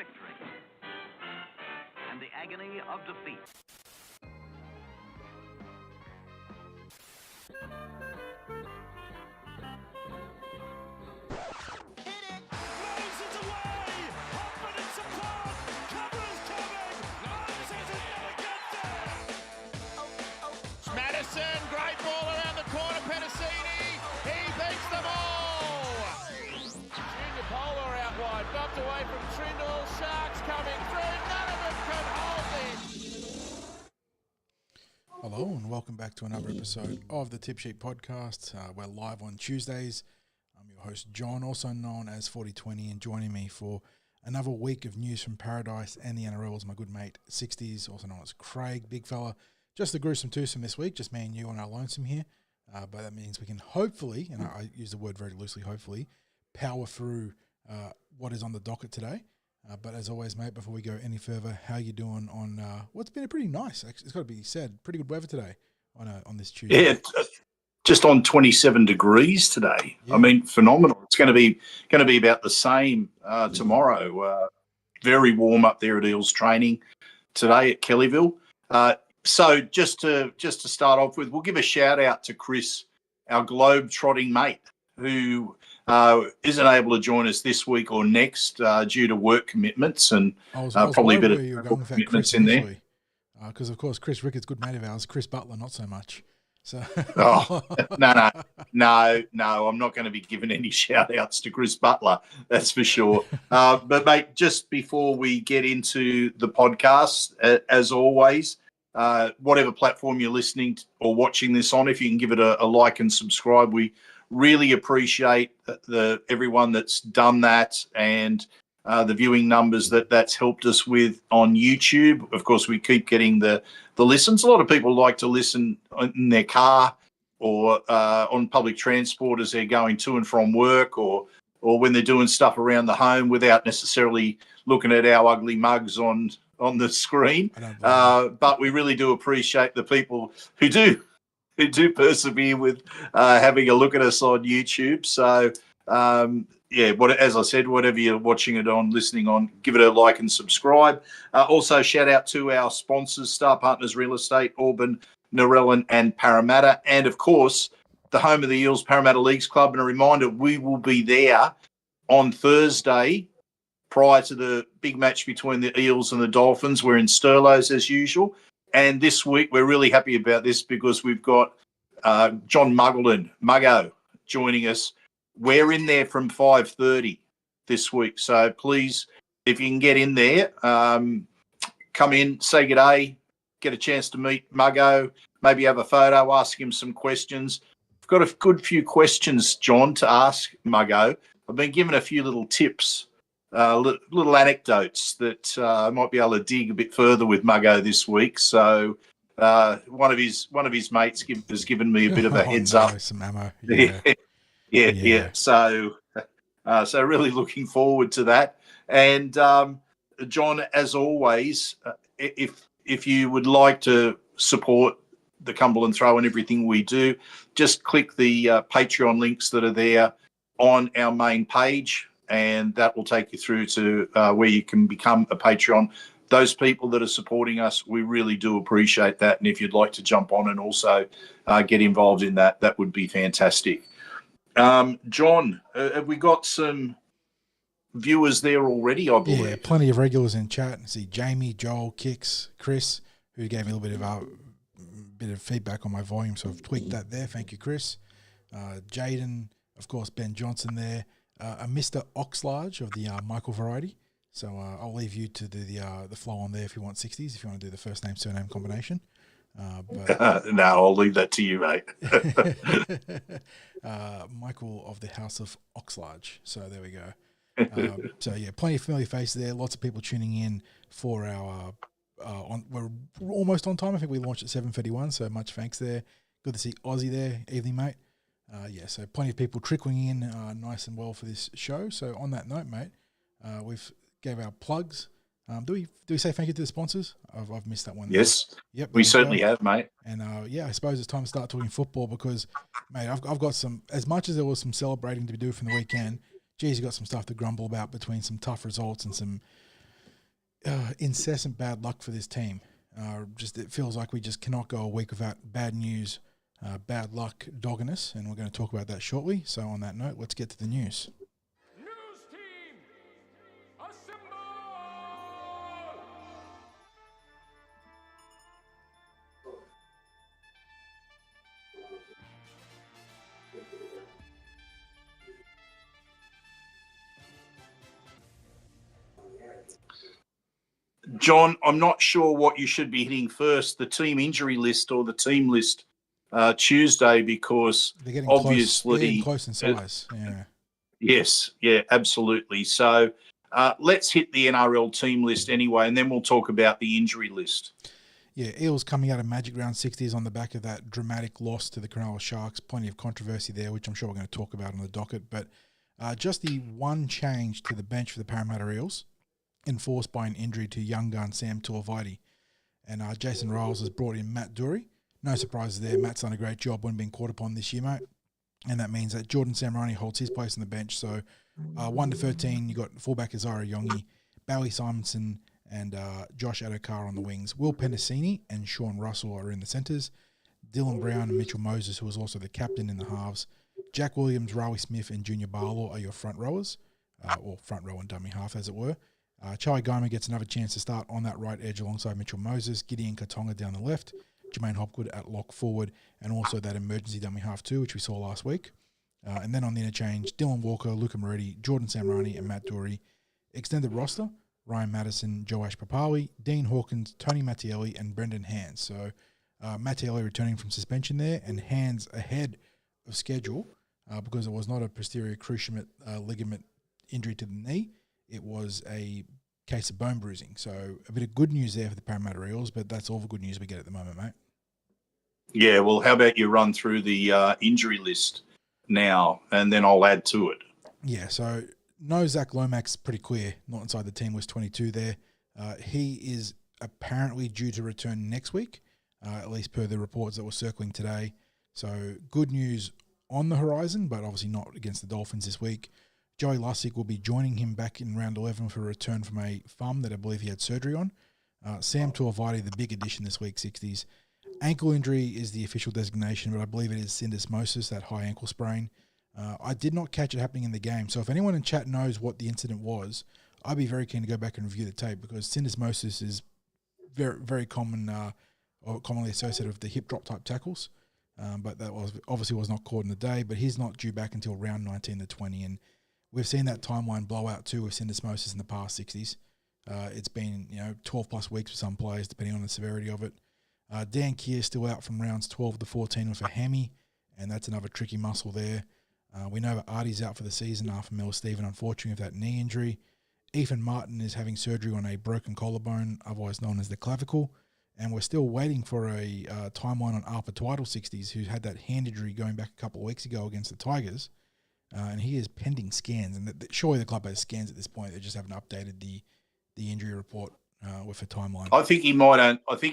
victory and the agony of defeat. Madison, great ball around the corner, Petticini, he beats them all! Junior Polar out wide, bumped away from Trindle, Sharks coming through, none of them can hold this! Hello and welcome back to another episode of the Tip Sheet Podcast. We're live on Tuesdays. I'm your host John, also known as 4020, and joining me for another week of news from Paradise and the NRL is my good mate Sixties, also known as Craig, big fella. Just a gruesome twosome this week, just me and you on our lonesome here. But that means we can hopefully, and I use the word very loosely, hopefully, power through what is on the docket today. But as always, mate, before we go any further, how you doing on what's been a pretty nice, it's got to be said, pretty good weather today on this Tuesday. Yeah, just on 27 degrees today. Yeah. I mean, phenomenal. It's going to be about the same tomorrow. Very warm up there at Eels training today at Kellyville. So just to start off with, we'll give a shout out to Chris, our globe-trotting mate, who isn't able to join us this week or next due to work commitments and probably a bit of travel commitments in there. Because, of course, Chris Rickard's good mate of ours. Chris Butler, not so much. So no, I'm not going to be giving any shout-outs to Chris Butler, that's for sure. But, mate, just before we get into the podcast, as always, whatever platform you're listening to or watching this on, if you can give it a like and subscribe, we really appreciate everyone that's done that and the viewing numbers that's helped us with on YouTube. Of course, we keep getting the listens. A lot of people like to listen in their car or on public transport as they're going to and from work or when they're doing stuff around the home without necessarily looking at our ugly mugs on the screen. But we really do appreciate the people who do persevere with having a look at us on YouTube. So, as I said, whatever you're watching it on, listening on, give it a like and subscribe. Also, shout out to our sponsors, Star Partners Real Estate, Auburn, Narellan and Parramatta. And, of course, the home of the Eels, Parramatta Leagues Club. And a reminder, we will be there on Thursday prior to the big match between the Eels and the Dolphins. We're in Sturlos as usual. And this week, we're really happy about this because we've got John Muggo, joining us. We're in there from 5:30 this week. So please, if you can get in there, come in, say good day, get a chance to meet Muggo, maybe have a photo, ask him some questions. I've got a good few questions, John, to ask Muggo. I've been given a few little tips. Little anecdotes that I might be able to dig a bit further with Muggo this week. So one of his mates has given me a bit of a heads up. Some ammo. Yeah. So really looking forward to that. And John, as always, if you would like to support the Cumberland Throw and everything we do, just click the Patreon links that are there on our main page. And that will take you through to where you can become a Patreon. Those people that are supporting us, we really do appreciate that. And if you'd like to jump on and also get involved in that, that would be fantastic. John, have we got some viewers there already, I believe? Yeah, plenty of regulars in chat. See Jamie, Joel, Kix, Chris, who gave me a little bit of feedback on my volume, so I've tweaked that there. Thank you, Chris. Jaden, of course, Ben Johnson there. A Mr. Oxlarge of the Michael variety. So I'll leave you to do the flow on there if you want 60s, if you want to do the first name, surname combination. No, I'll leave that to you, mate. Michael of the House of Oxlarge. So there we go. So, yeah, plenty of familiar faces there. Lots of people tuning in for our we're almost on time. I think we launched at 7:31, so much thanks there. Good to see Ozzy there. Evening, mate. So plenty of people trickling in nice and well for this show. So on that note, mate, we've gave our plugs. Do we say thank you to the sponsors? I've missed that one. Yes. Yep. We certainly have, mate. And I suppose it's time to start talking football because, mate, I've got some, as much as there was some celebrating to do from the weekend, geez, you got some stuff to grumble about between some tough results and some incessant bad luck for this team. It feels like we just cannot go a week without bad news, bad luck dogging us, and we're going to talk about that shortly. So on that note, let's get to the news. News team, assemble! John, I'm not sure what you should be hitting first, the team injury list or the team list Tuesday, because They're getting obviously close in size. Yeah. Yes, yeah, absolutely. So let's hit the NRL team list anyway, and then we'll talk about the injury list. Yeah, Eels coming out of Magic Round 60s on the back of that dramatic loss to the Cronulla Sharks. Plenty of controversy there, which I'm sure we're going to talk about on the docket. But just the one change to the bench for the Parramatta Eels, enforced by an injury to young gun Sam Tuivaiti. And Jason Riles has brought in Matt Dury. No surprises there. Matt's done a great job when being called upon this year, mate. And that means that Jordan Samrani holds his place on the bench. So 1 to 13, you got fullback Azara Yongi, Bowie Simonson, and Josh Adokar on the wings. Will Penasini and Sean Russell are in the centres. Dylan Brown and Mitchell Moses, who was also the captain, in the halves. Jack Williams, Rawi Smith, and Junior Barlow are your front rowers, or front row and dummy half, as it were. Charlie Goma gets another chance to start on that right edge alongside Mitchell Moses, Gideon Katonga down the left, Jermaine Hopgood at lock forward, and also that emergency dummy half too, which we saw last week. And then on the interchange, Dylan Walker, Luca Moretti, Jordan Samrani, and Matt Dury. Extended roster, Ryan Madison, Joash Papawi, Dean Hawkins, Tony Mattielli, and Brendan Hands. So Mattielli returning from suspension there, and Hands ahead of schedule because it was not a posterior cruciate ligament injury to the knee. It was a case of bone bruising. So a bit of good news there for the Parramatta Eels, but that's all the good news we get at the moment, mate. Yeah, well, how about you run through the injury list now, and then I'll add to it. Yeah, so no Zach Lomax, pretty clear, not inside the team list 22 there. He is apparently due to return next week, at least per the reports that were circling today. So good news on the horizon, but obviously not against the Dolphins this week. Joey Lussick will be joining him back in round 11 for a return from a thumb that I believe he had surgery on. Sam Tuivaiti, the big addition this week, 60s. Ankle injury is the official designation, but I believe it is syndesmosis, that high ankle sprain. I did not catch it happening in the game, so if anyone in chat knows what the incident was, I'd be very keen to go back and review the tape, because syndesmosis is very, very common, or commonly associated with the hip drop type tackles. But that obviously was not caught in the day, but he's not due back until round 19 to 20, and we've seen that timeline blow out too with syndesmosis in the past 60s. It's been 12 plus weeks for some players, depending on the severity of it. Dan Keir still out from rounds 12 to 14 with a hammy, and that's another tricky muscle there. We know that Artie's out for the season after Miller Stephen, unfortunately, with that knee injury. Ethan Martin is having surgery on a broken collarbone, otherwise known as the clavicle, and we're still waiting for a timeline on Arpa Twiddle 60s, who had that hand injury going back a couple of weeks ago against the Tigers. And he is pending scans, and surely the club has scans at this point. They just haven't updated the injury report with a timeline. I think he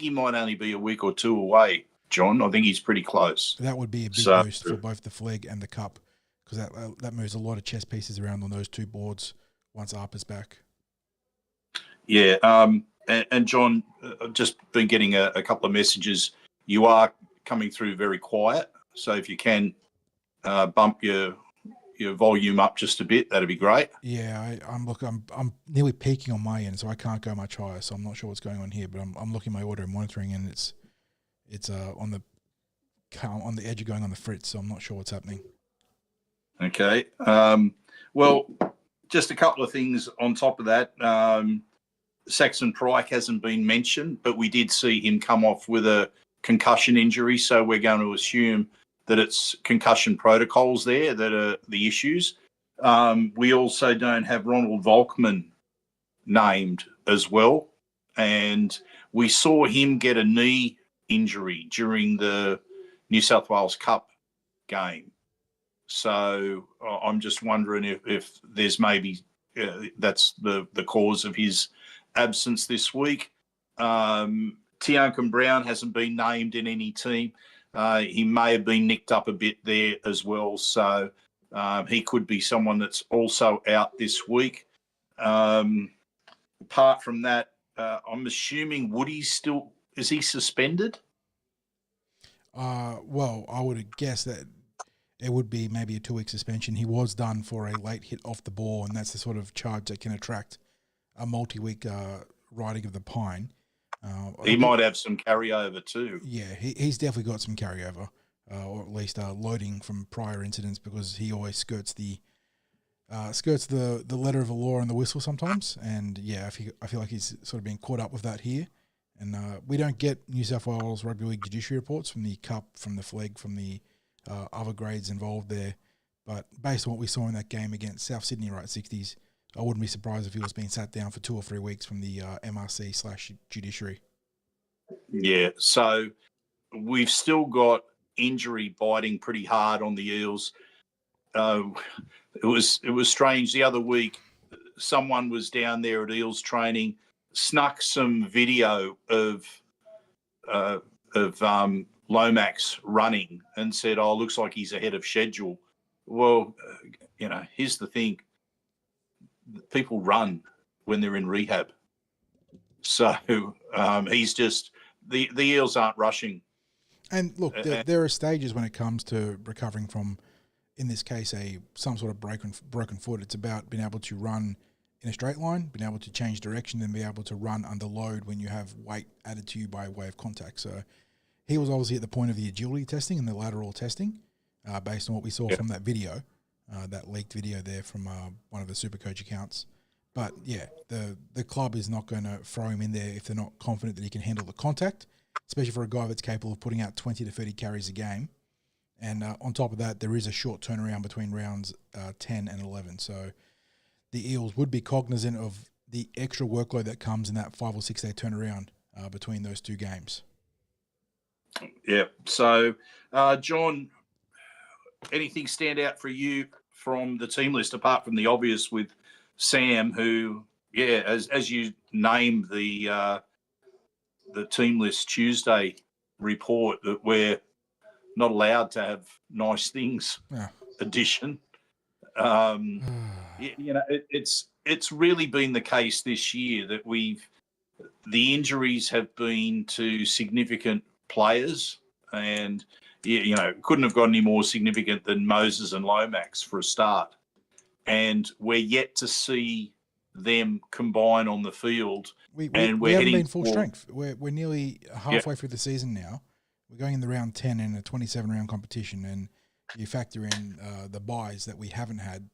might only be a week or two away, John. I think he's pretty close. That would be a big boost for both the flag and the cup, because that moves a lot of chess pieces around on those two boards once Arpa's back. Yeah, and John, I've just been getting a couple of messages. You are coming through very quiet, so if you can bump your volume up just a bit, that'd be great. Yeah, I'm nearly peaking on my end, so I can't go much higher. So I'm not sure what's going on here, but I'm looking at my audio monitoring, and it's on the edge of going on the fritz. So I'm not sure what's happening. Okay. Well, just a couple of things on top of that. Saxon Pryke hasn't been mentioned, but we did see him come off with a concussion injury, so we're going to assume that it's concussion protocols there that are the issues. We also don't have Ronald Volkman named as well. And we saw him get a knee injury during the New South Wales Cup game. So I'm just wondering if there's maybe that's the cause of his absence this week. Tiankin Brown hasn't been named in any team. He may have been nicked up a bit there as well. So he could be someone that's also out this week. Apart from that, I'm assuming Woody's still, is he suspended? Well, I would guess that it would be maybe a 2-week suspension. He was done for a late hit off the ball, and that's the sort of charge that can attract a multi-week riding of the pine. He might have some carryover too. Yeah, he's definitely got some carryover, or at least loading from prior incidents, because he always skirts the letter of the law and the whistle sometimes. And yeah, I feel like he's sort of being caught up with that here. And we don't get New South Wales Rugby League Judiciary reports from the Cup, from the Flag, from the other grades involved there. But based on what we saw in that game against South Sydney, right, 60s, I wouldn't be surprised if he was being sat down for 2 or 3 weeks from the MRC/Judiciary. Yeah, so we've still got injury biting pretty hard on the Eels. It was strange the other week. Someone was down there at Eels training, snuck some video of Lomax running and said, "Oh, looks like he's ahead of schedule." Well, here's the thing: people run when they're in rehab, so he's just the Eels aren't rushing. And look, there are stages when it comes to recovering from, in this case, some sort of broken foot. It's about being able to run in a straight line, being able to change direction, and be able to run under load when you have weight added to you by way of contact. So he was obviously at the point of the agility testing and the lateral testing, based on what we saw from that video, that leaked video there from one of the Supercoach accounts. But yeah, the club is not going to throw him in there if they're not confident that he can handle the contact, especially for a guy that's capable of putting out 20 to 30 carries a game. And on top of that, there is a short turnaround between rounds 10 and 11. So the Eels would be cognizant of the extra workload that comes in that 5 or 6 day turnaround between those 2 games. Yeah. So, John, anything stand out for you from the team list apart from the obvious with Sam, who, as you named the team list Tuesday report, that we're not allowed to have nice things edition. It's really been the case this year that the injuries have been to significant players, and couldn't have got any more significant than Moses and Lomax for a start. And we're yet to see them combine on the field. We haven't been full strength. We're nearly halfway through the season now. We're going in the round 10 in a 27-round competition, and you factor in the buys that we haven't had,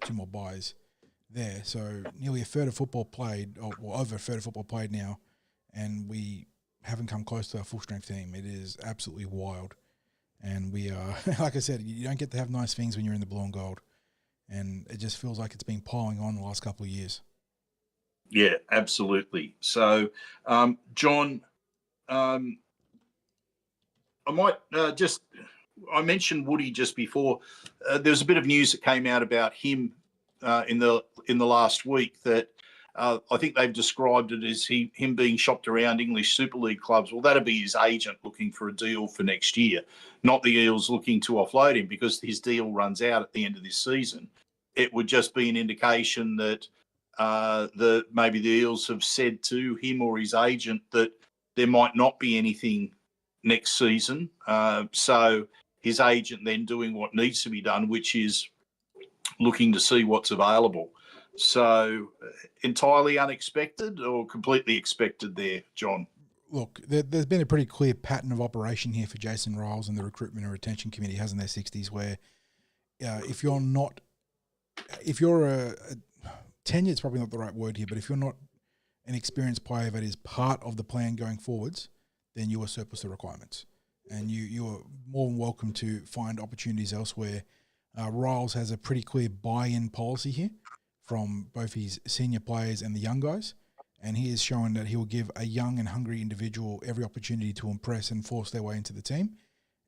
2 more buys there. So nearly a third of football played, or over a third of football played now, and we haven't come close to a full-strength team. It is absolutely wild. And we are, like I said, you don't get to have nice things when you're in the blue and gold. And it just feels like it's been piling on the last couple of years. Yeah, absolutely. So, John, I might I mentioned Woody just before. There was a bit of news that came out about him in the last week that I think they've described it as him being shopped around English Super League clubs. Well, that'd be his agent looking for a deal for next year, not the Eels looking to offload him because his deal runs out at the end of this season. It would just be an indication that maybe the Eels have said to him or his agent that there might not be anything next season. So his agent then doing what needs to be done, which is looking to see what's available. So entirely unexpected or completely expected there, John? Look, there's been a pretty clear pattern of operation here for Jason Riles and the Recruitment and Retention Committee, hasn't there, 60s, where if you're a tenure, it's probably not the right word here, but if you're not an experienced player that is part of the plan going forwards, then you are surplus to requirements. And you are more than welcome to find opportunities elsewhere. Riles has a pretty clear buy-in policy here from both his senior players and the young guys. And he has shown that he will give a young and hungry individual every opportunity to impress and force their way into the team.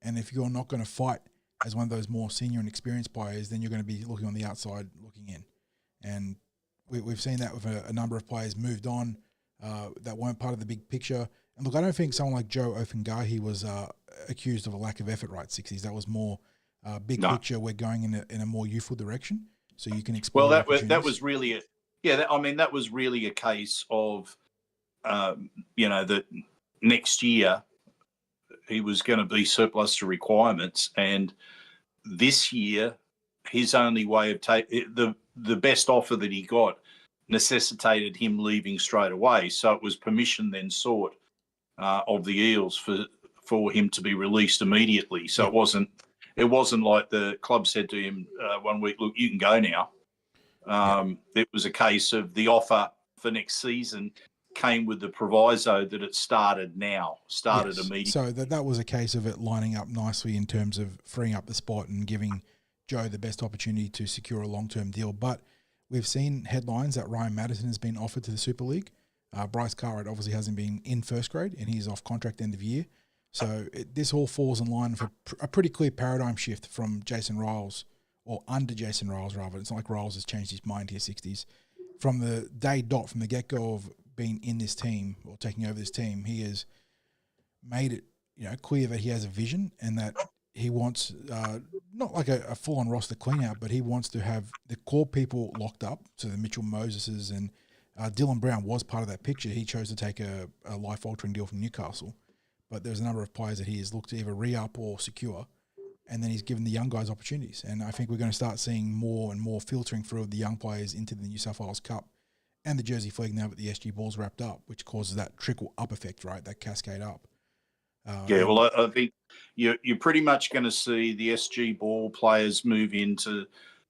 And if you're not going to fight as one of those more senior and experienced players, then you're going to be looking on the outside, looking in. And we've seen that with a number of players moved on that weren't part of the big picture. And look, I don't think someone like Joe Ofungahi was accused of a lack of effort, right, 60s. That was more big picture. We're going in a more youthful direction, so you can explore. Well, that was really that was really a case of that next year he was going to be surplus to requirements, and this year his only way of the best offer that he got necessitated him leaving straight away. So it was permission then sought of the Eels for him to be released immediately. So it wasn't like the club said to him 1 week, look, you can go now. It was a case of the offer for next season came with the proviso that it started immediately. So that was a case of it lining up nicely in terms of freeing up the spot and giving Joe the best opportunity to secure a long-term deal. But we've seen headlines that Ryan Madison has been offered to the Super League. Bryce Cartwright obviously hasn't been in first grade and he's off contract end of year. So this all falls in line for a pretty clear paradigm shift from Jason Riles, or under Jason Riles rather. It's not like Riles has changed his mind here, 60s. From the from the get-go of being in this team or taking over this team, he has made it clear that he has a vision and that he wants not like a full-on roster clean-out, but he wants to have the core people locked up. So the Mitchell Moseses and Dylan Brown was part of that picture. He chose to take a life-altering deal from Newcastle. But there's a number of players that he has looked to either re-up or secure, and then he's given the young guys opportunities. And I think we're going to start seeing more and more filtering through of the young players into the New South Wales Cup and the Jersey Flag now that the SG Ball's wrapped up, which causes that trickle-up effect, right, that cascade up. I think you're pretty much going to see the SG Ball players move in to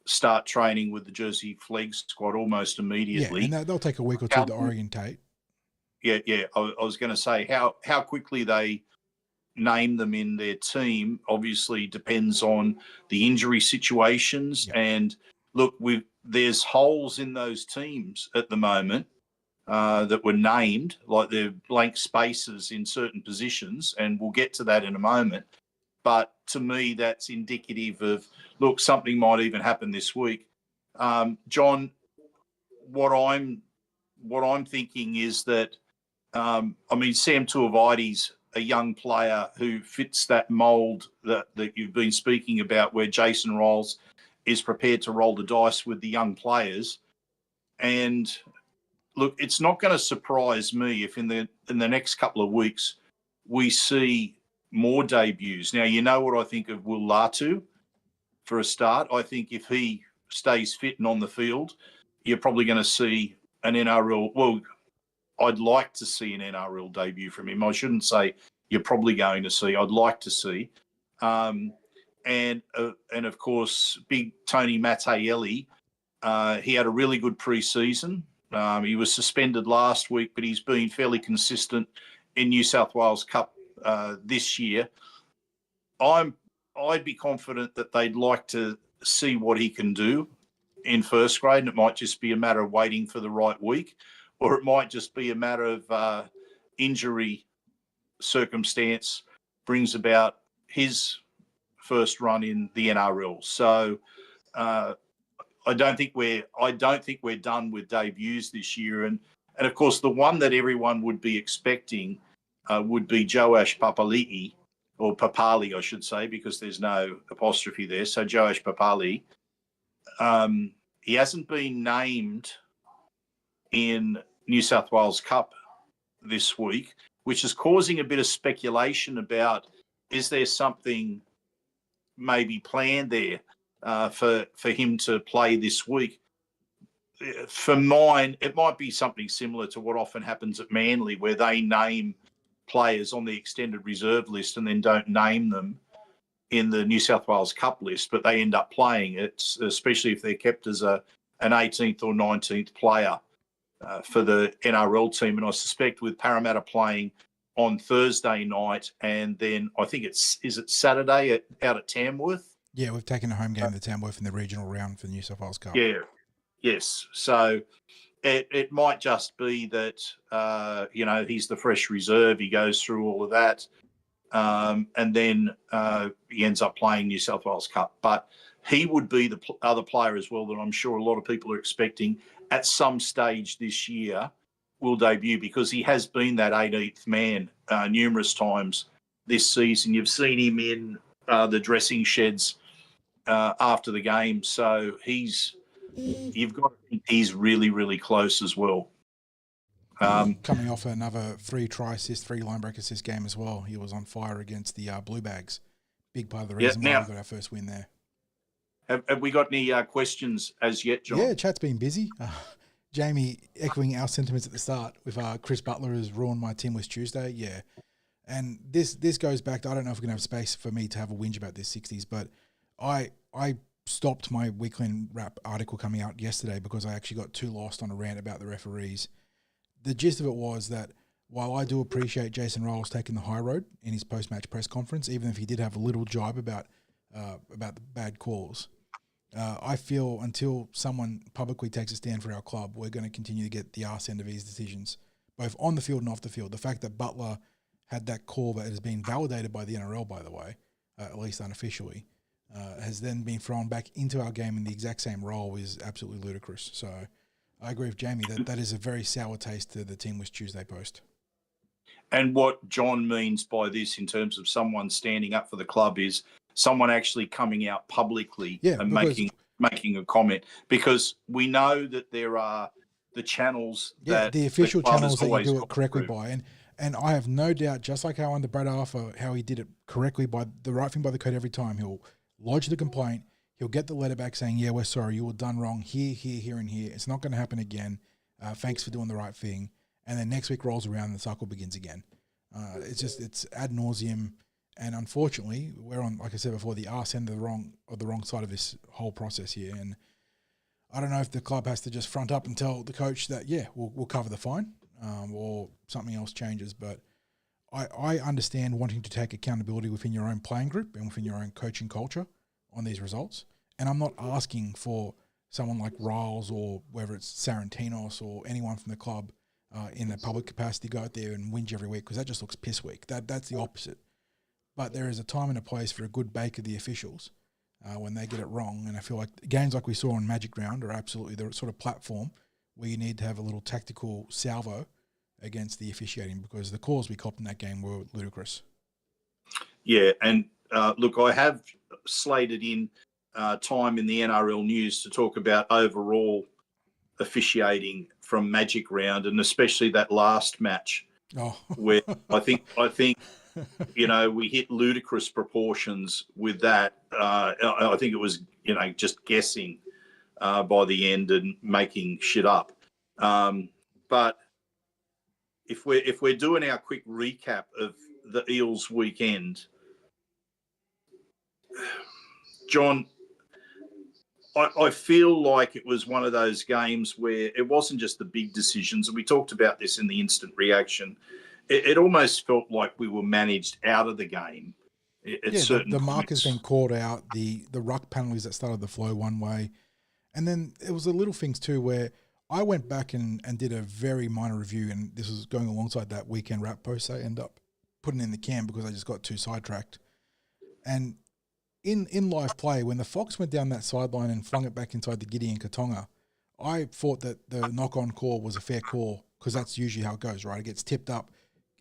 start training with the Jersey Flag squad almost immediately. Yeah, and they'll take a week or two to orientate. Yeah. I was going to say how quickly they name them in their team obviously depends on the injury situations. Yeah. And look, there's holes in those teams at the moment that were named, like they're blank spaces in certain positions, and we'll get to that in a moment. But to me, that's indicative of, look, something might even happen this week. John, what I'm thinking is that Sam Tuivaiti's a young player who fits that mould that you've been speaking about, where Jason Riles is prepared to roll the dice with the young players. And look, it's not going to surprise me if in the next couple of weeks we see more debuts. Now, you know what I think of Will Latu for a start. I think if he stays fit and on the field, you're probably going to see an NRL. Well, I'd like to see an NRL debut from him. I shouldn't say you're probably going to see. I'd like to see. And of course, big Tony Mattielli. He had a really good pre-season. He was suspended last week, but he's been fairly consistent in New South Wales Cup this year. I'd be confident that they'd like to see what he can do in first grade, and it might just be a matter of waiting for the right week, or it might just be a matter of injury circumstance brings about his first run in the NRL. So I don't think we're done with debuts this year, and of course the one that everyone would be expecting would be Joash Papali'i, or Papali, I should say, because there's no apostrophe there. So Joash Papali, he hasn't been named in New South Wales Cup this week, which is causing a bit of speculation about, is there something maybe planned there for him to play this week? For mine, it might be something similar to what often happens at Manly, where they name players on the extended reserve list and then don't name them in the New South Wales Cup list, but they end up playing it, especially if they're kept as an 18th or 19th player for the NRL team. And I suspect with Parramatta playing on Thursday night, and then I think is it Saturday out at Tamworth? Yeah, we've taken a home game to Tamworth in the regional round for the New South Wales Cup. Yeah, yes. So it might just be that, he's the fresh reserve. He goes through all of that, and then he ends up playing New South Wales Cup. But he would be the other player as well that I'm sure a lot of people are expecting at some stage this year will debut, because he has been that 18th man numerous times this season. You've seen him in the dressing sheds after the game. So you've got to think he's really, really close as well. Coming off another 3 try assist, 3 line break assist game as well. He was on fire against the Blue Bags. Big part of the reason why we got our first win there. Have we got any questions as yet, John? Yeah, chat's been busy. Jamie echoing our sentiments at the start with Chris Butler has ruined my Team West Tuesday. Yeah. And this goes back to, I don't know if we're going to have space for me to have a whinge about this 60s, but I stopped my weekly wrap article coming out yesterday because I actually got too lost on a rant about the referees. The gist of it was that while I do appreciate Jason Rolls taking the high road in his post-match press conference, even if he did have a little jibe about the bad calls, I feel until someone publicly takes a stand for our club, we're going to continue to get the arse end of his decisions, both on the field and off the field. The fact that Butler had that call that has been validated by the NRL, by the way, at least unofficially, has then been thrown back into our game in the exact same role is absolutely ludicrous. So I agree with Jamie that is a very sour taste to the Team West Tuesday post. And what John means by this in terms of someone standing up for the club is someone actually coming out publicly and making a comment, because we know that there are the channels that the official channels that you do it correctly through. by. And I have no doubt, just like how under Brad Arthur, how he did it correctly by the right thing by the code every time, he'll lodge the complaint, he'll get the letter back saying, yeah, we're sorry, you were done wrong here, here, here, and here. It's not going to happen again. Thanks for doing the right thing. And then next week rolls around and the cycle begins again. It's ad nauseum. And unfortunately, we're on, like I said before, the arse end of the wrong side of this whole process here. And I don't know if the club has to just front up and tell the coach that, yeah, we'll cover the fine, or something else changes. But I understand wanting to take accountability within your own playing group and within your own coaching culture on these results. And I'm not asking for someone like Riles or whether it's Sarantinos or anyone from the club in a public capacity go out there and whinge every week, because that just looks piss weak. That's the opposite. But there is a time and a place for a good bake of the officials when they get it wrong. And I feel like games like we saw on Magic Round are absolutely the sort of platform where you need to have a little tactical salvo against the officiating, because the calls we copped in that game were ludicrous. Yeah, and look, I have slated in time in the NRL news to talk about overall officiating from Magic Round, and especially that last match where I think we hit ludicrous proportions with that. I think it was just guessing by the end and making shit up. But if we're doing our quick recap of the Eels weekend, John, I feel like it was one of those games where it wasn't just the big decisions. And we talked about this in the instant reaction. It almost felt like we were managed out of the game. The mark has been called out, the ruck penalties that started the flow one way. And then it was the little things too, where I went back and did a very minor review, and this was going alongside that weekend wrap post I ended up putting in the can because I just got too sidetracked. And in live play, when the Fox went down that sideline and flung it back inside the Gideon Katonga, I thought that the knock-on call was a fair call, because that's usually how it goes, right? It gets tipped up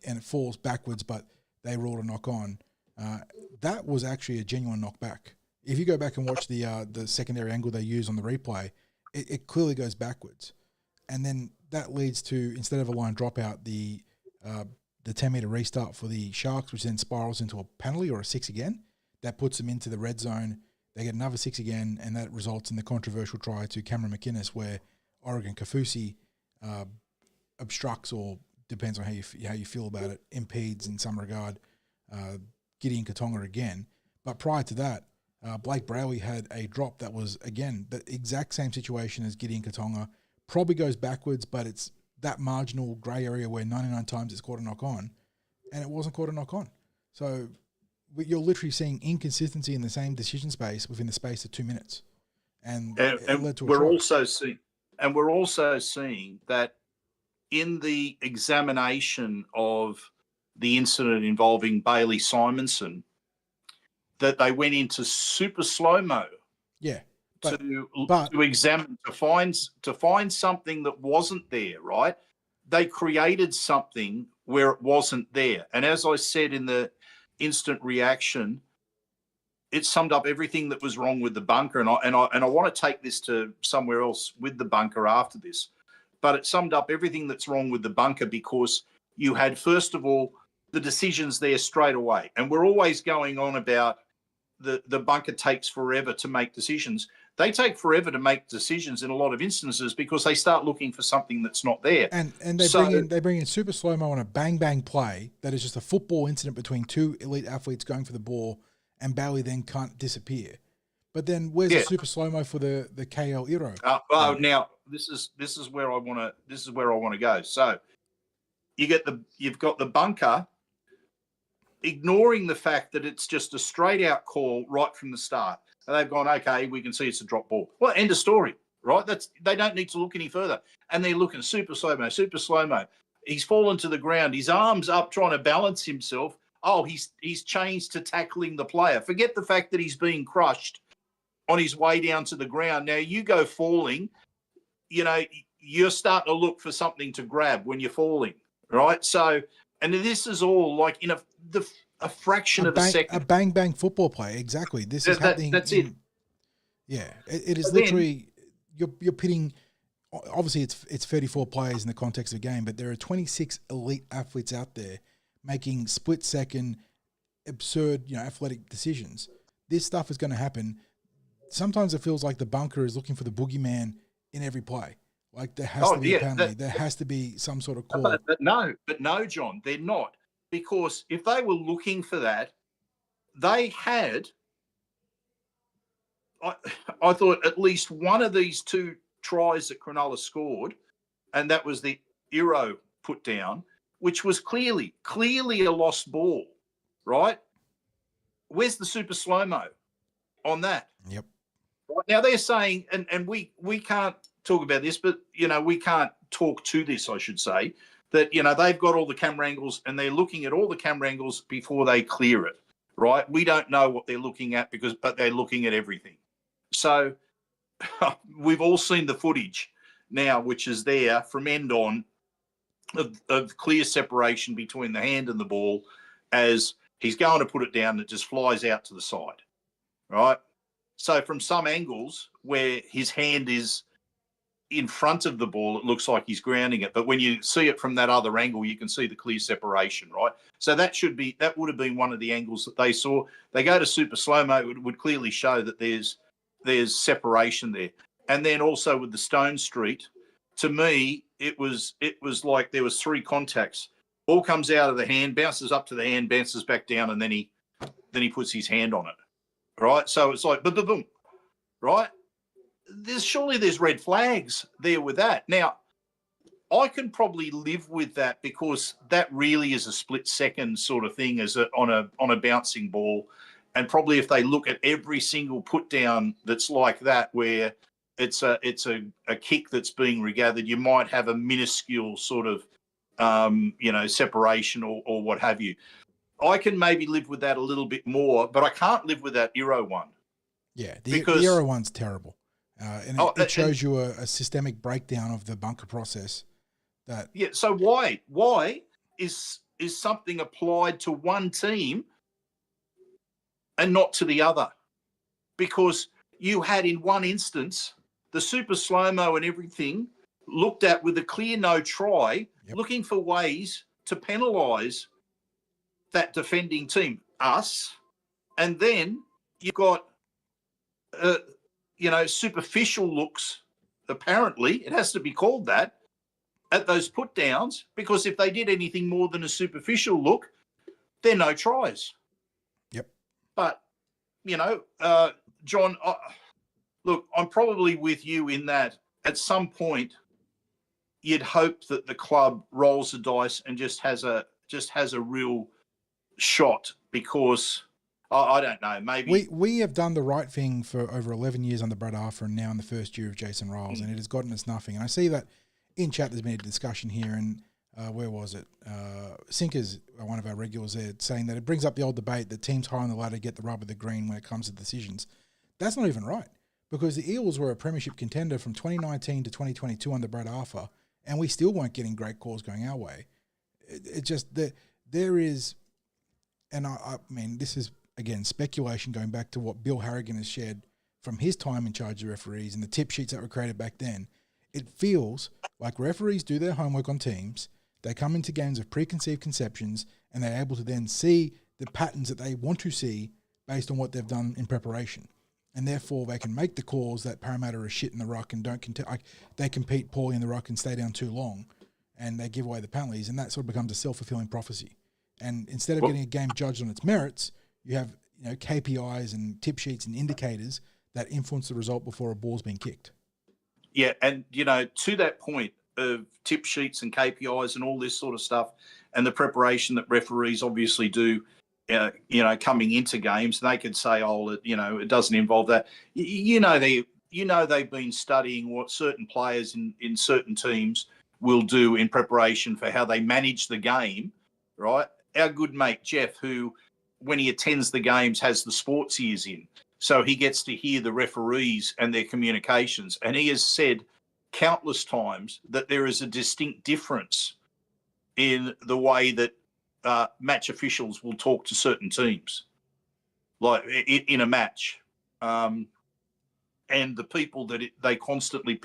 and it falls backwards, but they ruled a knock-on. That was actually a genuine knockback. If you go back and watch the secondary angle they use on the replay, it clearly goes backwards. And then that leads to, instead of a line dropout, the 10-metre restart for the Sharks, which then spirals into a penalty or a 6 again. That puts them into the red zone. They get another 6 again, and that results in the controversial try to Cameron McInnes, where Oregon Kafusi obstructs, or depends on how you feel about it, impedes in some regard Gideon Katonga again. But prior to that, Blake Brayley had a drop that was, again, the exact same situation as Gideon Katonga. Probably goes backwards, but it's that marginal grey area where 99 times it's caught a knock-on, and it wasn't caught a knock-on. So you're literally seeing inconsistency in the same decision space within the space of 2 minutes. And it led to a we're try. We're also seeing that in the examination of the incident involving Bailey Simonson, that they went into super slow-mo. Yeah. To examine, to find something that wasn't there, right? They created something where it wasn't there. And as I said in the instant reaction, it summed up everything that was wrong with the bunker. And I want to take this to somewhere else with the bunker after this. but it summed up everything that's wrong with the bunker, because you had, first of all, the decisions there straight away. And we're always going on about the bunker takes forever to make decisions. They take forever to make decisions in a lot of instances because they start looking for something that's not there. And they bring in super slow-mo on a bang play that is just a football incident between two elite athletes going for the ball, and Bailey then can't disappear. But then where's the super slow-mo for the KL Iro? Now this is where I want to go. So you've got the bunker ignoring the fact that it's just a straight out call right from the start. And they've gone, okay, we can see it's a drop ball. Well, end of story, right? They don't need to look any further. And they're looking super slow-mo. He's fallen to the ground. His arm's up trying to balance himself. Oh, he's changed to tackling the player. Forget the fact that he's being crushed on his way down to the ground. Now, you go falling, you're starting to look for something to grab when you're falling, right? So, and this is all like in a fraction of a second. A bang football play, exactly. This is happening. That's it. Yeah, it is literally you're pitting. Obviously, it's 34 players in the context of a game, but there are 26 elite athletes out there making split-second, absurd, athletic decisions. This stuff is going to happen. Sometimes it feels like the bunker is looking for the boogeyman in every play. Like there has to be a penalty. There has to be some sort of call. But no, John, they're not. Because if they were looking for that, they had, I thought, at least one of these two tries that Cronulla scored, and that was the Iro put down, which was clearly a lost ball, right? Where's the super slow-mo on that? Yep. Right, now they're saying, and we can't talk about this, but, we can't talk to this, I should say, that, they've got all the camera angles and they're looking at all the camera angles before they clear it, right? We don't know what they're looking at but they're looking at everything. So we've all seen the footage now, which is there from end on of clear separation between the hand and the ball as he's going to put it down and it just flies out to the side, right? So from some angles where his hand is in front of the ball, it looks like he's grounding it. But when you see it from that other angle, you can see the clear separation, right? So that would have been one of the angles that they saw. They go to super slow-mo, it would clearly show that there's separation there. And then also with the Stone Street, to me, it was like there was three contacts. Ball comes out of the hand, bounces up to the hand, bounces back down, and then he puts his hand on it, right? So it's like boom, boom, boom, right? Surely there's red flags there with that. Now, I can probably live with that because that really is a split second sort of thing on a bouncing ball. And probably if they look at every single put down that's like that, where it's a kick that's being regathered, you might have a minuscule sort of separation or what have you. I can maybe live with that a little bit more, but I can't live with that Iro one. Yeah, the Iro one's terrible. It shows you a systemic breakdown of the bunker process. So why is something applied to one team and not to the other? Because you had in one instance the super slow-mo and everything looked at with a clear no try, looking for ways to penalise that defending team, us, and then you've got superficial looks, apparently, it has to be called that, at those put downs, because if they did anything more than a superficial look, they're no tries. Yep. But, John, look, I'm probably with you in that at some point you'd hope that the club rolls the dice and just has a real shot, because I don't know, maybe we have done the right thing for over 11 years under Brad Arthur and now in the first year of Jason Riles, and it has gotten us nothing. And I see that in chat there's been a discussion here, and where was it? Sinkers, one of our regulars there, saying that it brings up the old debate that teams high on the ladder get the rub of the green when it comes to decisions. That's not even right, because the Eels were a premiership contender from 2019 to 2022 under Brad Arthur, and we still weren't getting great calls going our way. It just, there is, and I mean, this is, again, speculation going back to what Bill Harrigan has shared from his time in charge of referees and the tip sheets that were created back then. It feels Like, referees do their homework on teams. They come into games with preconceived conceptions, and they're able to then see the patterns that they want to see based on what they've done in preparation. And therefore, they can make the calls that Parramatta are shit in the ruck and they compete poorly in the ruck and stay down too long, and they give away the penalties, and that sort of becomes a self-fulfilling prophecy. And instead of getting a game judged on its merits, you have KPIs and tip sheets and indicators that influence the result before a ball's been kicked. Yeah, and, to that point of tip sheets and KPIs and all this sort of stuff, and the preparation that referees obviously do, coming into games, they could say, it doesn't involve that. They've been studying what certain players in certain teams will do in preparation for how they manage the game, right? Our good mate Jeff, who, when he attends the games, has the sports ears in, so he gets to hear the referees and their communications. And he has said countless times that there is a distinct difference in the way that match officials will talk to certain teams, like in a match, and the people that they're constantly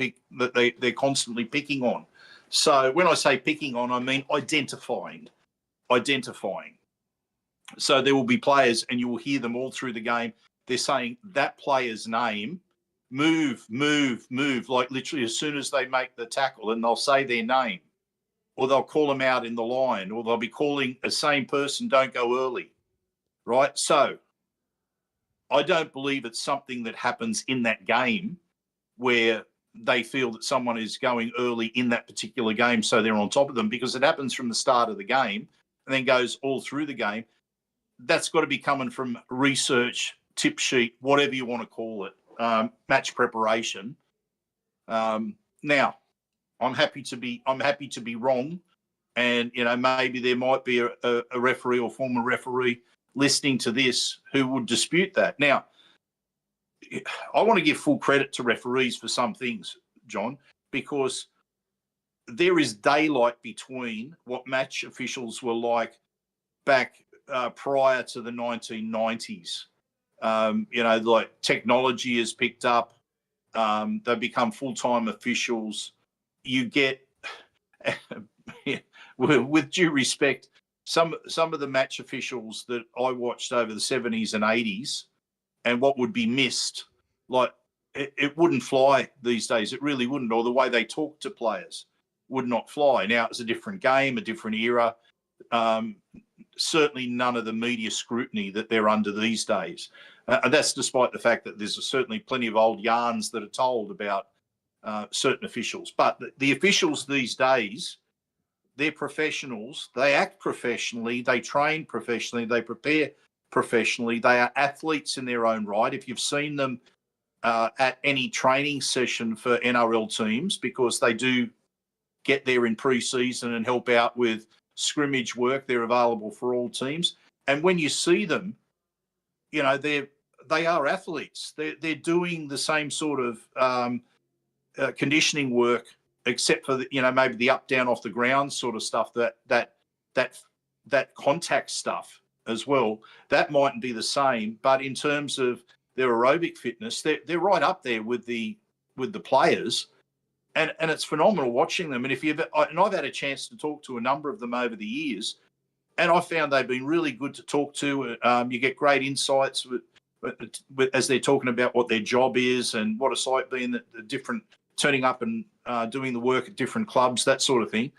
picking on. So when I say picking on, I mean identifying. So there will be players, and you will hear them all through the game. They're saying that player's name, move, like literally as soon as they make the tackle, and they'll say their name, or they'll call them out in the line, or they'll be calling the same person, don't go early, right? So I don't believe it's something that happens in that game where they feel that someone is going early in that particular game, so they're on top of them, because it happens from the start of the game and then goes all through the game. That's got to be coming from research, tip sheet, whatever you want to call it, match preparation. Now, I'm happy to be wrong, and maybe there might be a referee or former referee listening to this who would dispute that. Now, I want to give full credit to referees for some things, John, because there is daylight between what match officials were like back prior to the 1990s. Like technology has picked up. They've become full-time officials. You get, with due respect, some of the match officials that I watched over the 70s and 80s, and what would be missed, like it wouldn't fly these days. It really wouldn't, or the way they talk to players would not fly. Now it's a different game, a different era. Certainly none of the media scrutiny that they're under these days. And that's despite the fact that there's certainly plenty of old yarns that are told about certain officials. But the officials these days, they're professionals. They act professionally. They train professionally. They prepare professionally. They are athletes in their own right. If you've seen them at any training session for NRL teams, because they do get there in pre-season and help out with scrimmage work, they're available for all teams. And when you see them, they are athletes. They're doing the same sort of conditioning work, except for maybe the up down off the ground sort of stuff, that contact stuff as well. That mightn't be the same, but in terms of their aerobic fitness, they're right up there with the players, and it's phenomenal watching them. And I've had a chance to talk to a number of them over the years, and I found they've been really good to talk to. You get great insights as they're talking about what their job is and what it's like being the different, turning up and doing the work at different clubs, that sort of thing.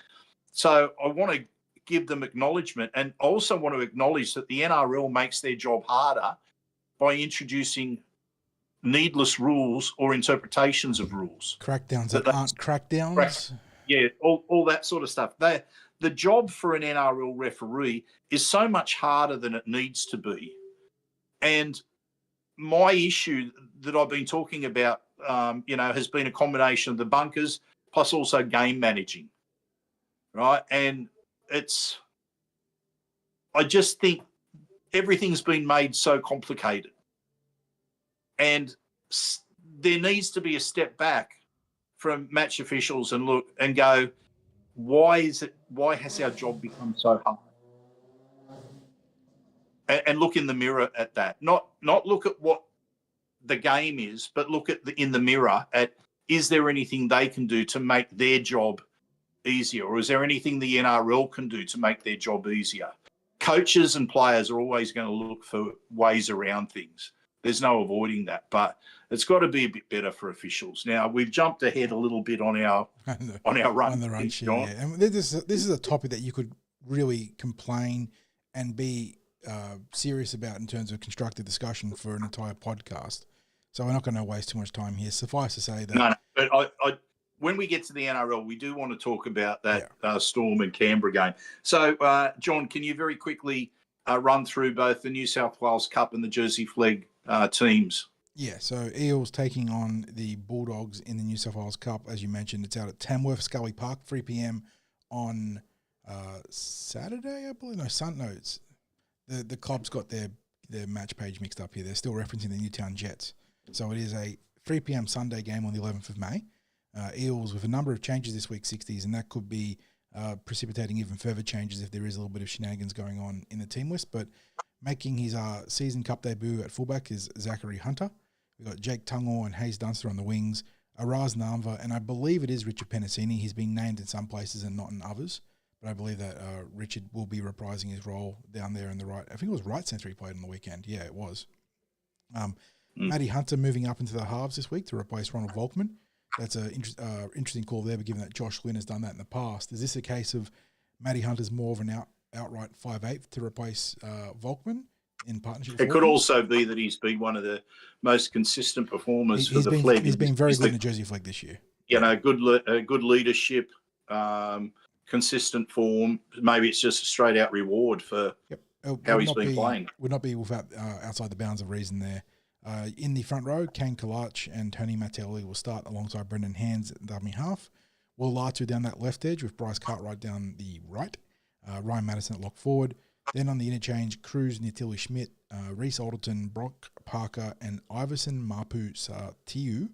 So I want to give them acknowledgement, and I also want to acknowledge that the NRL makes their job harder by introducing needless rules or interpretations of rules. Crackdowns that aren't crackdowns. Yeah, all that sort of stuff. The job for an NRL referee is so much harder than it needs to be. And my issue that I've been talking about, has been a combination of the bunkers plus also game managing, right? And I just think everything's been made so complicated. And there needs to be a step back from match officials and look and go, why has our job become so hard? And look in the mirror at that. Not look at what the game is, but look at in the mirror at, is there anything they can do to make their job easier, or is there anything the NRL can do to make their job easier? Coaches and players are always going to look for ways around things. There's no avoiding that, but it's got to be a bit better for officials. Now, we've jumped ahead a little bit on our run. On the run sheet, yeah. And this is a topic that you could really complain and be serious about in terms of constructive discussion for an entire podcast. So we're not going to waste too much time here. Suffice to say that... No, but I when we get to the NRL, we do want to talk about that Storm and Canberra game. So, John, can you very quickly run through both the New South Wales Cup and the Jersey Flegg teams? Yeah, so Eels taking on the Bulldogs in the New South Wales Cup. As you mentioned, it's out at Tamworth, Scully Park, 3 p.m. on Saturday, I believe. The club's got their match page mixed up here. They're still referencing the Newtown Jets. So it is a 3 p.m. Sunday game on the 11th of May. Eels with a number of changes this week, 60s, and that could be precipitating even further changes if there is a little bit of shenanigans going on in the team list. But making his season cup debut at fullback is Zachary Hunter. We've got Jake Tungor and Hayes Dunster on the wings, Araz Namva, and I believe it is Richard Penasini. He's been named in some places and not in others, but I believe that Richard will be reprising his role down there in the right. I think it was right centre he played on the weekend. Yeah, it was. Matty Hunter moving up into the halves this week to replace Ronald Volkman. That's an interesting call there, but given that Josh Lynn has done that in the past, is this a case of Matty Hunter's more of an outright 5/8 to replace Volkman in partnership? It could also be that he's been one of the most consistent performers for the Flegg. He's been very good in the Jersey Flegg this year. You know, good leadership, consistent form. Maybe it's just a straight out reward for how he's been playing. Would not be without outside the bounds of reason there. In the front row, Kane Kalach and Tony Mattelli will start alongside Brendan Hands at dummy half. Will Latu down that left edge with Bryce Cartwright down the right. Ryan Madison at lock forward. Then on the interchange, Cruz, Nitili Schmidt, Reece Alderton, Brock Parker, and Iverson Mapu Satiu,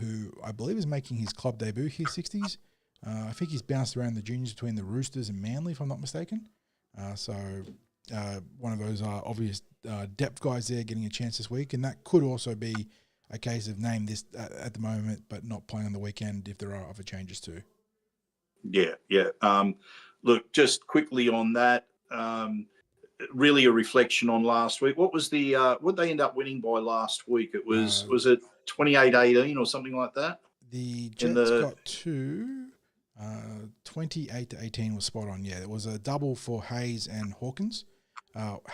who I believe is making his club debut here, 60s. I think he's bounced around the juniors between the Roosters and Manly, if I'm not mistaken. So one of those obvious depth guys there getting a chance this week, and that could also be a case of name this at the moment, but not playing on the weekend if there are other changes too. Yeah. Look, just quickly on that, really a reflection on last week. What was the what they end up winning by last week? It was it 28-18 or something like that? The Jets got to 28-18 was spot on. Yeah, it was a double for Hayes and Hawkins.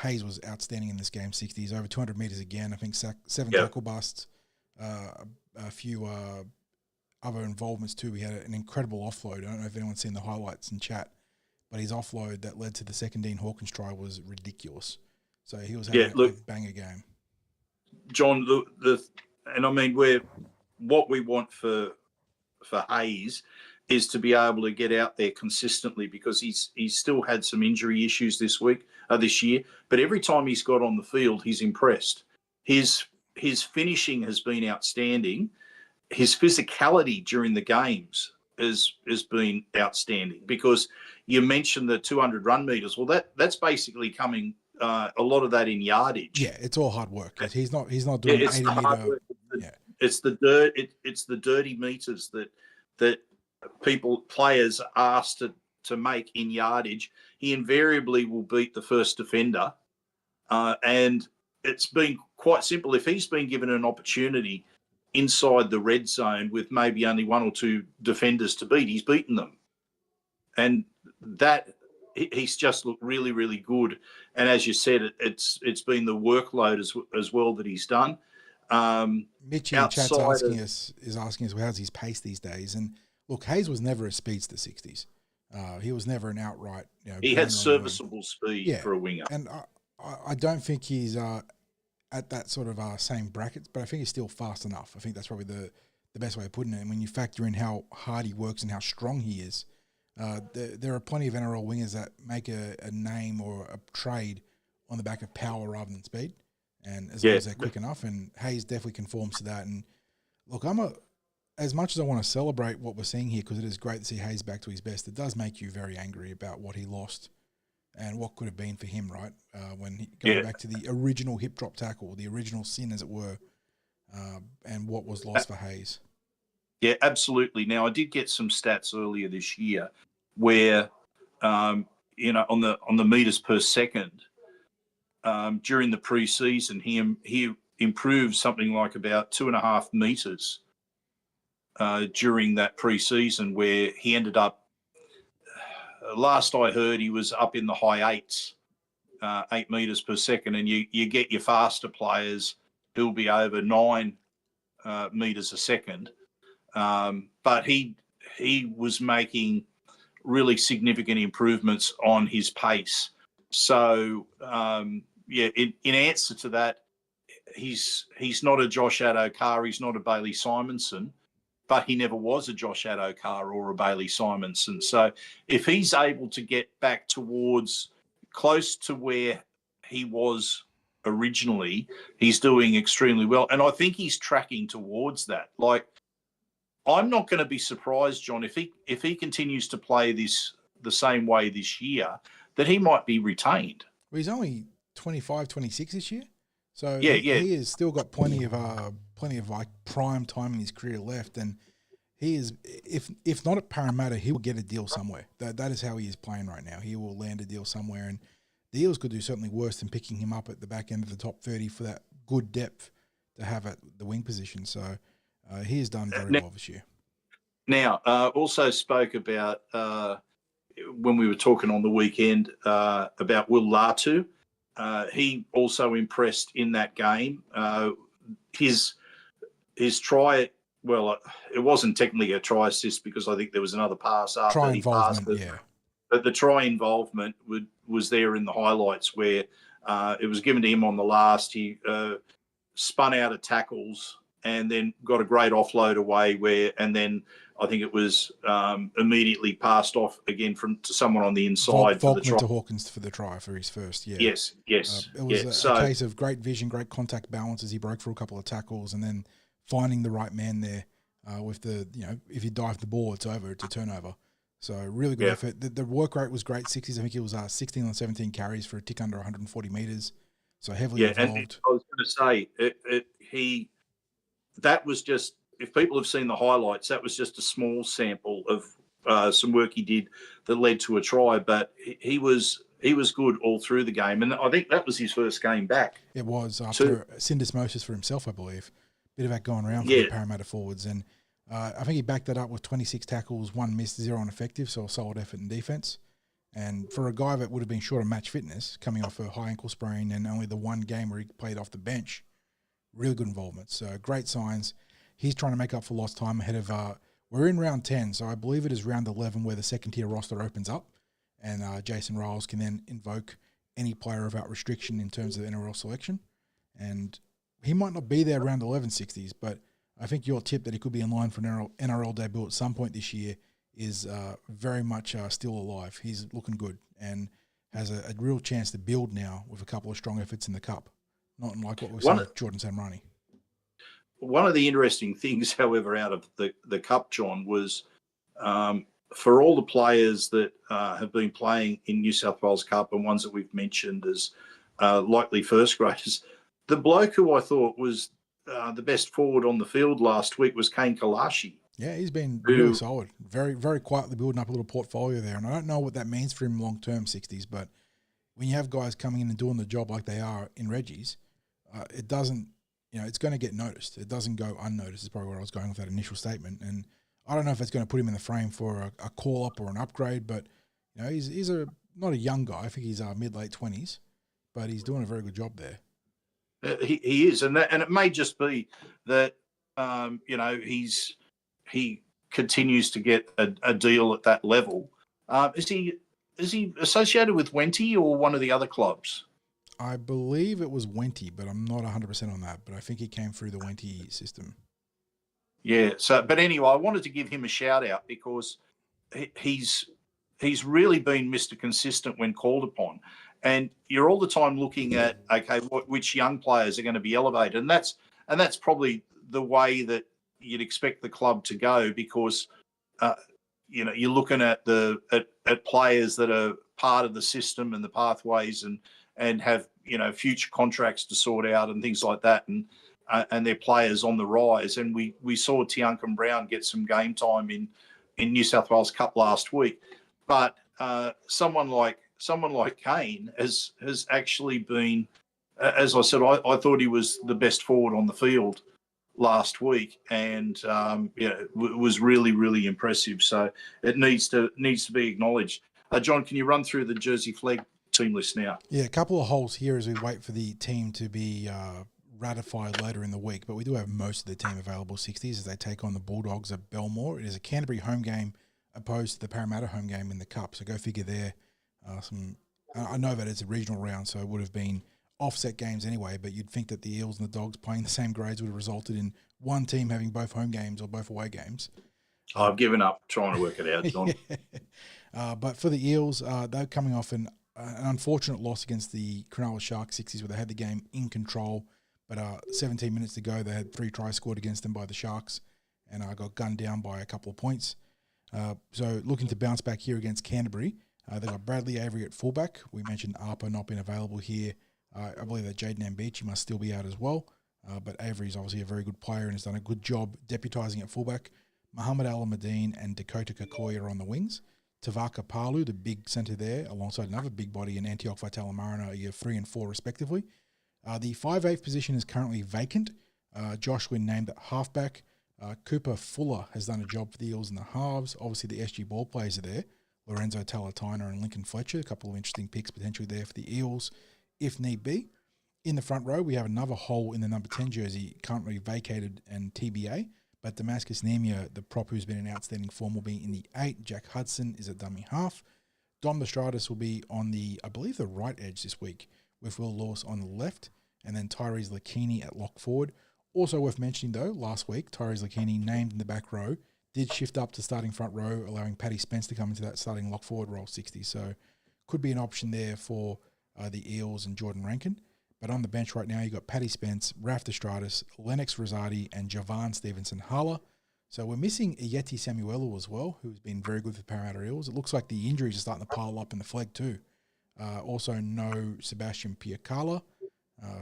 Hayes was outstanding in this game, 60s, over 200 metres again. I think 7 tackle busts, a few other involvements too. We had an incredible offload. I don't know if anyone's seen the highlights in chat, but his offload that led to the second Dean Hawkins try was ridiculous. So he was having a banger game. John, and I mean, what we want for Hayes is to be able to get out there consistently, because he's still had some injury issues this year. But every time he's got on the field, he's impressed. His finishing has been outstanding. His physicality during the games has been outstanding, because you mentioned the 200 run meters. Well, that's basically coming a lot of that in yardage. Yeah, it's all hard work. He's not doing 80 meter. It's the dirt. It's the dirty meters that players are asked to make in yardage. He invariably will beat the first defender, and it's been quite simple. If he's been given an opportunity inside the red zone with maybe only 1 or 2 defenders to beat, he's beaten them, and that he's just looked really, really good. And as you said, it's been the workload as well that he's done. Mitchie in chat's asking us, well, how's his pace these days? And look, Hayes was never a speedster 60s. He was never an outright. He had serviceable speed for a winger, and I don't think he's at that sort of same brackets, but I think he's still fast enough. I think that's probably the best way of putting it. And when you factor in how hard he works and how strong he is, there are plenty of NRL wingers that make a name or a trade on the back of power rather than speed, and as long as they're quick enough. And Hayes definitely conforms to that. And look, as much as I want to celebrate what we're seeing here, because it is great to see Hayes back to his best, it does make you very angry about what he lost and what could have been for him, right? Going back to the original hip drop tackle, the original sin, as it were, and what was lost for Hayes. Yeah, absolutely. Now, I did get some stats earlier this year where, on the meters per second during the pre-season, he improved something like about 2.5 meters during that pre-season, where he ended up. Last I heard, he was up in the high eights, 8 meters per second, and you get your faster players who'll be over 9 meters a second. But he was making really significant improvements on his pace. So in answer to that, he's not a Josh Addo-Carr, he's not a Bailey Simonson, but he never was a Josh Addo-Carr or a Bailey Simonson. So if he's able to get back towards close to where he was originally, he's doing extremely well. And I think he's tracking towards that. Like, I'm not going to be surprised, John, if he continues to play the same way this year, that he might be retained. Well, he's only 25, 26 this year. So he has still got plenty of like prime time in his career left, and he is, if not at Parramatta, he will get a deal somewhere. That is how he is playing right now. He will land a deal somewhere, and the Eels could do certainly worse than picking him up at the back end of the top 30 for that good depth to have at the wing position. So he has done very well this year. Now, also spoke about when we were talking on the weekend about Will Latu. He also impressed in that game. His try, well, it wasn't technically a try assist because I think there was another pass after he passed it. Yeah. But the try involvement was there in the highlights where it was given to him on the last. He spun out of tackles and then got a great offload away and then I think it was immediately passed off again to someone on the inside for the try. To Hawkins for the try for his first, yeah. Yes. It was a case of great vision, great contact balance as he broke through a couple of tackles and then finding the right man there with if you dive the ball, it's over, it's a turnover. So really good effort. The work rate was great, 60s. I think it was 16 on 17 carries for a tick under 140 metres. So heavily involved. And I was going to say, that was just, if people have seen the highlights, that was just a small sample of some work he did that led to a try. But he was good all through the game, and I think that was his first game back. It was after Syndesmosis for himself, I believe. Bit of that going around for the Parramatta forwards, and I think he backed that up with 26 tackles, 1 missed, 0 ineffective, so a solid effort in defence. And for a guy that would have been short of match fitness, coming off a high ankle sprain and only the one game where he played off the bench, really good involvement. So great signs. He's trying to make up for lost time ahead of, we're in round 10, so I believe it is round 11 where the second tier roster opens up and Jason Riles can then invoke any player without restriction in terms of NRL selection. And he might not be there around 11 60s, but I think your tip that he could be in line for an NRL debut at some point this year is very much still alive. He's looking good and has a real chance to build now with a couple of strong efforts in the Cup, not unlike what we've seen with Jordan Samrani. One of the interesting things, however, out of the Cup, John, was for all the players that have been playing in New South Wales Cup and ones that we've mentioned as likely first graders, the bloke who I thought was the best forward on the field last week was Kane Kalashi. Yeah, he's been really solid. Very, very quietly building up a little portfolio there. And I don't know what that means for him long-term, 60s, but when you have guys coming in and doing the job like they are in Reggie's, it doesn't, it's going to get noticed. It doesn't go unnoticed is probably where I was going with that initial statement. And I don't know if it's going to put him in the frame for a call-up or an upgrade, but, he's not a young guy. I think he's mid-late 20s, but he's doing a very good job there. He is, and it may just be that, he continues to get a deal at that level. Is he associated with Wenty or one of the other clubs? I believe it was Wenty, but I'm not 100% on that. But I think he came through the Wenty system. Yeah. So, but anyway, I wanted to give him a shout out because he's really been Mr. Consistent when called upon, and you're all the time looking at which young players are going to be elevated, and that's probably the way that you'd expect the club to go because you're looking at at players that are part of the system and the pathways and have future contracts to sort out and things like that. And and their players on the rise. And we saw Tiankum Brown get some game time in New South Wales Cup last week. But someone like Kane has actually been, as I said, I thought he was the best forward on the field last week, and it was really, really impressive. So it needs to be acknowledged. John, can you run through the Jersey Flag team list now? Yeah, a couple of holes here as we wait for the team to be ratified later in the week, but we do have most of the team available 60s as they take on the Bulldogs at Belmore. It is a Canterbury home game opposed to the Parramatta home game in the Cup, so go figure there. I know that it's a regional round, so it would have been offset games anyway, but you'd think that the Eels and the Dogs playing the same grades would have resulted in one team having both home games or both away games. I've given up trying to work it out, John. But for the Eels, they're coming off an unfortunate loss against the Cronulla Sharks 60s where they had the game in control, but 17 minutes to go, they had 3 tries scored against them by the Sharks and got gunned down by a couple of points. So looking to bounce back here against Canterbury. They've got Bradley Avery at fullback. We mentioned Arpa not being available here. I believe that Jaden Ambici must still be out as well. But Avery is obviously a very good player and has done a good job deputising at fullback. Muhammad Alamadine and Dakota Kakoya are on the wings. Tavaka Palu, the big centre there, alongside another big body in Antioch Vitalamarina, are year 3 and 4 respectively. The 5'8" position is currently vacant. Josh Wynn named at halfback. Cooper Fuller has done a job for the Eels in the halves. Obviously, the SG ball players are there. Lorenzo Talatina and Lincoln Fletcher, a couple of interesting picks potentially there for the Eels, if need be. In the front row, we have another hole in the number 10 jersey, currently vacated and TBA. But Damascus Nemia, the prop who's been in outstanding form, will be in the 8. Jack Hudson is at dummy half. Dom Bestratus will be on the, I believe, the right edge this week, with Will Lewis on the left, and then Tyrese Lakini at lock forward. Also worth mentioning, though, last week, Tyrese Lakini, named in the back row, did shift up to starting front row, allowing Paddy Spence to come into that starting lock forward role 60. So could be an option there for the Eels and Jordan Rankin. But on the bench right now, you've got Paddy Spence, Raf Destratus, Lennox Rosati, and Javan Stevenson-Hala. So we're missing Yeti Samuelu as well, who's been very good for the Parramatta Eels. It looks like the injuries are starting to pile up in the flag too. Also no Sebastian Piacala,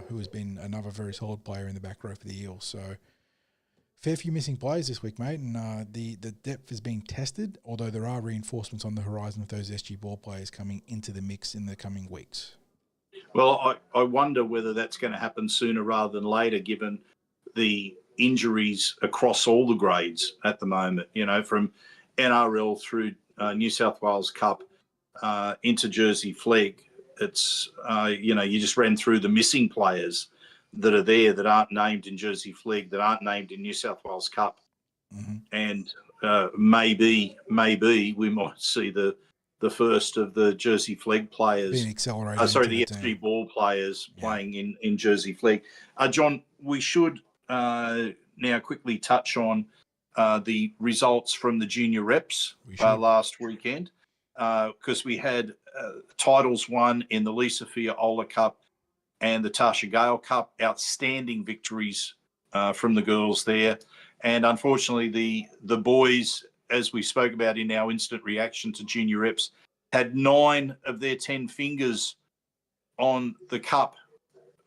who has been another very solid player in the back row for the Eels. So fair few missing players this week, mate, and the depth is being tested, although there are reinforcements on the horizon of those SG ball players coming into the mix in the coming weeks. Well, I wonder whether that's going to happen sooner rather than later, given the injuries across all the grades at the moment, from NRL through New South Wales Cup into Jersey Flag. It's, you just ran through the missing players that are there that aren't named in Jersey Flag, that aren't named in New South Wales Cup. Mm-hmm. And maybe we might see the first of the Jersey Flag players being accelerated. The SG ball players playing in Jersey Flag. John, we should now quickly touch on the results from the junior reps last weekend, because we had titles won in the Lisa Fiaola Cup and the Tarsha Gale Cup. Outstanding victories from the girls there. And unfortunately, the boys, as we spoke about in our instant reaction to junior reps, had 9 of their 10 fingers on the cup,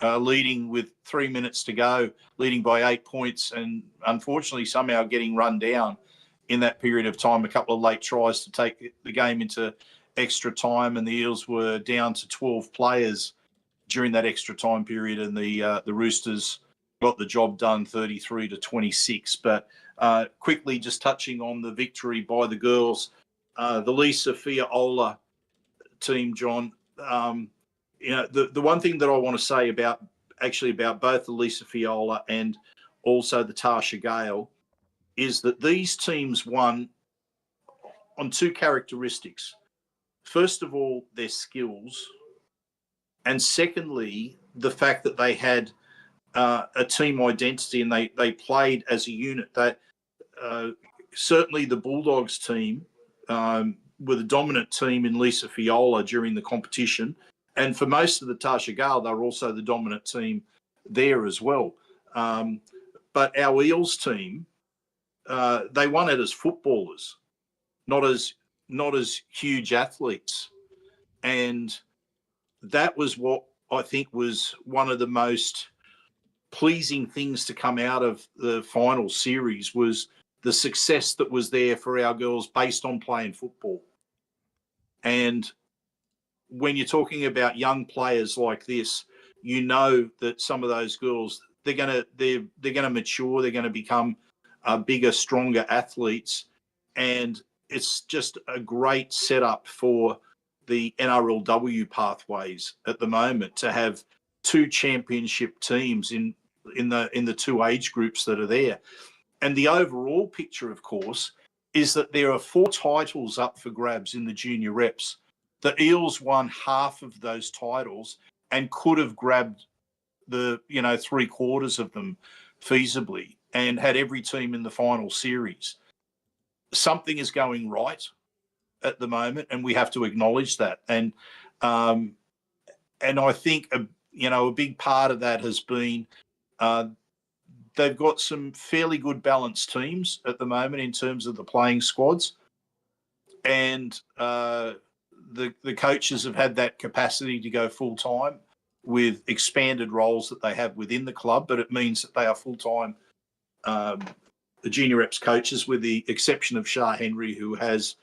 leading with 3 minutes to go, leading by 8 points, and unfortunately somehow getting run down in that period of time. A couple of late tries to take the game into extra time, and the Eels were down to 12 players during that extra time period, and the Roosters got the job done 33-26. But quickly, just touching on the victory by the girls, the Lisa Fiaola team, John, the one thing that I want to say about both the Lisa Fiaola and also the Tarsha Gale is that these teams won on 2 characteristics. First of all, their skills, and secondly, the fact that they had a team identity and they played as a unit. That certainly the Bulldogs team were the dominant team in Lisa Fiaola during the competition, and for most of the Tarsha Gale, they were also the dominant team there as well. But our Eels team, they won it as footballers, not as huge athletes, and that was what I think was one of the most pleasing things to come out of the final series was the success that was there for our girls based on playing football. And when you're talking about young players like this, you know that some of those girls, they're gonna mature, they're gonna become bigger, stronger athletes, and it's just a great setup for the NRLW pathways at the moment to have two championship teams in the two age groups that are there. And the overall picture, of course, is that there are 4 titles up for grabs in the junior reps. The Eels won half of those titles and could have grabbed the 3/4 of them feasibly and had every team in the final series. Something is going right at the moment, and we have to acknowledge that. And I think a big part of that has been they've got some fairly good balanced teams at the moment in terms of the playing squads, and the coaches have had that capacity to go full time with expanded roles that they have within the club, but it means that they are full time the junior reps coaches, with the exception of Shah Henry, who has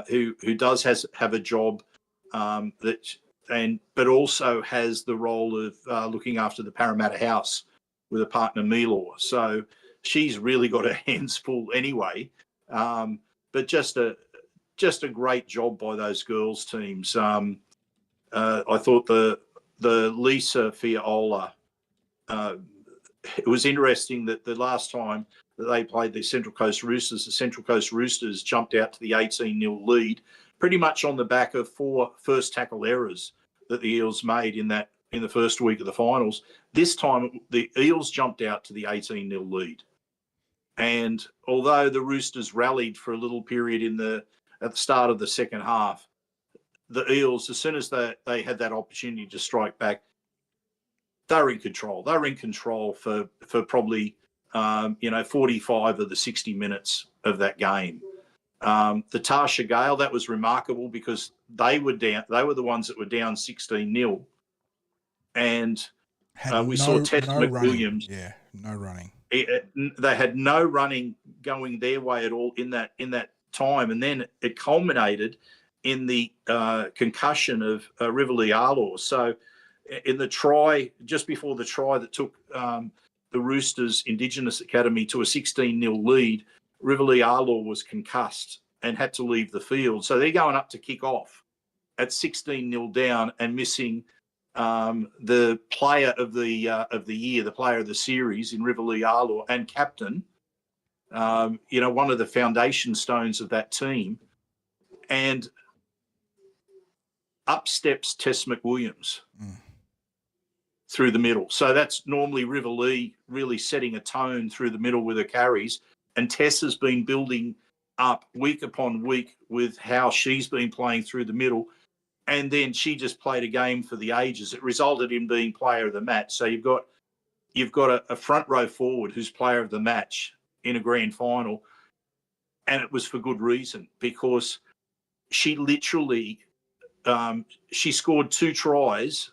who does have a job but also has the role of looking after the Parramatta house with a partner, Milor. So she's really got her hands full anyway. But just a great job by those girls' teams. I thought the Lisa Fiaola. It was interesting that the last time that they played the Central Coast Roosters jumped out to the 18-0 lead, pretty much on the back of 4 first tackle errors that the Eels made in the first week of the finals. This time, the Eels jumped out to the 18-0 lead. And although the Roosters rallied for a little period at the start of the second half, the Eels, as soon as they had that opportunity to strike back, they were in control. They were in control for probably 45 of the 60 minutes of that game. The Tarsha Gale, that was remarkable because they were down. They were the ones that were down 16-0, and we saw Tess McWilliams. Yeah, no running. They had no running going their way at all in that time, and then it culminated in the concussion of Riverlea Arlaw. So in the try, just before the try that took the Roosters Indigenous Academy to a 16-0 lead, Riverlea Arlaw was concussed and had to leave the field. So they're going up to kick off at 16-0 down and missing the player of the year, the player of the series in Riverlea Arlaw, and captain, one of the foundation stones of that team. And up steps Tess McWilliams through the middle. So that's normally Riverlea really setting a tone through the middle with her carries. And Tess has been building up week upon week with how she's been playing through the middle. And then she just played a game for the ages. It resulted in being player of the match. So you've got a front row forward who's player of the match in a grand final. And it was for good reason, because she literally she scored 2 tries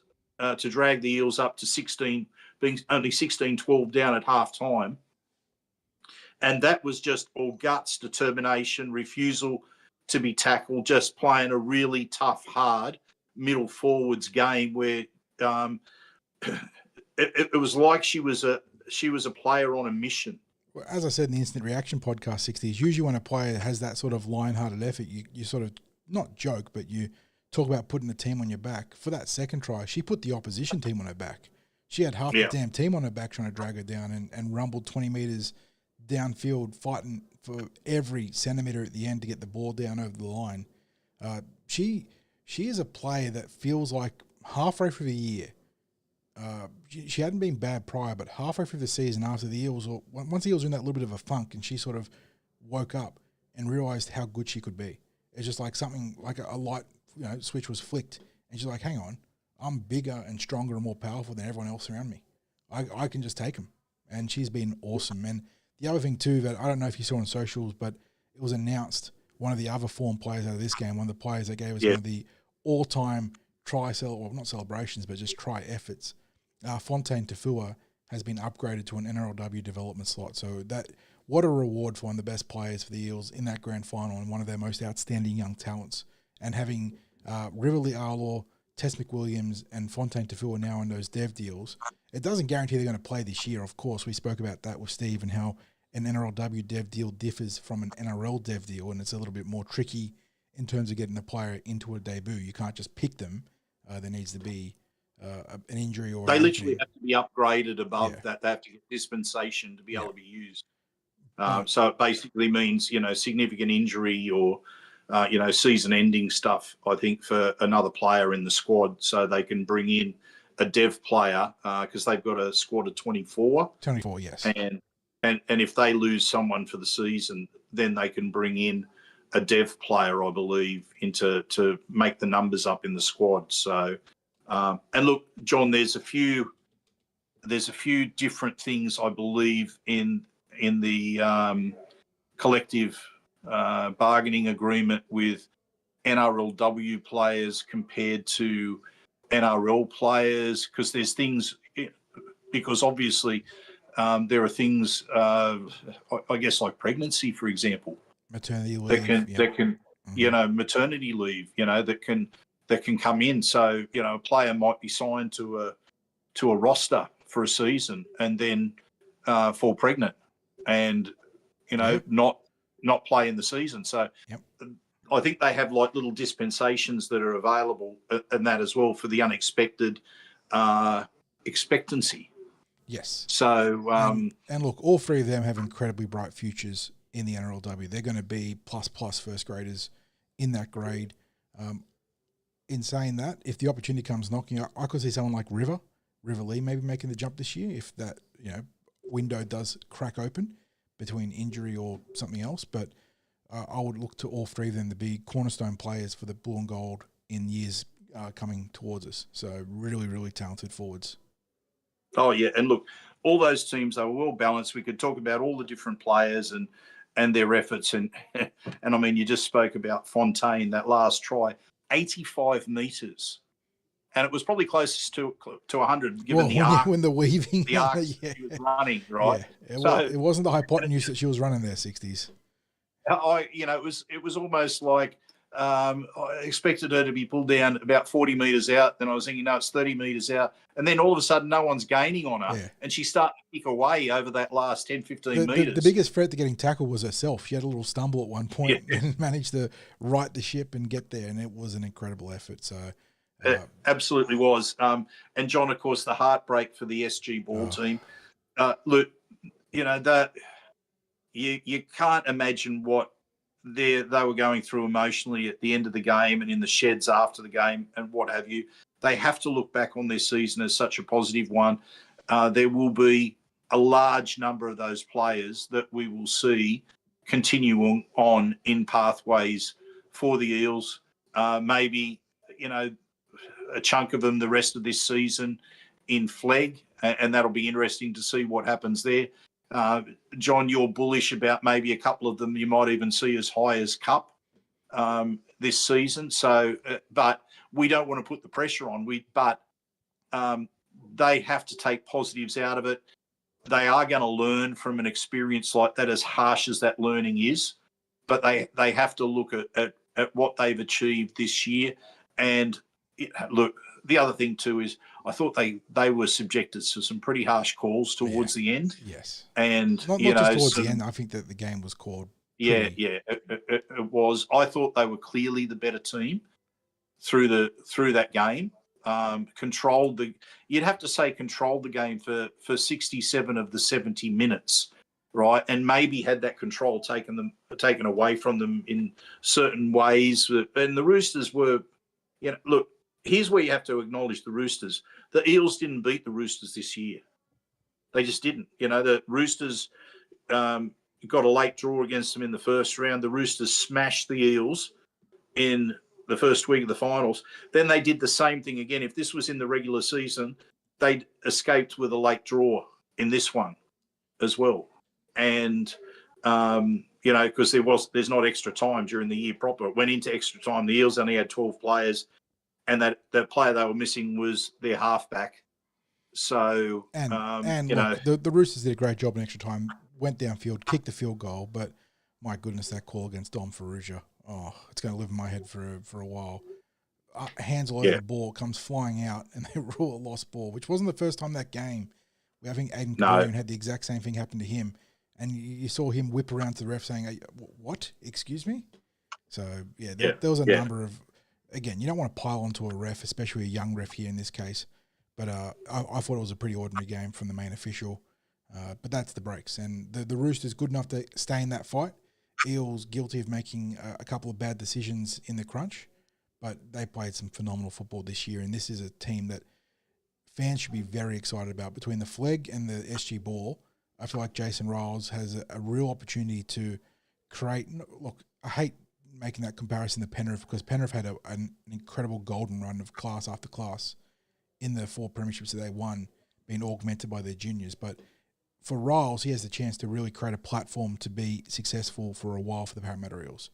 to drag the Eels up to 16, being only 16-12 down at half time. And that was just all guts, determination, refusal to be tackled, just playing a really tough, hard middle forwards game where it was like she was a player on a mission. Well, as I said in the Instant Reaction podcast, 60s, usually when a player has that sort of lion-hearted effort, you sort of, not joke, but you talk about putting the team on your back. For that second try, she put the opposition team on her back. She had half the damn team on her back trying to drag her down and rumbled 20 metres downfield, fighting for every centimetre at the end to get the ball down over the line. She is a player that feels like halfway through the year, she hadn't been bad prior, but halfway through the season after the Eels, or once the Eels were in that little bit of a funk, and she sort of woke up and realised how good she could be. It's just like something, like a light switch was flicked, and she's like, hang on, I'm bigger and stronger and more powerful than everyone else around me. I can just take them. And she's been awesome. And the other thing too, that I don't know if you saw on socials, but it was announced, one of the other form players out of this game, one of the players that gave us one of the all-time not celebrations, but just try efforts, Fontaine Tafua, has been upgraded to an NRLW development slot. So what a reward for one of the best players for the Eels in that grand final and one of their most outstanding young talents. And having Riverley Arlaw, Tess McWilliams, and Fontaine Tafua now in those dev deals, it doesn't guarantee they're going to play this year. Of course, we spoke about that with Steve and how an NRLW dev deal differs from an NRL dev deal, and it's a little bit more tricky in terms of getting the player into a debut. You can't just pick them. There needs to be an injury or... They literally have to be upgraded above Yeah. that. They have to get dispensation to be able to be used. Right. So it basically means, significant injury or, season-ending stuff, I think, for another player in the squad so they can bring in a dev player because they've got a squad of 24. 24, yes. And if they lose someone for the season, then they can bring in a dev player, I believe, to make the numbers up in the squad. So, and look, John, there's a few different things I believe in the collective bargaining agreement with NRLW players compared to NRL players, because there's things, because obviously there are things, I guess, like pregnancy, for example, Maternity leave. that can maternity leave, that can come in. So, a player might be signed to a roster for a season and then fall pregnant and, not play in the season. So I think they have like little dispensations that are available and that as well for the unexpected expectancy. Yes. So, and look, all three of them have incredibly bright futures in the NRLW. They're going to be plus first graders in that grade. In saying that, if the opportunity comes knocking, I could see someone like River Lee maybe making the jump this year if that window does crack open between injury or something else. But I would look to all three of them to be cornerstone players for the blue and gold in years coming towards us. So really, really talented forwards. Oh, yeah. And look, all those teams are well balanced. We could talk about all the different players and their efforts. And I mean, you just spoke about Fontaine, that last try, 85 metres. And it was probably closest to 100 given the arc. When the weaving. The arc she was running, right? Yeah. It wasn't the hypotenuse that she was running there, 60s. It was almost like I expected her to be pulled down about 40 metres out. Then I was thinking, no, it's 30 metres out. And then all of a sudden, no one's gaining on her. Yeah. And she started to kick away over that last 10, 15 metres. The biggest threat to getting tackled was herself. She had a little stumble at one point and managed to right the ship and get there. And it was an incredible effort. So it absolutely was. And John, of course, the heartbreak for the SG ball team. Look, that you can't imagine what they were going through emotionally at the end of the game and in the sheds after the game and what have you. They have to look back on their season as such a positive one. There will be a large number of those players that we will see continuing on in pathways for the Eels. Maybe, a chunk of them the rest of this season in flag, and that'll be interesting to see what happens there. John, you're bullish about maybe a couple of them you might even see as high as Cup this season. So, but we don't want to put the pressure on. But they have to take positives out of it. They are going to learn from an experience like that, as harsh as that learning is. But they have to look at what they've achieved this year. And look, the other thing too is I thought they were subjected to some pretty harsh calls towards the end. Yes. And not just towards the end. I think that the game was called. It was. I thought they were clearly the better team through that game. Controlled the game for 67 of the 70 minutes, right? And maybe had that control taken away from them in certain ways. And the Roosters were, look, here's where you have to acknowledge the Roosters. The Eels didn't beat the Roosters this year. They just didn't. The Roosters got a late draw against them in the first round. The Roosters smashed the Eels in the first week of the finals. Then they did the same thing again. If this was in the regular season, they'd escaped with a late draw in this one as well. And, because there's not extra time during the year proper. It went into extra time. The Eels only had 12 players, and that player they were missing was their halfback. So, and you know, look, the Roosters did a great job in extra time. Went downfield, kicked the field goal, but my goodness, that call against Dom Ferrugia, it's going to live in my head for a while. Hands all over the ball, comes flying out, and they rule a lost ball, which wasn't the first time that game. I think Aiden Kabarian had the exact same thing happen to him, and you saw him whip around to the ref saying, "What? Excuse me?" So there was a number of. Again, you don't want to pile onto a ref, especially a young ref here in this case. But I thought it was a pretty ordinary game from the main official. But that's the breaks, and the Roosters good enough to stay in that fight. Eels guilty of making a couple of bad decisions in the crunch. But they played some phenomenal football this year, and this is a team that fans should be very excited about. Between the Flegg and the SG Ball, I feel like Jason Riles has a real opportunity to create. Look, I hate making that comparison to Penrith because Penrith had an incredible golden run of class after class in the 4 premierships that they won, being augmented by their juniors. But for Riles, he has the chance to really create a platform to be successful for a while for the Parramatta Eels.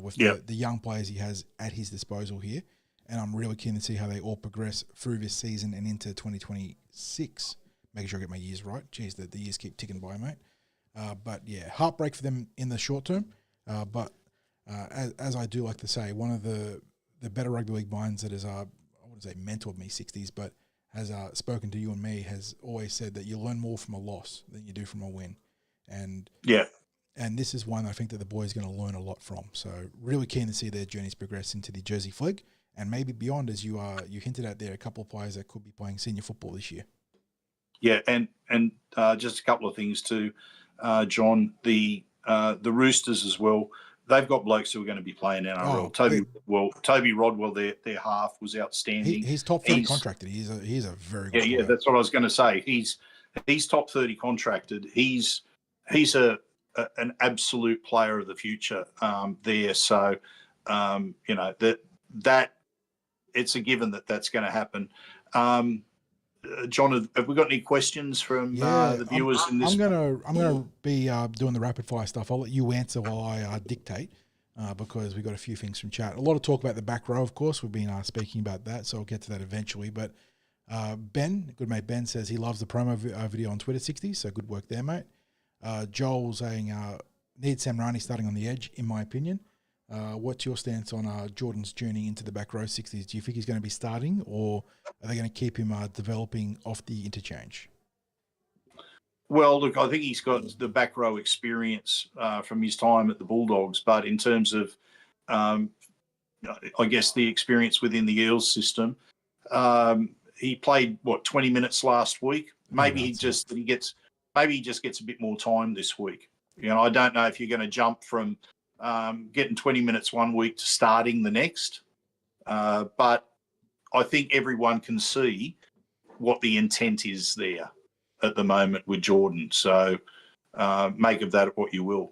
With the young players he has at his disposal here. And I'm really keen to see how they all progress through this season and into 2026. Making sure I get my years right. Jeez, the years keep ticking by, mate. But yeah, heartbreak for them in the short term. But as I do like to say, one of the better rugby league minds that is, I wouldn't say mentored me 60s, but has spoken to you and me, has always said that you learn more from a loss than you do from a win. And And this is one I think that the boys are going to learn a lot from. So really keen to see their journeys progress into the Jersey Flegg and maybe beyond, as you hinted at there, a couple of players that could be playing senior football this year. Yeah, and just a couple of things too, John. The Roosters as well. They've got blokes who are going to be playing NRL. Toby Rodwell, their half, was outstanding. He's top 30 contracted. He's a very good player. Yeah, that's what I was going to say. He's top 30 contracted. He's an absolute player of the future there. So, you know, that it's a given that's going to happen. John, have we got any questions from the viewers in this? I'm gonna be doing the rapid fire stuff. I'll let you answer while I dictate because we've got a few things from chat. A lot of talk about the back row, of course. We've been speaking about that, so I'll get to that eventually. But Ben, good mate Ben, says he loves the promo video on Twitter 60, so good work there, mate. Joel saying need Sam Rani starting on the edge, in my opinion. What's your stance on Jordan's journey into the back row 60s? Do you think he's going to be starting, or are they going to keep him developing off the interchange? Well, look, I think he's got the back row experience from his time at the Bulldogs, but in terms of, I guess, the experience within the Eels system, he played 20 minutes last week. Maybe he just gets a bit more time this week. You know, I don't know if you're going to jump from getting 20 minutes one week to starting the next. But I think everyone can see what the intent is there at the moment with Jordan. So make of that what you will.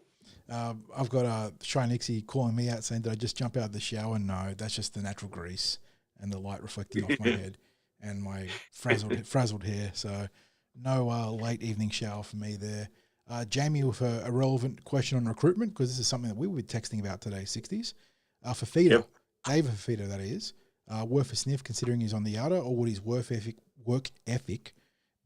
I've got Shane Nixie calling me out saying, did I just jump out of the shower? No, that's just the natural grease and the light reflecting off my head and my frazzled hair. So no late evening shower for me there. Jamie with a relevant question on recruitment, because this is something that we were texting about today, 60s. Fafita, David Fafita, that is, worth a sniff considering he's on the outer, or would his work ethic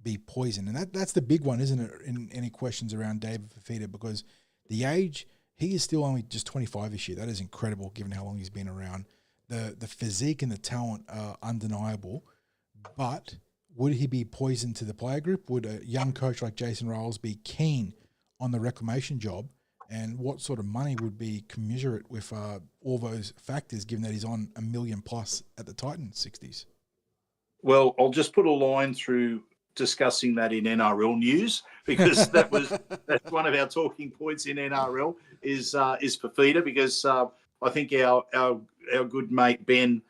be poison? And that's the big one, isn't it, in any questions around David Fafita, because the age, he is still only just 25 this year. That is incredible given how long he's been around. The physique and the talent are undeniable, but would he be poison to the player group? Would a young coach like Jason Riles be keen on the reclamation job? And what sort of money would be commensurate with all those factors, given that he's on $1 million plus at the Titans 60s? Well, I'll just put a line through discussing that in NRL news, because that's one of our talking points in NRL is Fafita, because I think our good mate Ben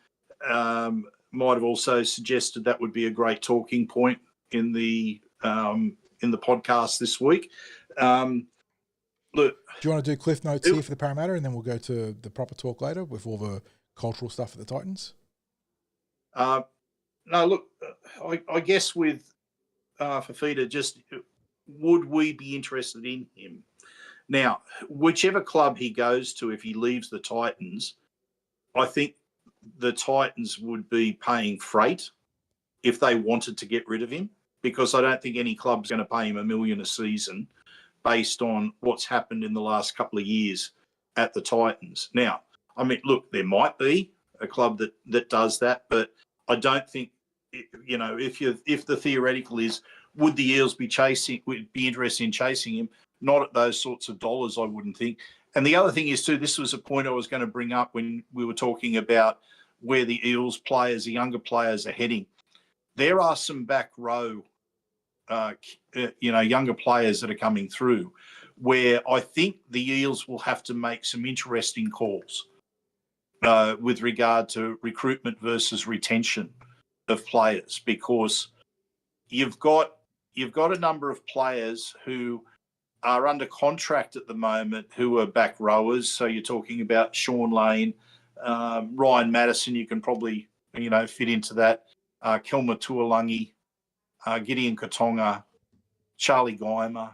might have also suggested that would be a great talking point in the podcast this week. Look, do you want to do cliff notes here for the Parramatta, and then we'll go to the proper talk later with all the cultural stuff at the Titans? No, look, I guess with Fafita, just would we be interested in him? Now, whichever club he goes to, if he leaves the Titans, I think the Titans would be paying freight if they wanted to get rid of him. because I don't think any club's going to pay him $1 million a season based on what's happened in the last couple of years at the Titans. Now, I mean, look, there might be a club that does that, but I don't think, you know, if the theoretical is, would the Eels be interested in chasing him? Not at those sorts of dollars, I wouldn't think. And the other thing is too, this was a point I was going to bring up when we were talking about where the Eels players, the younger players, are heading. There are some back row, younger players that are coming through, where I think the Eels will have to make some interesting calls with regard to recruitment versus retention of players, because you've got a number of players who are under contract at the moment who are back rowers. So you're talking about Sean Lane, Ryan Madison, you can probably, fit into that. Kelma Tuolangi, Gideon Katonga, Charlie Geimer.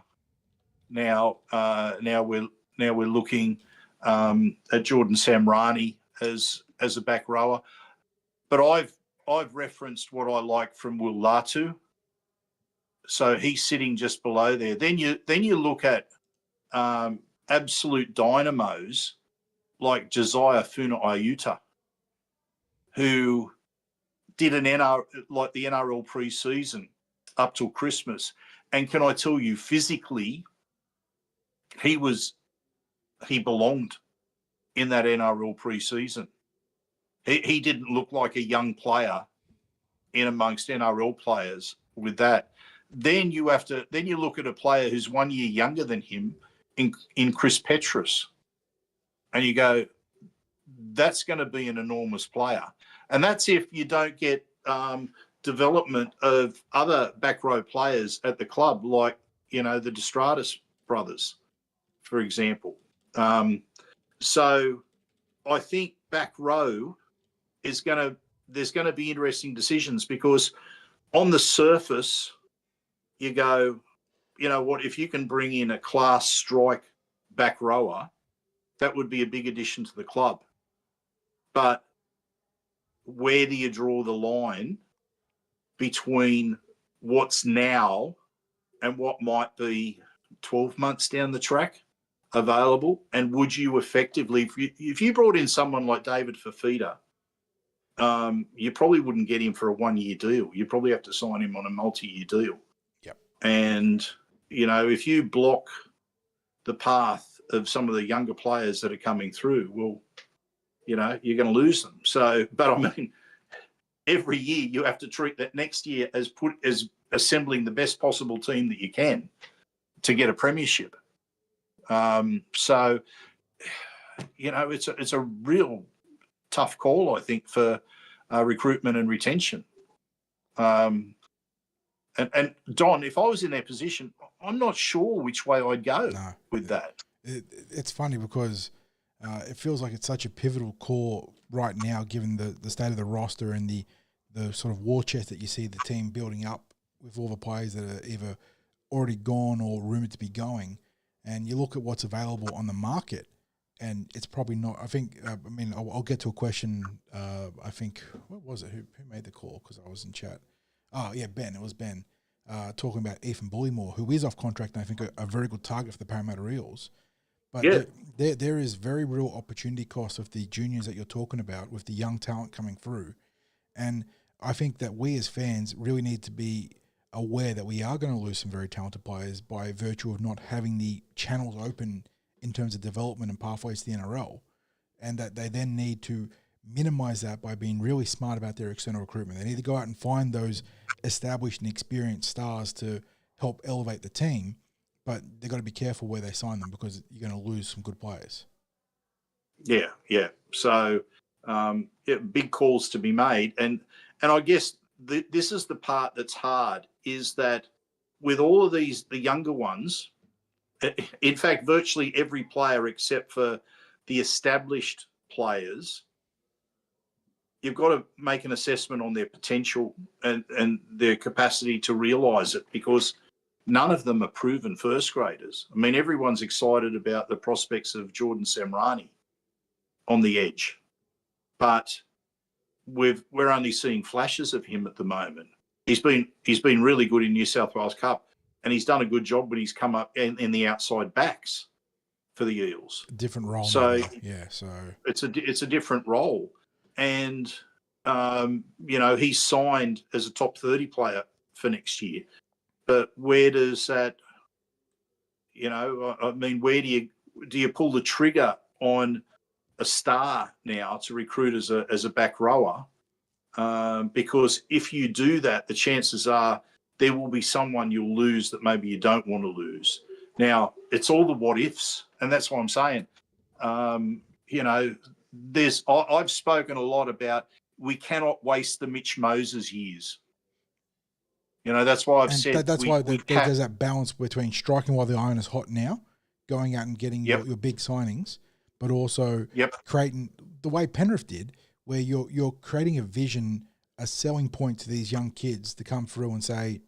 Now we're looking at Jordan Samrani as a back rower. But I've referenced what I like from Will Latu. So he's sitting just below there. Then you look at absolute dynamos like Josiah Funa-Iuta, who did the NRL pre-season up till Christmas. And can I tell you, physically, he belonged in that NRL pre-season. He didn't look like a young player in amongst NRL players with that. Then you look at a player who's 1 year younger than him in Chris Petrus, and you go, that's going to be an enormous player. And that's if you don't get development of other back row players at the club, like, the Destratus brothers, for example. So I think back row there's going to be interesting decisions, because on the surface, you go, you know what, if you can bring in a class strike back rower, that would be a big addition to the club. But where do you draw the line between what's now and what might be 12 months down the track available? And would you effectively, if you brought in someone like David Fafita, you probably wouldn't get him for a 1 year deal. You probably have to sign him on a multi-year deal. Yep. And, if you block the path of some of the younger players that are coming through, well, you're going to lose them. So, but I mean, every year you have to treat that next year as assembling the best possible team that you can to get a premiership. So, it's a real tough call, I think, for recruitment and retention. And Don, if I was in their position, I'm not sure which way I'd go with that. It's funny because it feels like it's such a pivotal call right now, given the state of the roster and the sort of war chest that you see the team building up with all the players that are either already gone or rumoured to be going. And you look at what's available on the market, and it's probably not. I think. I'll get to a question. I think, what was it? Who made the call? Because I was in chat. Oh yeah, Ben. It was Ben talking about Ethan Bullymore, who is off contract, and I think a very good target for the Parramatta Eels. But yeah, there is very real opportunity cost of the juniors that you're talking about with the young talent coming through, and I think that we as fans really need to be aware that we are going to lose some very talented players by virtue of not having the channels open in terms of development and pathways to the NRL, and that they then need to minimize that by being really smart about their external recruitment. They need to go out and find those established and experienced stars to help elevate the team, but they've got to be careful where they sign them, because you're going to lose some good players. Yeah. So big calls to be made. And I guess this is the part that's hard, is that with all of the younger ones, in fact, virtually every player except for the established players, you've got to make an assessment on their potential and their capacity to realise it, because none of them are proven first graders. I mean, everyone's excited about the prospects of Jordan Samrani on the edge, but we're only seeing flashes of him at the moment. He's been really good in New South Wales Cup, and he's done a good job when he's come up in the outside backs for the Eels. Different role. So now, yeah, so it's a different role, and he's signed as a top 30 player for next year. But where does that? I mean, where do you pull the trigger on a star now to recruit as a back rower? Because if you do that, the chances are there will be someone you'll lose that maybe you don't want to lose. Now, it's all the what ifs, and that's what I'm saying. I've spoken a lot about we cannot waste the Mitch Moses years. That's why I've said that's why there's that balance between striking while the iron is hot now, going out and getting your big signings, but also creating the way Penrith did, where you're creating a vision, a selling point to these young kids to come through and say,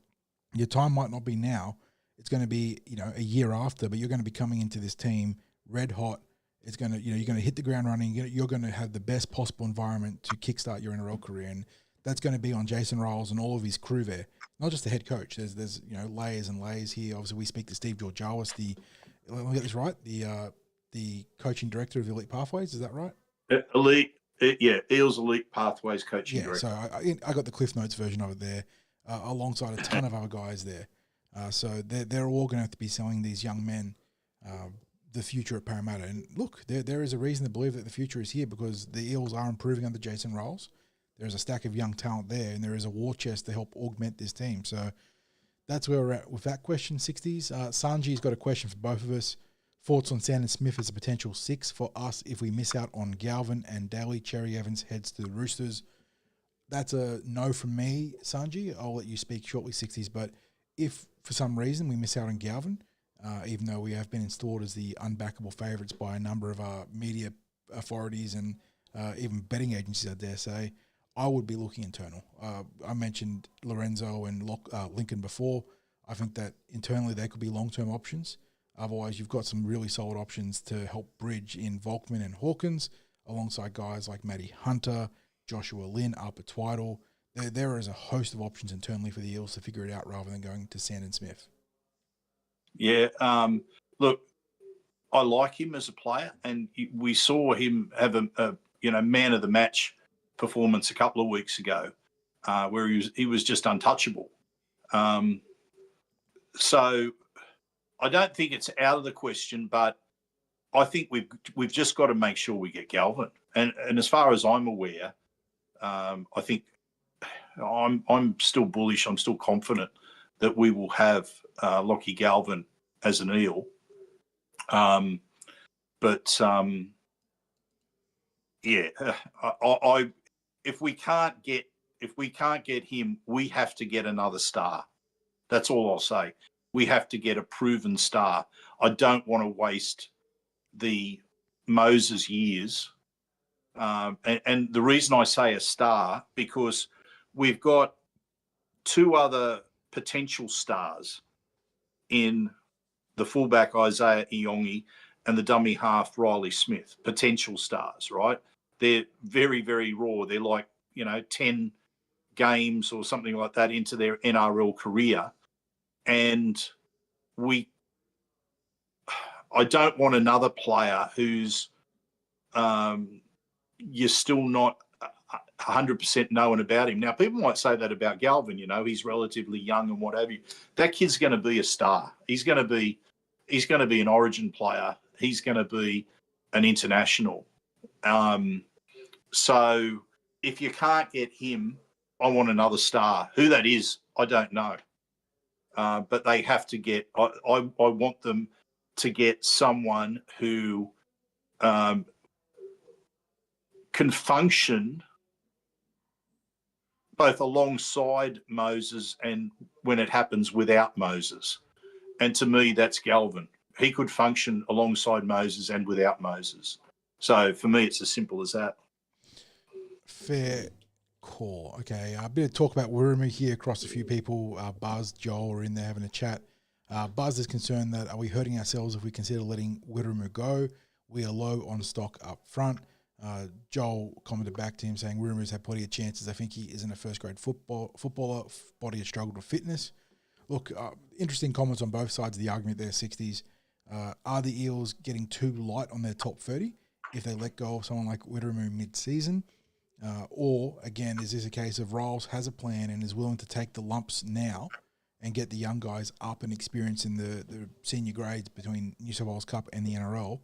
your time might not be now, it's going to be a year after, but you're going to be coming into this team red hot. It's going to you're going to hit the ground running. You're going to have the best possible environment to kickstart your NRL career, and that's going to be on Jason Ryles and all of his crew there. Not just the head coach. There's layers and layers here. Obviously, we speak to Steve Georgialis, let me get this right, the coaching director of Elite Pathways. Is that right? Eels Elite Pathways coaching director. So I got the Cliff Notes version of it there, alongside a ton of other guys there. So they're all going to have to be selling these young men the future at Parramatta. And look, there is a reason to believe that the future is here, because the Eels are improving under Jason Ryles. There's a stack of young talent there, and there is a war chest to help augment this team. So that's where we're at with that question, 60s. Sanji's got a question for both of us. Thoughts on Sandon Smith as a potential 6 for us if we miss out on Galvin and Daly. Cherry Evans heads to the Roosters. That's a no from me, Sanji. I'll let you speak shortly, 60s. But if for some reason we miss out on Galvin, even though we have been installed as the unbackable favourites by a number of media authorities and even betting agencies, I dare say, I would be looking internal. I mentioned Lorenzo and Lincoln before. I think that internally they could be long-term options. Otherwise, you've got some really solid options to help bridge in Volkman and Hawkins, alongside guys like Matty Hunter, Joshua Lynn, Alper Twiddle. There is a host of options internally for the Eels to figure it out rather than going to Sandon Smith. Yeah, look, I like him as a player, and we saw him have a man of the match performance a couple of weeks ago, where he was just untouchable. So I don't think it's out of the question, but I think we've just got to make sure we get Galvin. And as far as I'm aware, I think I'm still bullish. I'm still confident that we will have Lockie Galvin as an Eel. If we can't get him, we have to get another star. That's all I'll say. We have to get a proven star. I don't want to waste the Moses years. And the reason I say a star, because we've got two other potential stars in the fullback Isaiah Iongi and the dummy half Riley Smith, potential stars, right? They're very, very raw. They're like, 10 games or something like that into their NRL career. And I don't want another player who's you're still not 100% knowing about him. Now, people might say that about Galvin, he's relatively young and what have you. That kid's going to be a star. He's going to be an Origin player. He's going to be an international. So if you can't get him, I want another star. Who that is, I don't know. But they have to get, I want them to get someone who can function both alongside Moses and when it happens without Moses. And to me, that's Galvin. He could function alongside Moses and without Moses. So for me, it's as simple as that. Fair call. Okay, a bit of talk about Wiremu here across a few people. Buzz, Joel are in there having a chat. Buzz is concerned that are we hurting ourselves if we consider letting Wiremu go? We are low on stock up front. Joel commented back to him saying Rumo's had plenty of chances. I think he isn't a first-grade footballer. Body has struggled with fitness. Look, interesting comments on both sides of the argument there, 60s. Are the Eels getting too light on their top 30 if they let go of someone like Witteramu mid-season? Or, again, is this a case of Riles has a plan and is willing to take the lumps now and get the young guys up and experience in the senior grades between New South Wales Cup and the NRL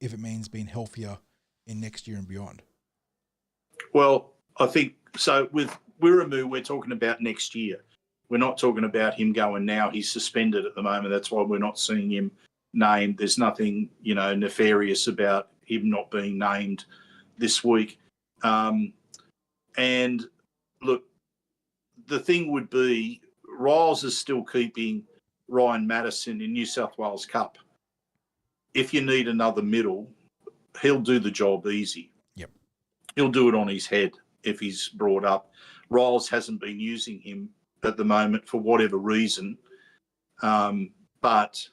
if it means being healthier in next year and beyond? Well, I think so. With Witteramu, we're talking about next year. We're not talking about him going now. He's suspended at the moment. That's why we're not seeing him named. There's nothing, nefarious about him not being named this week. And look, the thing would be Riles is still keeping Ryan Madison in New South Wales Cup. If you need another middle, he'll do the job easy. Yep. He'll do it on his head if he's brought up. Riles hasn't been using him at the moment for whatever reason, but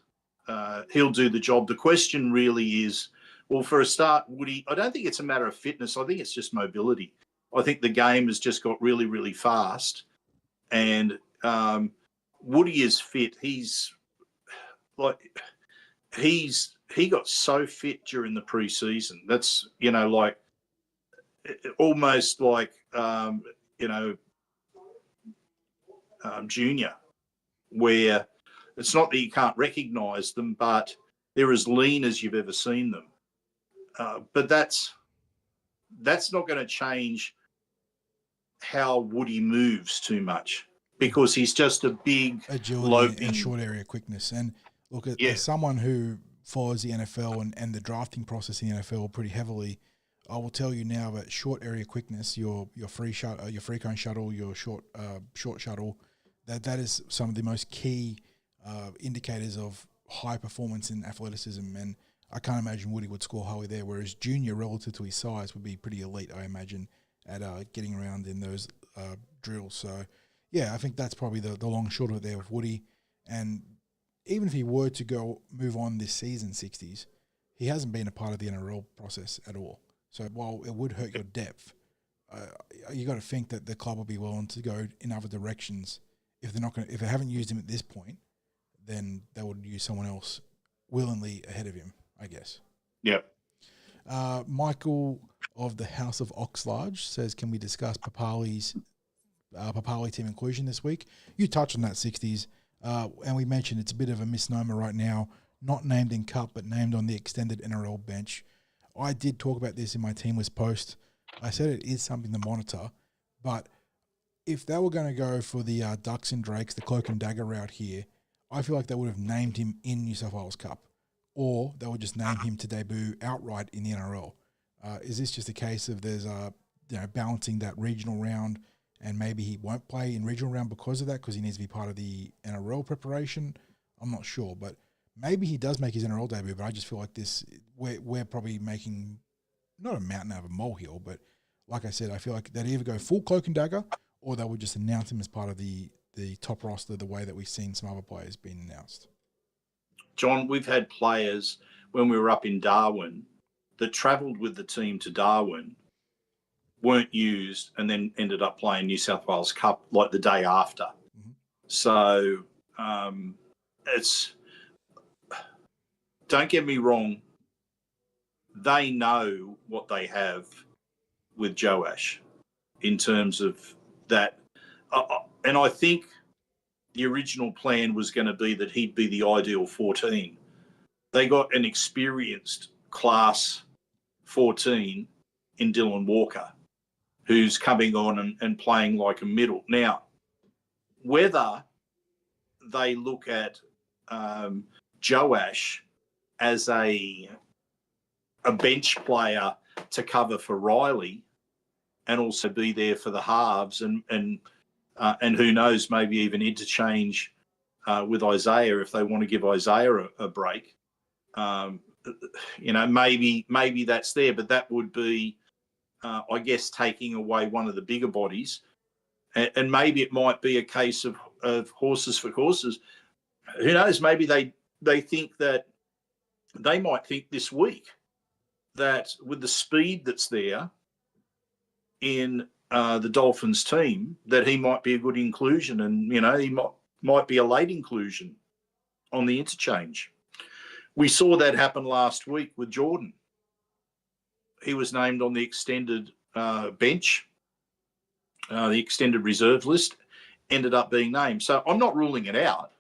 he'll do the job. The question really is, well, for a start, Woody, I don't think it's a matter of fitness. I think it's just mobility. I think the game has just got really, really fast, and Woody is fit. He got so fit during the pre-season. That's, almost like, junior, where it's not that you can't recognise them, but they're as lean as you've ever seen them. But that's not going to change how Woody moves too much, because he's just a big agility and short area quickness. And look, as someone who follows the NFL and the drafting process in the NFL pretty heavily, I will tell you now that short area quickness, your free cone shuttle, your short shuttle, that is some of the most key indicators of high performance in athleticism. And I can't imagine Woody would score highly there, whereas Junior, relative to his size, would be pretty elite, I imagine, at getting around in those drills. So, yeah, I think that's probably the long and short of it there with Woody. And even if he were to move on this season, 60s, he hasn't been a part of the NRL process at all. So while it would hurt your depth, you got to think that the club will be willing to go in other directions. If they haven't used him at this point, then they would use someone else willingly ahead of him, I guess. Yep. Michael of the House of Oxlarge says, can we discuss Papali's Papali team inclusion this week? You touched on that, 60s, and we mentioned it's a bit of a misnomer right now, not named in Cup, but named on the extended NRL bench. I did talk about this in my team list post. I said it is something to monitor, but if they were going to go for the Ducks and Drakes, the cloak and dagger route here, I feel like they would have named him in New South Wales Cup, or they would just name him to debut outright in the NRL. Is this just a case of there's balancing that regional round, and maybe he won't play in regional round because of that, because he needs to be part of the NRL preparation? I'm not sure, but maybe he does make his NRL debut. But I just feel like we're probably making not a mountain out of a molehill, but like I said, I feel like they'd either go full cloak and dagger, or they would just announce him as part of the top roster the way that we've seen some other players being announced. John, we've had players when we were up in Darwin that travelled with the team to Darwin, weren't used, and then ended up playing New South Wales Cup like the day after. Mm-hmm. So don't get me wrong, they know what they have with Joash in terms of that. And I think the original plan was going to be that he'd be the ideal 14. They got an experienced class 14 in Dylan Walker, who's coming on and playing like a middle. Now, whether they look at Joash as a bench player to cover for Riley and also be there for the halves and who knows, maybe even interchange with Isaiah if they want to give Isaiah a break. Maybe that's there, but that would be, I guess, taking away one of the bigger bodies. And maybe it might be a case of horses for courses. Who knows? Maybe they think that they might think this week that with the speed that's there in the Dolphins team, that he might be a good inclusion, and he might be a late inclusion on the interchange. We saw that happen last week with Jordan. He was named on the extended bench, the extended reserve list, ended up being named. So I'm not ruling it out,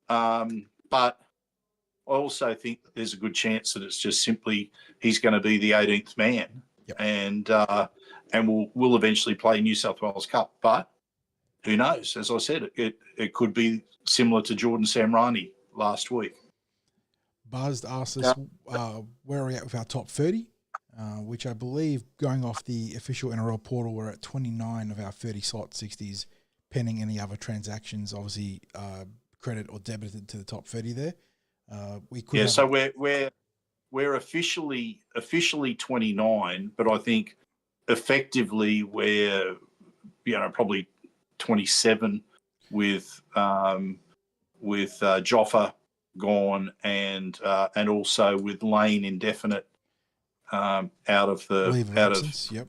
but I also think that there's a good chance that it's just simply he's going to be the 18th man, yep. and will eventually play New South Wales Cup. But who knows? As I said, it could be similar to Jordan Samrani last week. Buzzed asked us where are we at with our top 30, which I believe, going off the official NRL portal, we're at 29 of our 30 slot 60s, pending any other transactions, obviously credit or debited to the top 30 there. We could so we're officially 29, but I think effectively we're probably 27 with Joffa gone and also with Lane indefinite out of absence. Yep.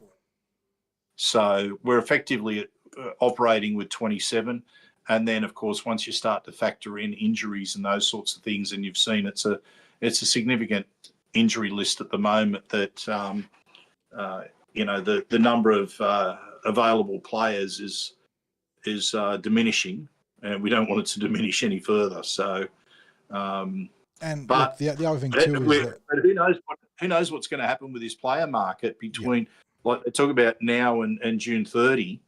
So we're effectively operating with 27. And then, of course, once you start to factor in injuries and those sorts of things, and you've seen it's a significant injury list at the moment that, the number of available players is diminishing, and we don't want it to diminish any further. So, but the other thing too is that, but who knows what's going to happen with this player market between, like they talk about now and June 30.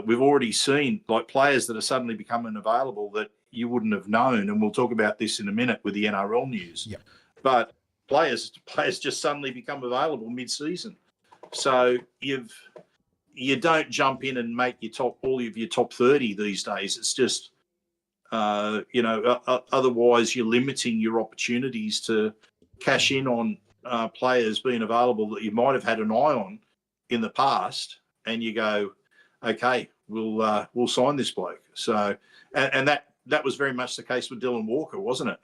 We've already seen players that are suddenly becoming available that you wouldn't have known, and we'll talk about this in a minute with the NRL news. Yep. But players just suddenly become available mid-season, so you don't jump in and make all of your top 30 these days. It's just otherwise you're limiting your opportunities to cash in on players being available that you might have had an eye on in the past, and you go, okay, we'll sign this bloke. So, and that was very much the case with Dylan Walker, wasn't it?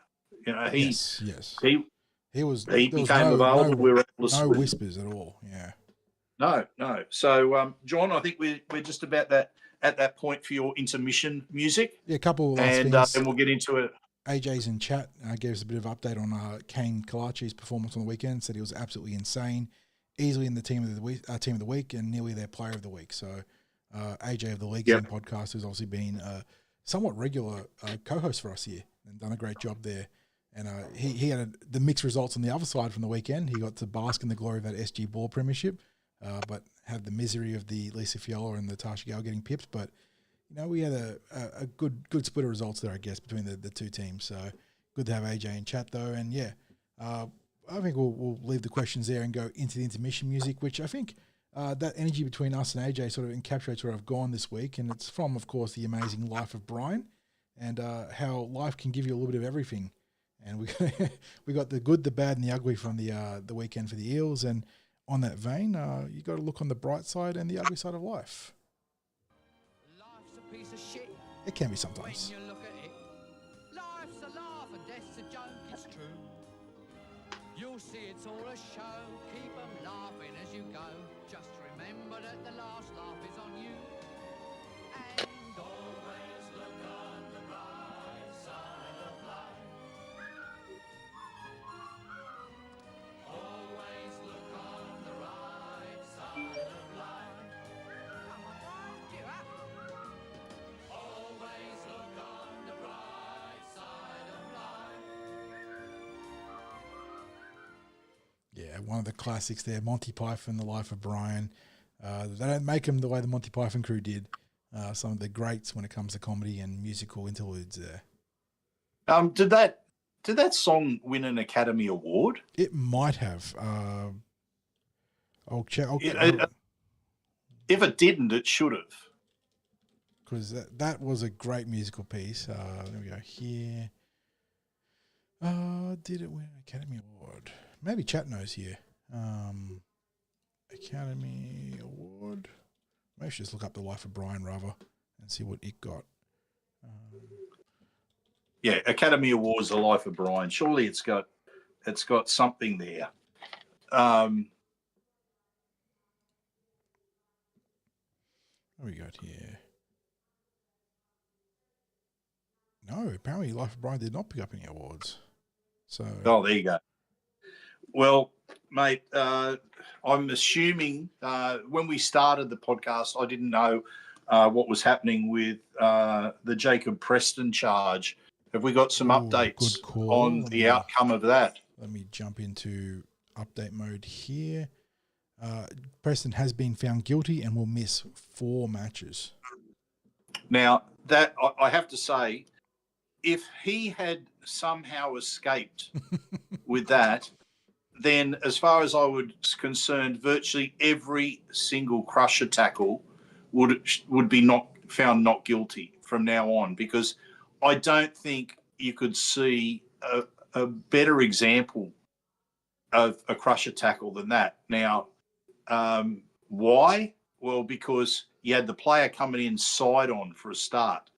Yes. He became available. We were able to no whispers at all. Yeah. No. So, John, I think we're just about at that point for your intermission music. Yeah, a couple of last things. And we'll get into it. AJ's in chat gave us a bit of update on Kane Kalachi's performance on the weekend. Said he was absolutely insane, easily in the team of the week, and nearly their player of the week. So AJ of the Leagues and podcast, who's obviously been a somewhat regular co-host for us here and done a great job there. And he had the mixed results on the other side from the weekend. He got to bask in the glory of that SG Ball premiership, but had the misery of the Lisa Fiaola and the Tarsha Gale getting pipped. But we had a good split of results there, I guess, between the two teams. So good to have AJ in chat though. And I think we'll leave the questions there and go into the intermission music, which I think that energy between us and AJ sort of encapsulates where I've gone this week. And it's from, of course, the amazing life of Brian, and how life can give you a little bit of everything. And we got the good, the bad, and the ugly from the weekend for the Eels. And on that vein, you got to look on the bright side and the ugly side of life. Life's a piece of shit. It can be sometimes. When you look at it, life's a laugh and death's a joke. It's true. You'll see it's all a show. Keep 'em laughing as you go. Just remember that the last laugh is on you. And always look on the bright side of life. Always look on the right side of life. Come on, cheer up. Always look on the bright side of life. Yeah, one of the classics there, Monty Python, The Life of Brian. They don't make them the way the Monty Python crew did. Some of the greats when it comes to comedy and musical interludes there. Did that song win an Academy Award? It might have. I'll check. If it didn't, it should have. Because that was a great musical piece. There we go. Here. Did it win an Academy Award? Maybe chat knows here. Academy Award. Maybe I should just look up The Life of Brian rather and see what it got. Academy Awards, The Life of Brian. Surely it's got something there. What we got here? No, apparently Life of Brian did not pick up any awards. So there you go. Well, mate, I'm assuming when we started the podcast, I didn't know what was happening with the Jacob Preston charge. Have we got some updates on the outcome of that? Let me jump into update mode here. Preston has been found guilty and will miss 4 matches. Now, that I have to say, if he had somehow escaped with that, then as far as I was concerned, virtually every single crusher tackle would be found not guilty from now on, because I don't think you could see a better example of a crusher tackle than that. Now, why? Well, because you had the player coming in side on for a start.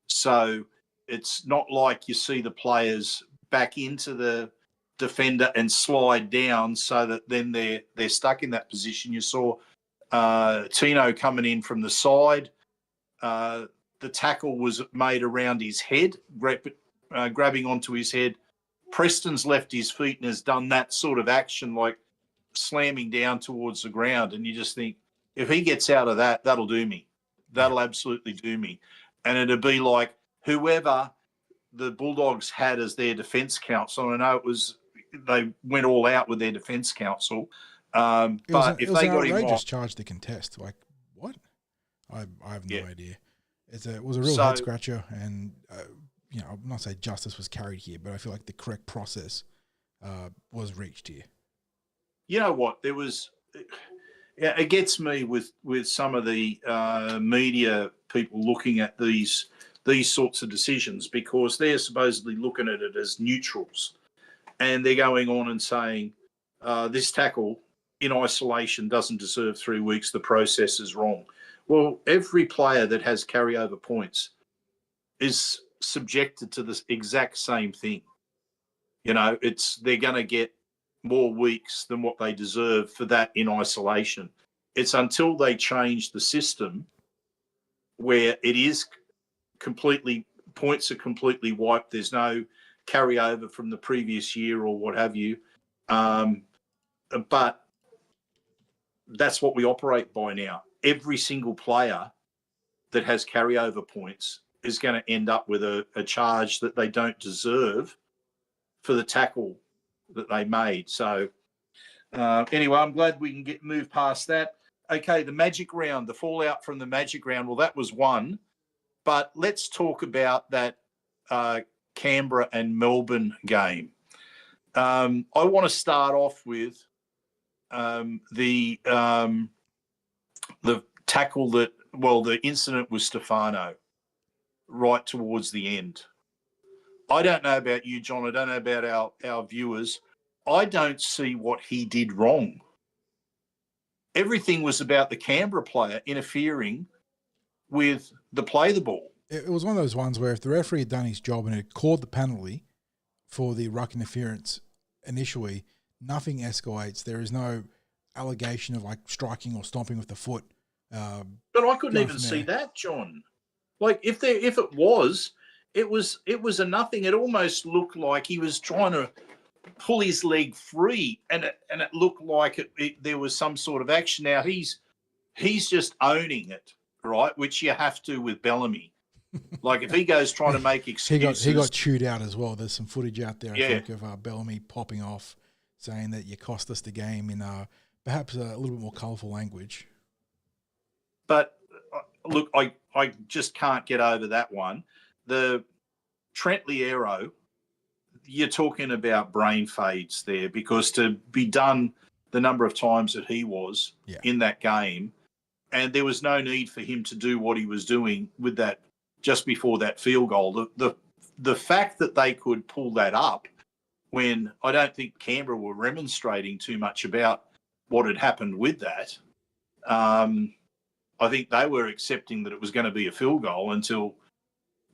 So it's not like you see the players back into the defender and slide down so that then they're stuck in that position. You saw Tino coming in from the side. The tackle was made around his head, grabbing onto his head. Preston's left his feet and has done that sort of action, like slamming down towards the ground. And you just think, if he gets out of that, that'll do me. That'll absolutely do me. And it'd be like whoever the Bulldogs had as their defence counsel. I know they went all out with their defence counsel. But if they got him off, charge to contest, like what? I have no idea. It was a real head scratcher, and I'm not saying justice was carried here, but I feel like the correct process was reached here. You know what? There was. Yeah, it gets me with some of the media people looking at these sorts of decisions, because they're supposedly looking at it as neutrals, and they're going on and saying this tackle in isolation doesn't deserve 3 weeks. The process is wrong. Well, every player that has carryover points is subjected to this exact same thing. They're going to get more weeks than what they deserve for that in isolation. It's until they change the system where it is points are completely wiped. There's no carryover from the previous year or what have you. But that's what we operate by now. Every single player that has carryover points is going to end up with a charge that they don't deserve for the tackle that they made. So anyway, I'm glad we can move past that. Okay, the Magic Round, the fallout from the Magic Round. Well, that was one. But let's talk about that Canberra and Melbourne game. I want to start off with the tackle the incident with Stefano right towards the end. I don't know about you, John. I don't know about our viewers. I don't see what he did wrong. Everything was about the Canberra player interfering with the play the ball. It was one of those ones where if the referee had done his job and had called the penalty for the ruck interference initially, nothing escalates. There is no allegation of like striking or stomping with the foot. But I couldn't even see that, John. Like if it was a nothing. It almost looked like he was trying to pull his leg free, and it looked like there was some sort of action. Now he's just owning it, right? Which you have to with Bellamy. Like if he goes trying to make excuses, he got chewed out as well. There's some footage out there, I think, of Bellamy popping off, saying that you cost us the game in perhaps a little bit more colourful language. But look, I just can't get over that one. The Trent Liero, you're talking about brain fades there, because to be done the number of times that he was in that game, and there was no need for him to do what he was doing with that just before that field goal. The fact that they could pull that up when I don't think Canberra were remonstrating too much about what had happened with that. I think they were accepting that it was going to be a field goal until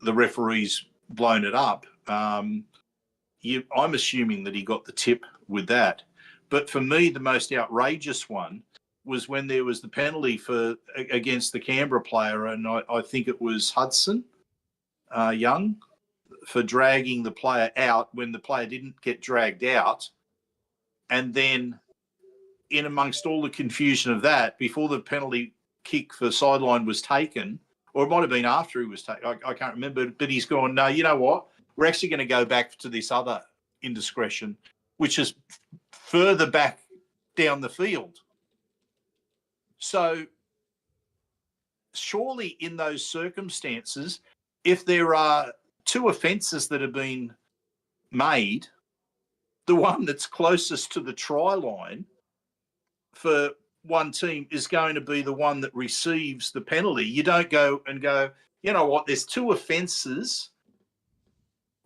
the referees blown it up. I'm assuming that he got the tip with that. But for me, the most outrageous one was when there was the penalty against the Canberra player, and I think it was Hudson Young, for dragging the player out when the player didn't get dragged out. And then in amongst all the confusion of that, before the penalty kick for sideline was taken, or it might have been after he was taken, I can't remember, but he's gone, no, you know what? We're actually going to go back to this other indiscretion, which is further back down the field. So surely in those circumstances, if there are two offences that have been made, the one that's closest to the try line for one team is going to be the one that receives the penalty. You don't go and go, you know what, there's two offences.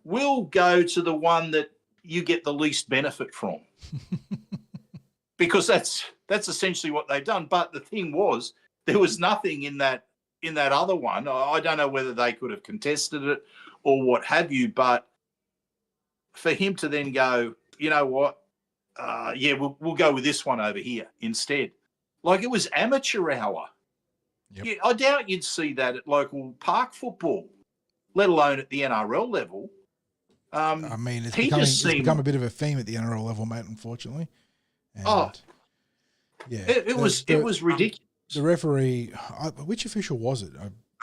We'll go to the one that you get the least benefit from. Because that's essentially what they've done. But the thing was, there was nothing in that other one. I don't know whether they could have contested it or what have you, but for him to then go, you know what, we'll go with this one over here instead. Like, it was amateur hour. Yep. Yeah, I doubt you'd see that at local park football, let alone at the NRL level. I mean, it's become a bit of a theme at the NRL level, mate, unfortunately. And, it was ridiculous. The referee, which official was it?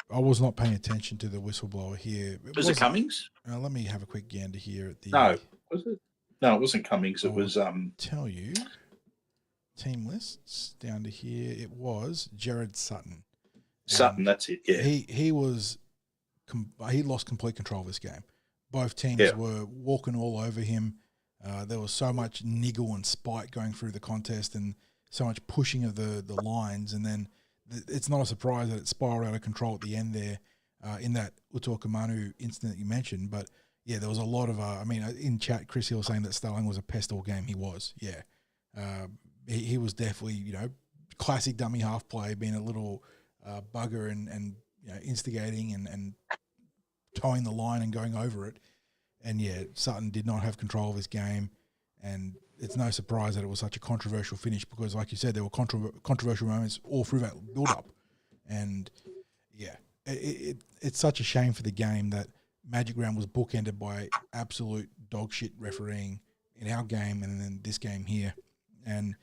I was not paying attention to the whistleblower here. Was it Cummings? Let me have a quick gander here at the. No, was it? No, it wasn't Cummings. It was. Tell you, team lists down to here. It was Jared Sutton. Sutton, that's it. Yeah, he lost complete control of this game. Both teams were walking all over him. There was so much niggle and spite going through the contest, and so much pushing of the lines, and then it's not a surprise that it spiraled out of control at the end there in that Utoikamanu incident that you mentioned. But yeah, there was a lot of in chat, Chris Hill saying that Starling was a pest all game. He was, he was definitely, classic dummy half play, being a little bugger and instigating and towing the line and going over it. And yeah, Sutton did not have control of his game, and it's no surprise that it was such a controversial finish because, like you said, there were controversial moments all through that build-up. And yeah, it's such a shame for the game that Magic Round was bookended by absolute dog shit refereeing in our game and then this game here. And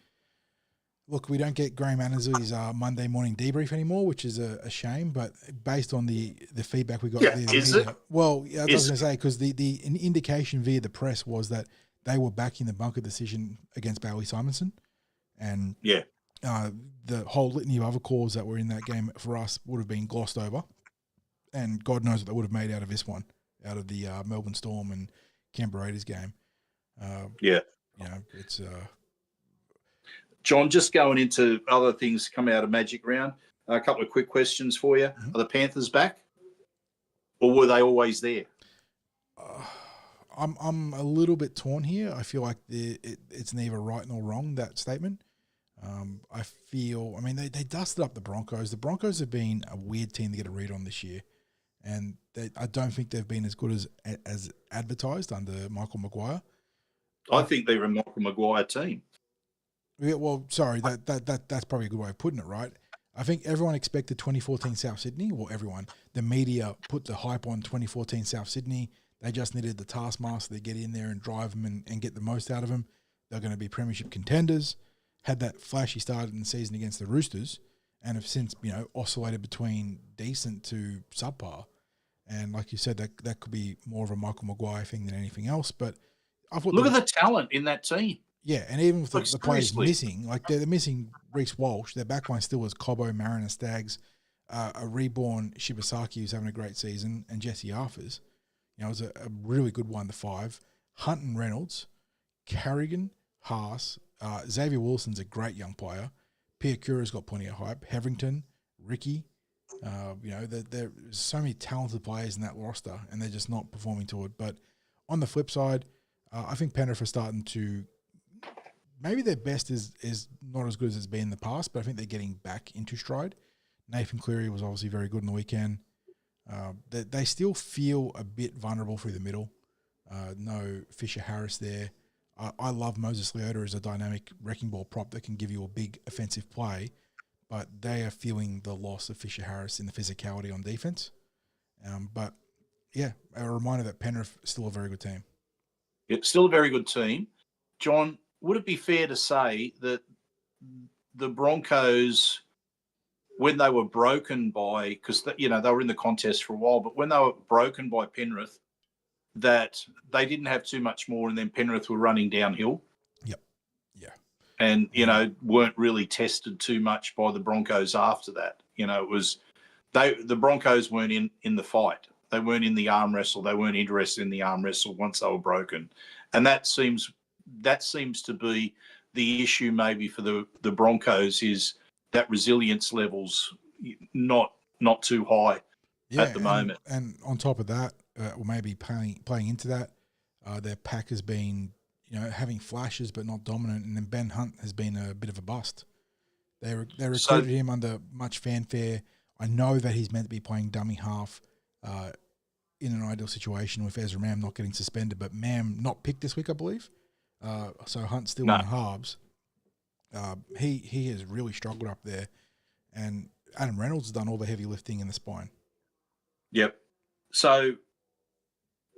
look, we don't get Graham Annesley's Monday morning debrief anymore, which is a shame. But based on the feedback we got, is it? Well, I was going to say, because the indication via the press was that they were backing the bunker decision against Bailey Simonson, and the whole litany of other calls that were in that game for us would have been glossed over, and God knows what they would have made out of this one, out of the Melbourne Storm and Canberra Raiders game. It's. John, just going into other things come out of Magic Round, a couple of quick questions for you. Mm-hmm. Are the Panthers back, or were they always there? I'm a little bit torn here. I feel like it's neither right nor wrong, that statement. I feel, they dusted up the Broncos. The Broncos have been a weird team to get a read on this year, and I don't think they've been as good as advertised under Michael Maguire. I think they're a Michael Maguire team. Yeah, well, sorry, that's probably a good way of putting it, right? I think everyone expected 2014 South Sydney. Well, everyone. The media put the hype on 2014 South Sydney. They just needed the taskmaster to get in there and drive them and get the most out of them. They're going to be premiership contenders. Had that flashy start in the season against the Roosters, and have since oscillated between decent to subpar. And like you said, that could be more of a Michael Maguire thing than anything else. But I thought look at the talent in that team. Yeah, and even with the players missing, like they're missing Reece Walsh. Their backline still was Cobbo, Mariner, Staggs, a reborn Shibasaki who's having a great season, and Jesse Arthurs. It was a really good 1-5. Hunt and Reynolds, Carrigan, Haas, Xavier Wilson's a great young player. Pierre Cura's got plenty of hype. Heverington, Ricky, there's so many talented players in that roster, and they're just not performing to it. But on the flip side, I think Penrith are starting to. Maybe their best is not as good as it's been in the past, but I think they're getting back into stride. Nathan Cleary was obviously very good in the weekend. They still feel a bit vulnerable through the middle. No Fisher Harris there. I love Moses Leota as a dynamic wrecking ball prop that can give you a big offensive play, but they are feeling the loss of Fisher Harris in the physicality on defense. But yeah, a reminder that Penrith is still a very good team. It's still a very good team. John, would it be fair to say that the Broncos, when they were broken by, because they were in the contest for a while, but when they were broken by Penrith, that they didn't have too much more, and then Penrith were running downhill? Yep. Yeah. And, weren't really tested too much by the Broncos after that. It was the Broncos weren't in the fight. They weren't in the arm wrestle. They weren't interested in the arm wrestle once they were broken. And that seems to be the issue maybe for the Broncos, is that resilience level's not too high at the moment. And on top of that, or maybe playing into that, their pack has been, having flashes but not dominant, and then Ben Hunt has been a bit of a bust. They recruited him under much fanfare. I know that he's meant to be playing dummy half in an ideal situation with Ezra Mam not getting suspended, but Mam not picked this week, I believe. So Hunt's still in the halves. He has really struggled up there, and Adam Reynolds has done all the heavy lifting in the spine. Yep. So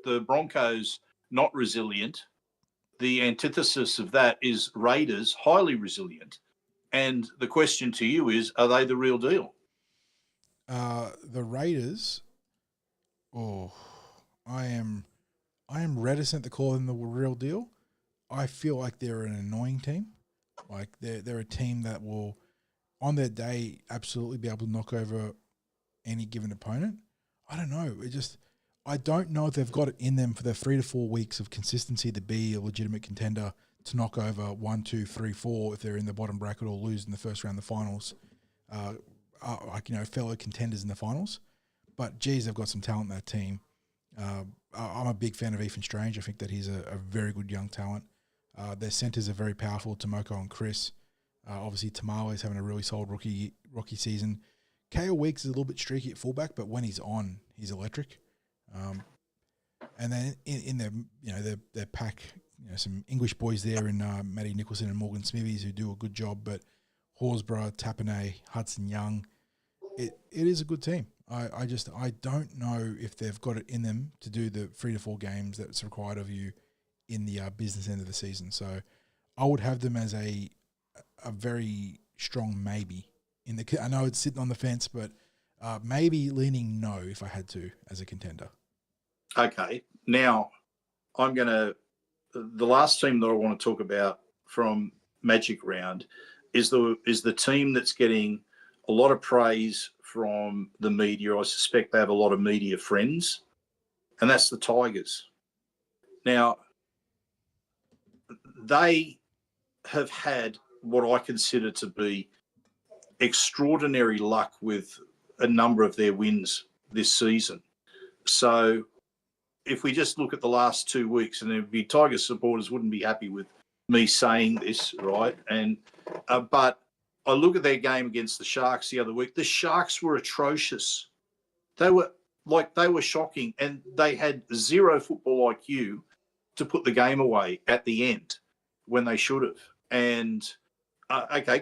the Broncos not resilient. The antithesis of that is Raiders highly resilient. And the question to you is, are they the real deal? The Raiders, I am reticent to call them the real deal. I feel like they're an annoying team. Like they're a team that will, on their day, absolutely be able to knock over any given opponent. I don't know. I don't know if they've got it in them for the 3 to 4 weeks of consistency to be a legitimate contender to knock over 1, 2, 3, 4 if they're in the bottom bracket or lose in the first round of the finals. Fellow contenders in the finals. But, geez, they've got some talent in that team. I'm a big fan of Ethan Strange. I think that he's a very good young talent. Their centres are very powerful, Tomoko and Chris. Obviously, Tamale is having a really solid rookie season. Kale Weeks is a little bit streaky at fullback, but when he's on, he's electric. And then in their pack, some English boys there in Matty Nicholson and Morgan Smithies who do a good job, but Horsburgh, Tapane, Hudson Young, it is a good team. I don't know if they've got it in them to do the 3 to 4 games that's required of you in the business end of the season. So I would have them as a very strong maybe. I know it's sitting on the fence, but maybe leaning no if I had to as a contender. Okay. Now, the last team that I want to talk about from Magic Round is the team that's getting a lot of praise from the media. I suspect they have a lot of media friends, and that's the Tigers. Now, they have had what I consider to be extraordinary luck with a number of their wins this season. So if we just look at the last 2 weeks, and there'd be Tigers supporters wouldn't be happy with me saying this, right? And but I look at their game against the Sharks the other week. The Sharks were atrocious. They were shocking, and they had zero football IQ to put the game away at the end when they should have. And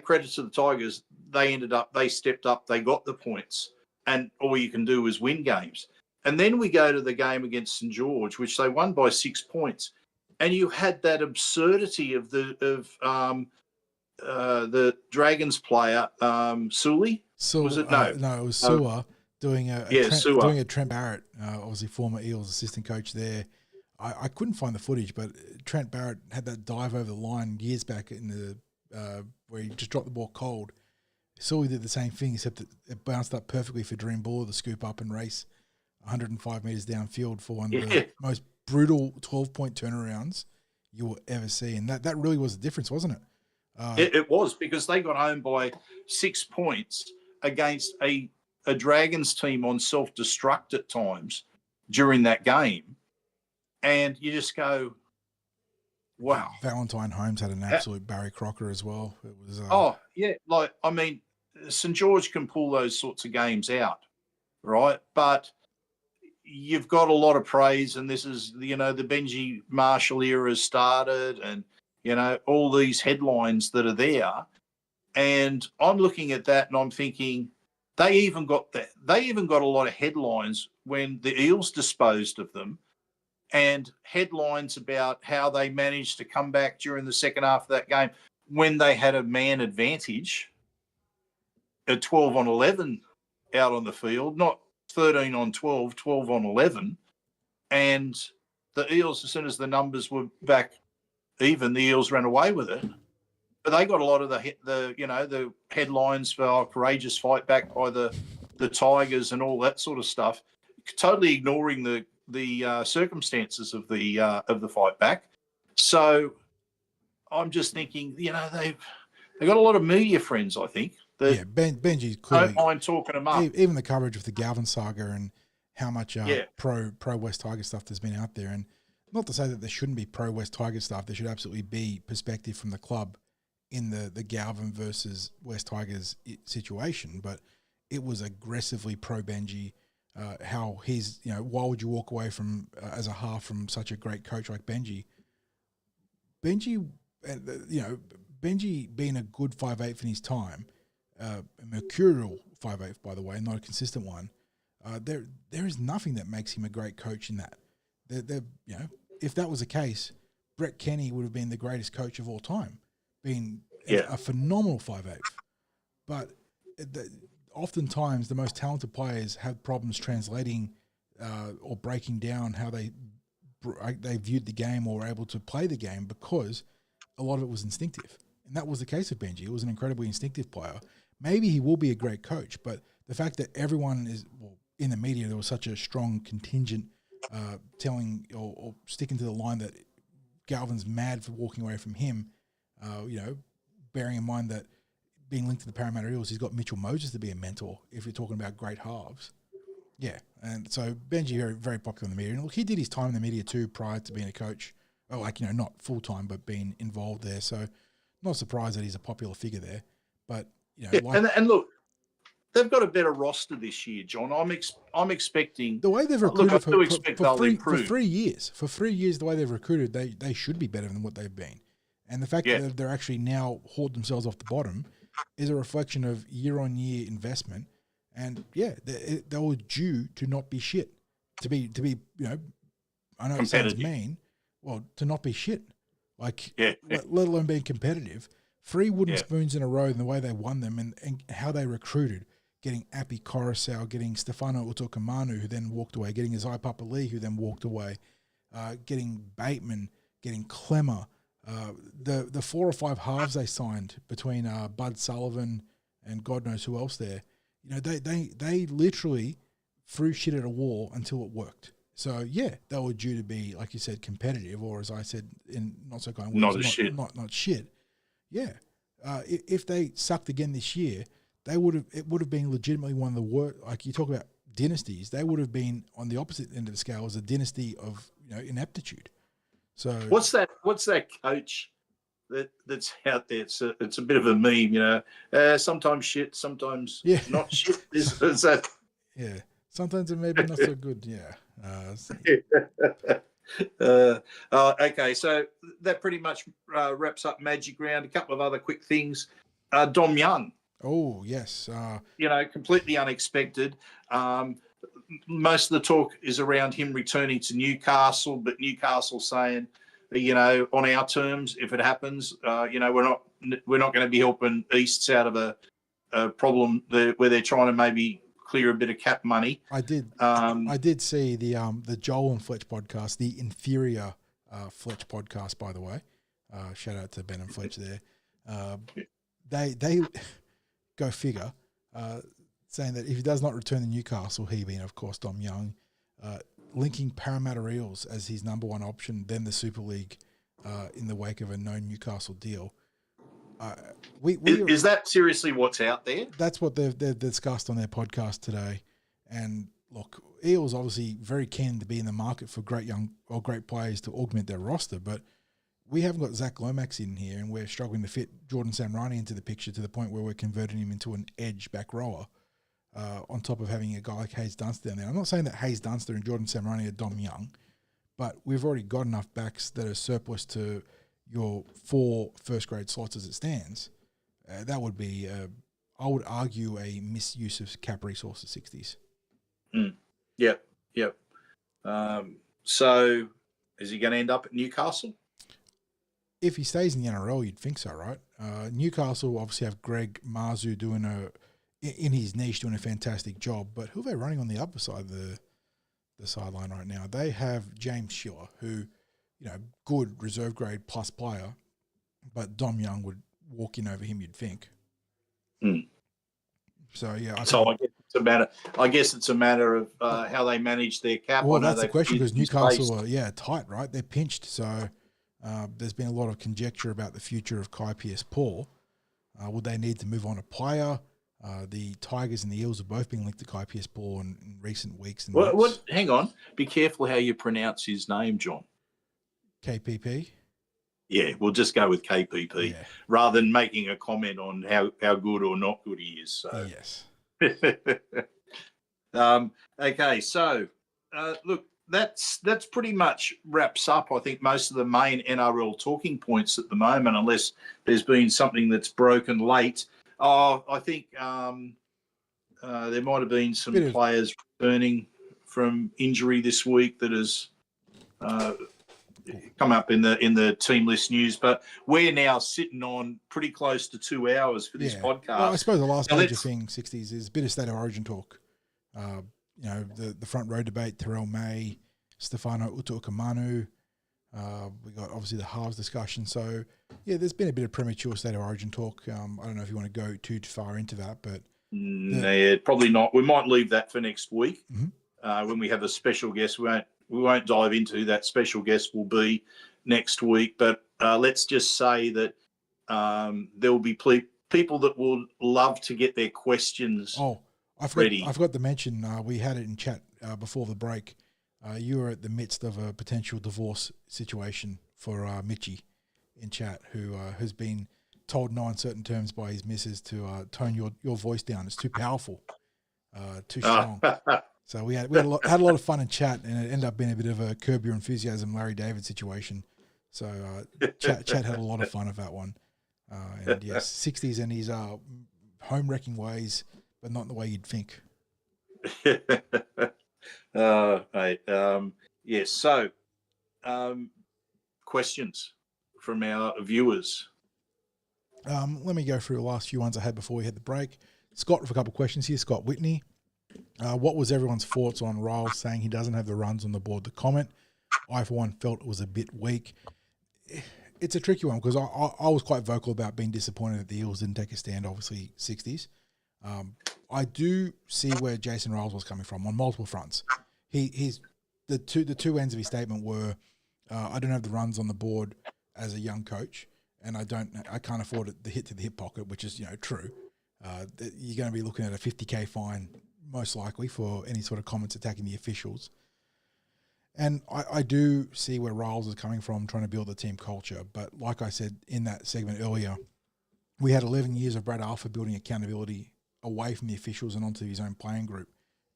credit to the Tigers. They stepped up, they got the points, and all you can do is win games. And then we go to the game against St. George, which they won by 6 points. And you had that absurdity of the Dragons player, Sully. Was it? No, it was Sewer doing a Trent Barrett, obviously former Eels assistant coach there. I couldn't find the footage, but Trent Barrett had that dive over the line years back in the where he just dropped the ball cold. Sully did the same thing, except that it bounced up perfectly for Dream Buller to scoop up and race 105 metres downfield for one of the most brutal 12-point turnarounds you will ever see. And that really was the difference, wasn't it? It was, because they got home by 6 points against a Dragons team on self-destruct at times during that game. And you just go, wow. Valentine Holmes had an absolute Barry Crocker as well. It was. St. George can pull those sorts of games out, right? But you've got a lot of praise, and this is, the Benji Marshall era has started, and, all these headlines that are there. And I'm looking at that and I'm thinking, they even got a lot of headlines when the Eels disposed of them, and headlines about how they managed to come back during the second half of that game when they had a man advantage at 12 on 11 out on the field, not 13 on 12, 12 on 11. And the Eels, as soon as the numbers were back even, the Eels ran away with it. But they got a lot of the headlines for courageous fight back by the Tigers and all that sort of stuff, totally ignoring the circumstances of the fight back. So I'm just thinking, they've got a lot of media friends, I think. Benji's clearly don't mind talking them up. Even the coverage of the Galvin saga and how much pro West Tiger stuff there's been out there, and not to say that there shouldn't be pro West Tiger stuff. There should absolutely be perspective from the club in the Galvin versus West Tigers situation, but it was aggressively pro Benji. How he's, why would you walk away from as a half from such a great coach like Benji? Benji being a good 5'8" in his time, a mercurial 5'8", by the way, not a consistent one. There is nothing that makes him a great coach in that. If that was the case, Brett Kenny would have been the greatest coach of all time, being a phenomenal 5'8". But oftentimes the most talented players have problems translating or breaking down how they viewed the game or were able to play the game, because a lot of it was instinctive. And that was the case with Benji. He was an incredibly instinctive player. Maybe he will be a great coach, but the fact that everyone is, in the media, there was such a strong contingent telling or sticking to the line that Galvin's mad for walking away from him, bearing in mind that being linked to the Parramatta Eels, he's got Mitchell Moses to be a mentor if you're talking about great halves. Yeah, and so Benji, very, very popular in the media. And look, he did his time in the media too prior to being a coach. Not full-time, but being involved there. So not surprised that he's a popular figure there. But, and look, they've got a better roster this year, John. I'm expecting... The way they've recruited for 3 years. For 3 years, the way they've recruited, they should be better than what they've been. And the fact that they're actually now hauled themselves off the bottom is a reflection of year-on-year investment. And, they were due to not be shit. To be I know it sounds mean, to not be shit. Let alone being competitive. 3 wooden spoons in a row in the way they won them and how they recruited. Getting Api Coruscant, getting Stefano Utokamanu, who then walked away, getting Isaiah Papali'i, who then walked away, getting Bateman, getting Clemmer. The 4 or 5 halves they signed between Bud Sullivan and God knows who else there. They literally threw shit at a wall until it worked. So they were due to be, like you said, competitive, or as I said in not so kind words, not shit. Yeah, if they sucked again this year, it would have been legitimately one of the worst. Like you talk about dynasties, they would have been on the opposite end of the scale as a dynasty of ineptitude. So what's that coach that's out there? It's a bit of a meme, sometimes shit, sometimes not shit. Is that? Yeah, sometimes it may be not so good. Yeah. Okay, so that pretty much wraps up Magic Round. A couple of other quick things. Dom Young. Oh, yes. Completely unexpected. Most of the talk is around him returning to Newcastle, but Newcastle saying, on our terms, if it happens, we're not going to be helping Easts out of a problem where they're trying to maybe clear a bit of cap money. I did see the Joel and Fletch podcast, the inferior Fletch podcast, by the way. Shout out to Ben and Fletch there. They go figure, saying that if he does not return to Newcastle, he being of course Dom Young, linking Parramatta Eels as his number one option, then the Super League in the wake of a no Newcastle deal. Is that seriously what's out there? That's what they've discussed on their podcast today. And look, Eels obviously very keen to be in the market for great players to augment their roster, but we haven't got Zach Lomax in here, and we're struggling to fit Jordan Samrani into the picture to the point where we're converting him into an edge back rower. on top of having a guy like Hayes Dunster down there. I'm not saying that Hayes Dunster and Jordan Samaroni are Dom Young, but we've already got enough backs that are surplus to your 4 first-grade slots as it stands. That would be, I would argue, a misuse of cap resource at 60s. Yep. So is he going to end up at Newcastle? If he stays in the NRL, you'd think so, right? Newcastle obviously have Greg Marzu in his niche doing a fantastic job, but who are they running on the other side of the sideline right now? They have James Schiller, who, good reserve grade plus player, but Dom Young would walk in over him, you'd think. So yeah. I guess it's a matter of how they manage their cap. Well, that's the question, because Newcastle are tight, right? They're pinched. So there's been a lot of conjecture about the future of Kai Pierce-Paul. Would they need to move on a player? The Tigers and the Eels have both been linked to Kai Pierce-Paul in recent weeks. And what? Hang on. Be careful how you pronounce his name, John. KPP. Yeah, we'll just go with KPP rather than making a comment on how good or not good he is. So. Yes. Okay, so look, that's pretty much wraps up, I think, most of the main NRL talking points at the moment, unless there's been something that's broken late. I think there might have been some players returning from injury this week that has come up in the team list news, but we're now sitting on pretty close to 2 hours for this podcast. Well, I suppose the last major thing, 60s, is a bit of State of Origin talk. The front row debate, Terrell May, Stefano Utu'ukamanu. We got obviously the halves discussion. So yeah, there's been a bit of premature State of Origin talk. I don't know if you want to go too far into that, but probably not. We might leave that for next week when we have a special guest. We won't dive into that. Special guest will be next week, but let's just say that there will be people that will love to get their questions ready. I forgot to mention, we had it in chat before the break. You were at the midst of a potential divorce situation for Mitchie in chat, who has been told no uncertain terms by his missus to tone your voice down. It's too powerful, too strong. So we had a lot of fun in chat, and it ended up being a bit of a Curb Your Enthusiasm Larry David situation. So chat had a lot of fun with that one. And yes, 60s and his home-wrecking ways, but not in the way you'd think. Yes. So, questions from our viewers. Let me go through the last few ones I had before we had the break. Scott with a couple of questions here. Scott Whitney. What was everyone's thoughts on Riles saying he doesn't have the runs on the board to comment? I, for one, felt it was a bit weak. It's a tricky one because I was quite vocal about being disappointed that the Eels didn't take a stand, obviously, 60s. I do see where Jason Riles was coming from on multiple fronts. He's the two ends of his statement were, I don't have the runs on the board as a young coach, and I can't afford the hit to the hip pocket, which is true. You're going to be looking at a $50,000 fine most likely for any sort of comments attacking the officials. And I do see where Riles is coming from, trying to build a team culture. But like I said in that segment earlier, we had 11 years of Brad Alpha building accountability away from the officials and onto his own playing group,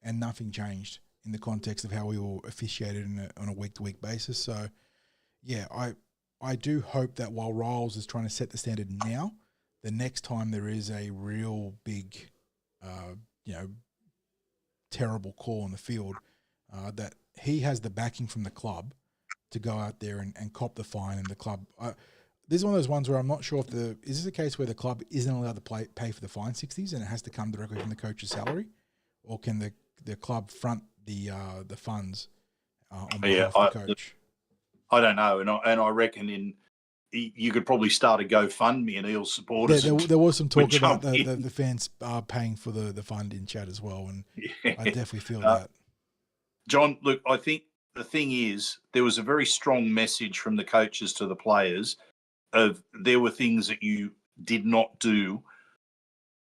and nothing changed in the context of how we all officiated on a week-to-week basis. So, yeah, I do hope that while Riles is trying to set the standard now, the next time there is a real big, terrible call on the field, that he has the backing from the club to go out there and cop the fine, and the club. This is one of those ones where I'm not sure if is this a case where the club isn't allowed to pay for the fine 60s and it has to come directly from the coach's salary, or can the club front the funds on behalf of the coach? I don't know, and I reckon you could probably start a GoFundMe and Eels supporters. There was some talk about the fans paying for the fund in chat as well, and I definitely feel that. John, look, I think the thing is there was a very strong message from the coaches to the players of there were things that you did not do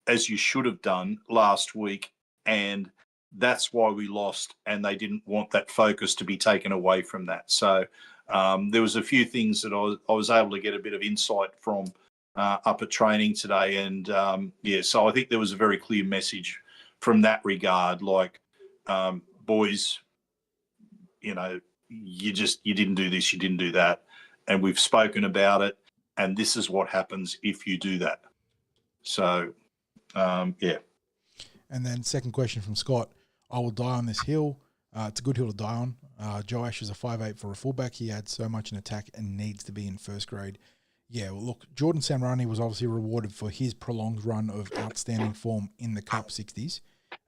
as you should have done last week, and that's why we lost, and they didn't want that focus to be taken away from that. So there was a few things that I was able to get a bit of insight from up at training today, and so I think there was a very clear message from that regard, like, boys, you didn't do this, you didn't do that, and we've spoken about it, and this is what happens if you do that. So, yeah. And then second question from Scott, I will die on this hill. It's a good hill to die on. Joe Ash is a 5'8" for a fullback. He had so much in attack and needs to be in first grade. Yeah, well, look, Jordan Samrani was obviously rewarded for his prolonged run of outstanding form in the Cup 60s,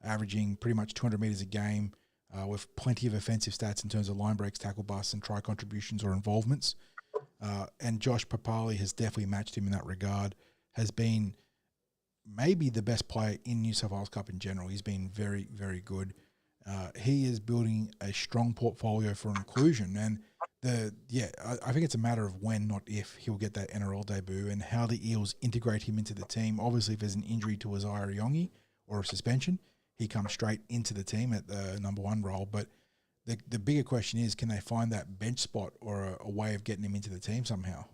averaging pretty much 200 metres a game, with plenty of offensive stats in terms of line breaks, tackle busts, and try contributions or involvements. And Josh Papali has definitely matched him in that regard, has been maybe the best player in New South Wales Cup in general. He's been very, very good. He is building a strong portfolio for inclusion, and I think it's a matter of when, not if, he'll get that NRL debut and how the Eels integrate him into the team. Obviously, if there's an injury to Isaiah Iongi or a suspension, he comes straight into the team at the number one role. But the bigger question is, can they find that bench spot or a way of getting him into the team somehow?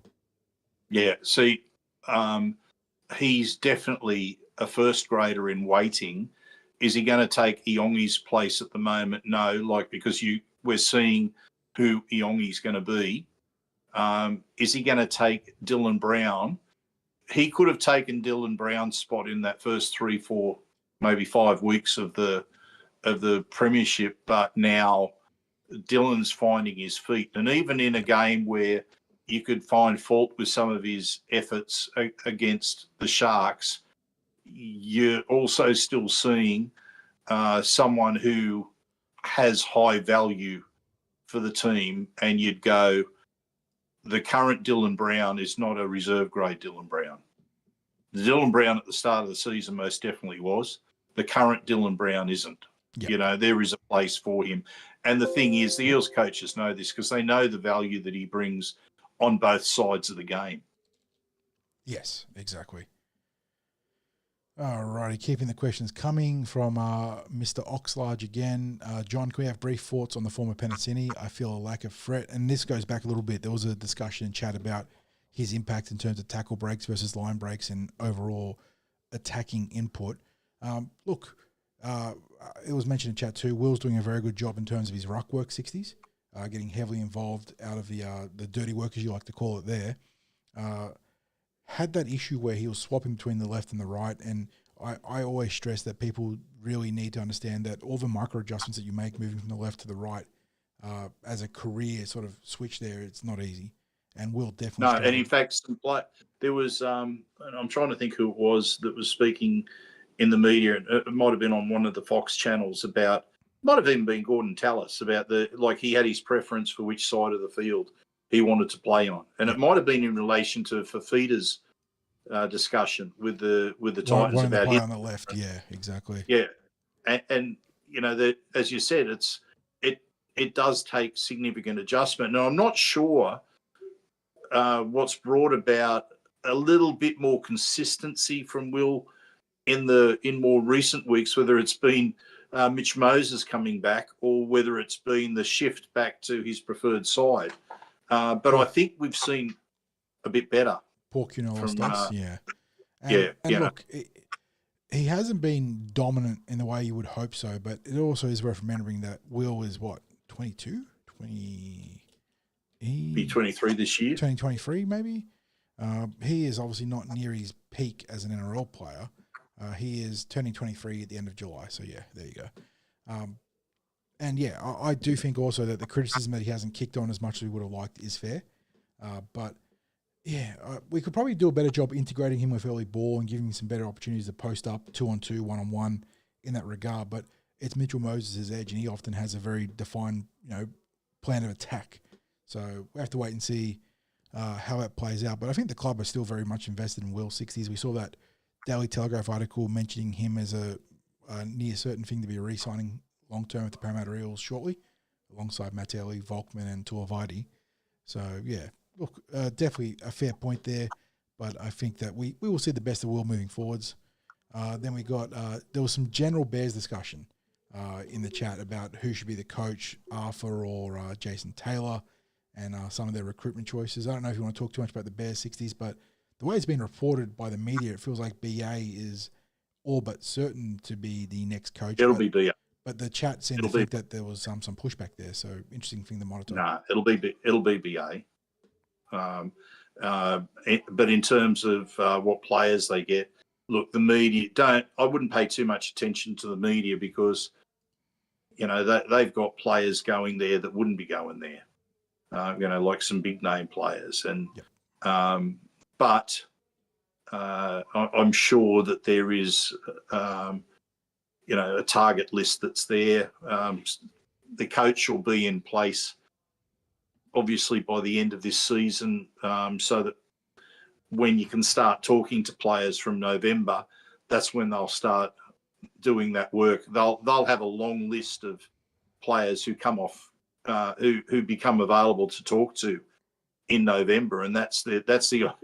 Yeah, see, he's definitely a first grader in waiting. Is he going to take Iongi's place at the moment? No, because we're seeing who Iongi's going to be. Is he going to take Dylan Brown? He could have taken Dylan Brown's spot in that first 3, 4, maybe 5 weeks of the premiership, but now Dylan's finding his feet. And even in a game where you could find fault with some of his efforts against the Sharks, you're also still seeing someone who has high value for the team, and you'd go, the current Dylan Brown is not a reserve grade Dylan Brown. The Dylan Brown at the start of the season most definitely was. The current Dylan Brown isn't. Yep. There is a place for him. And the thing is, the Eels coaches know this because they know the value that he brings on both sides of the game. Yes, exactly. All righty, keeping the questions coming from Mr. Oxlarge again. John, can we have brief thoughts on the former Penasini? I feel a lack of threat. And this goes back a little bit. There was a discussion in chat about his impact in terms of tackle breaks versus line breaks and overall attacking input. It was mentioned in chat too, Will's doing a very good job in terms of his ruck work 60s, getting heavily involved out of the dirty work, as you like to call it there. Had that issue where he was swapping between the left and the right, and I always stress that people really need to understand that all the micro adjustments that you make moving from the left to the right as a career sort of switch there, it's not easy. And Will definitely struggle. And in fact, there was, and I'm trying to think who it was that was speaking in the media, it might have been on one of the Fox channels might have even been Gordon Tallis, about he had his preference for which side of the field he wanted to play on. And it might have been in relation to Fafita's discussion with the Titans about him on the left. Yeah, exactly. Yeah. And that, as you said, it does take significant adjustment. Now, I'm not sure what's brought about a little bit more consistency from Will in more recent weeks, whether it's been Mitch Moses coming back or whether it's been the shift back to his preferred side. But I think we've seen a bit better. Poor Cuno yeah. And look, he hasn't been dominant in the way you would hope so, but it also is worth remembering that Will is, 22? Be 23 this year. 2023, maybe? He is obviously not near his peak as an NRL player. He is turning 23 at the end of July, so yeah, there you go. I do think also that the criticism that he hasn't kicked on as much as we would have liked is fair. We could probably do a better job integrating him with early ball and giving him some better opportunities to post up 2-on-2, 1-on-1 in that regard. But it's Mitchell Moses' edge, and he often has a very defined, plan of attack. So we have to wait and see how that plays out. But I think the club are still very much invested in Will 60s. We saw that Daily Telegraph article mentioning him as a near certain thing to be re-signing long-term with the Parramatta Eels shortly, alongside Mattelli, Volkman and Tuivaiti. So, yeah, look, definitely a fair point there, but I think that we will see the best of Will moving forwards. Then we got, there was some general Bears discussion in the chat about who should be the coach, Arthur or Jason Taylor, and some of their recruitment choices. I don't know if you want to talk too much about the Bears 60s, but the way it's been reported by the media, it feels like BA is all but certain to be the next coach. It'll be BA. But the chat seemed to think that there was some pushback there. So interesting thing to monitor. No, it'll be BA. But in terms of what players they get, look, the media I wouldn't pay too much attention to the media because, you know, they've got players going there that wouldn't be going there, you know, like some big name players. And, but I'm sure that there is, you know, a target list that's there. The coach will be in place, obviously, by the end of this season, so that when you can start talking to players from November, that's when they'll start doing that work. They'll have a long list of players who come off, who become available to talk to in November, and that's the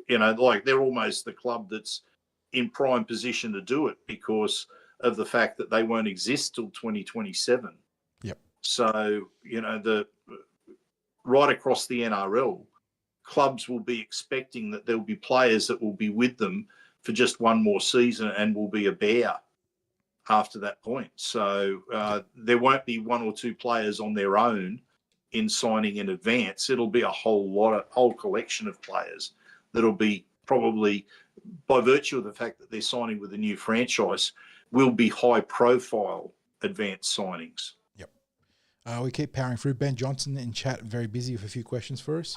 you know, like they're almost the club that's in prime position to do it because of the fact that they won't exist till 2027. Yep. So, you know, right across the NRL, clubs will be expecting that there will be players that will be with them for just one more season and will be a bear after that point. So there won't be one or two players on their own in signing in advance. It'll be a whole collection of players that'll be probably, by virtue of the fact that they're signing with a new franchise, will be high-profile advanced signings. Yep. We keep powering through. Ben Johnson in chat, very busy with a few questions for us.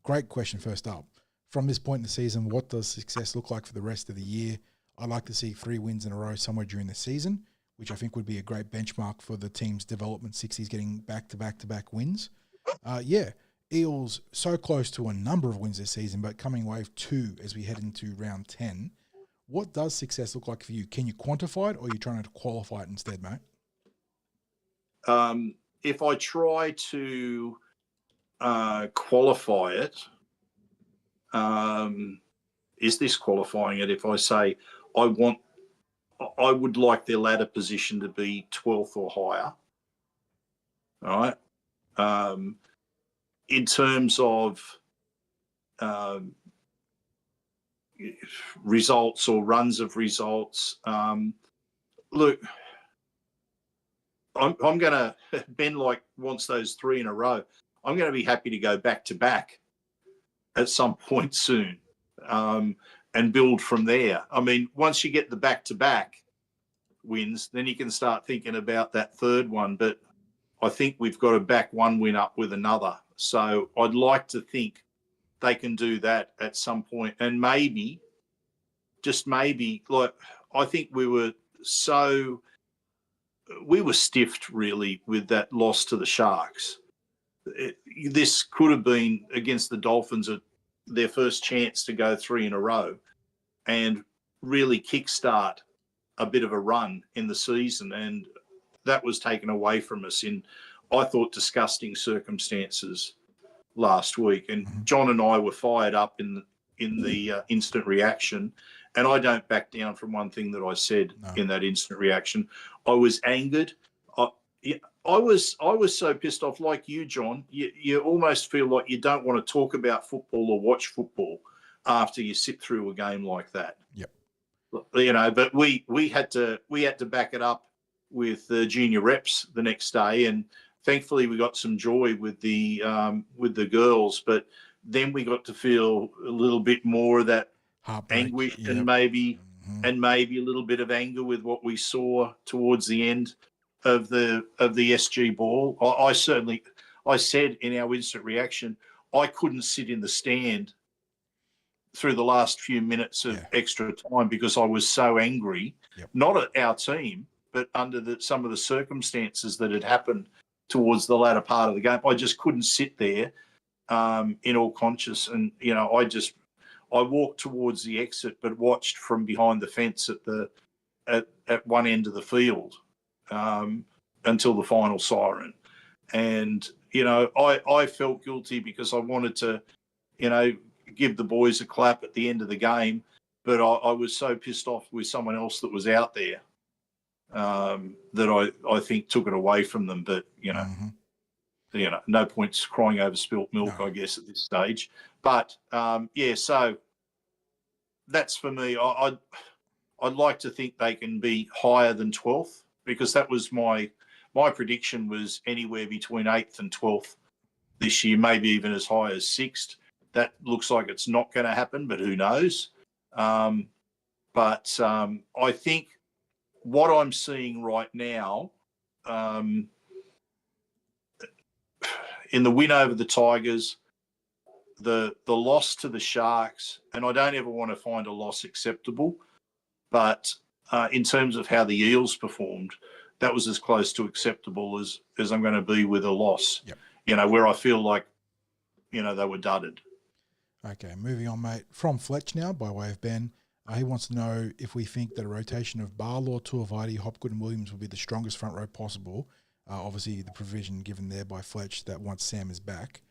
Great question first up. From this point in the season, what does success look like for the rest of the year? I'd like to see 3 wins in a row somewhere during the season, which I think would be a great benchmark for the team's development. 60s getting back-to-back wins. Eels so close to a number of wins this season, but coming away with 2 as we head into round 10. What does success look like for you? Can you quantify it, or are you trying to qualify it instead, mate? If I try to qualify it, is this qualifying it? If I say I would like their ladder position to be 12th or higher. All right. In terms of results or runs of results, look, I'm going to, Ben wants those 3 in a row. I'm going to be happy to go back to back at some point soon, and build from there. I mean, once you get the back to back wins, then you can start thinking about that third one. But I think we've got to back one win up with another. So I'd like to think they can do that at some point. And maybe, just maybe, like, I think we were stiffed really with that loss to the Sharks. This could have been against the Dolphins their first chance to go 3 in a row and really kickstart a bit of a run in the season. And that was taken away from us in, I thought, disgusting circumstances last week. And John and I were fired up in the instant reaction. And I don't back down from one thing that I said in that instant reaction. I was angered. I was so pissed off, like you, John. You almost feel like you don't want to talk about football or watch football after you sit through a game like that. Yep. You know, but we had to back it up with the junior reps the next day, and thankfully we got some joy with the girls. But then we got to feel a little bit more of that anguish, and maybe a little bit of anger with what we saw towards the end of the SG ball. I said in our instant reaction, I couldn't sit in the stand through the last few minutes of extra time because I was so angry, not at our team, but under some of the circumstances that had happened towards the latter part of the game. I just couldn't sit there in all conscience. And, you know, I walked towards the exit, but watched from behind the fence at one end of the field until the final siren. And, you know, I felt guilty because I wanted to, you know, give the boys a clap at the end of the game, but I was so pissed off with someone else that was out there that I think took it away from them. But, you know, no points crying over spilt milk, I guess, at this stage. But, so that's for me. I'd like to think they can be higher than 12th, because that was my prediction was anywhere between 8th and 12th this year, maybe even as high as 6th. That looks like it's not going to happen, but who knows? But I think what I'm seeing right now, in the win over the Tigers, the loss to the Sharks, and I don't ever want to find a loss acceptable, but in terms of how the Eels performed, that was as close to acceptable as I'm going to be with a loss. Yep. You know, where I feel like, you know, they were dudded. Okay, moving on, mate. From Fletch now, by way of Ben. He wants to know if we think that a rotation of Barlaw, Tuivaiti, Hopgood and Williams will be the strongest front row possible. Obviously, the provision given there by Fletch that once Sam is back.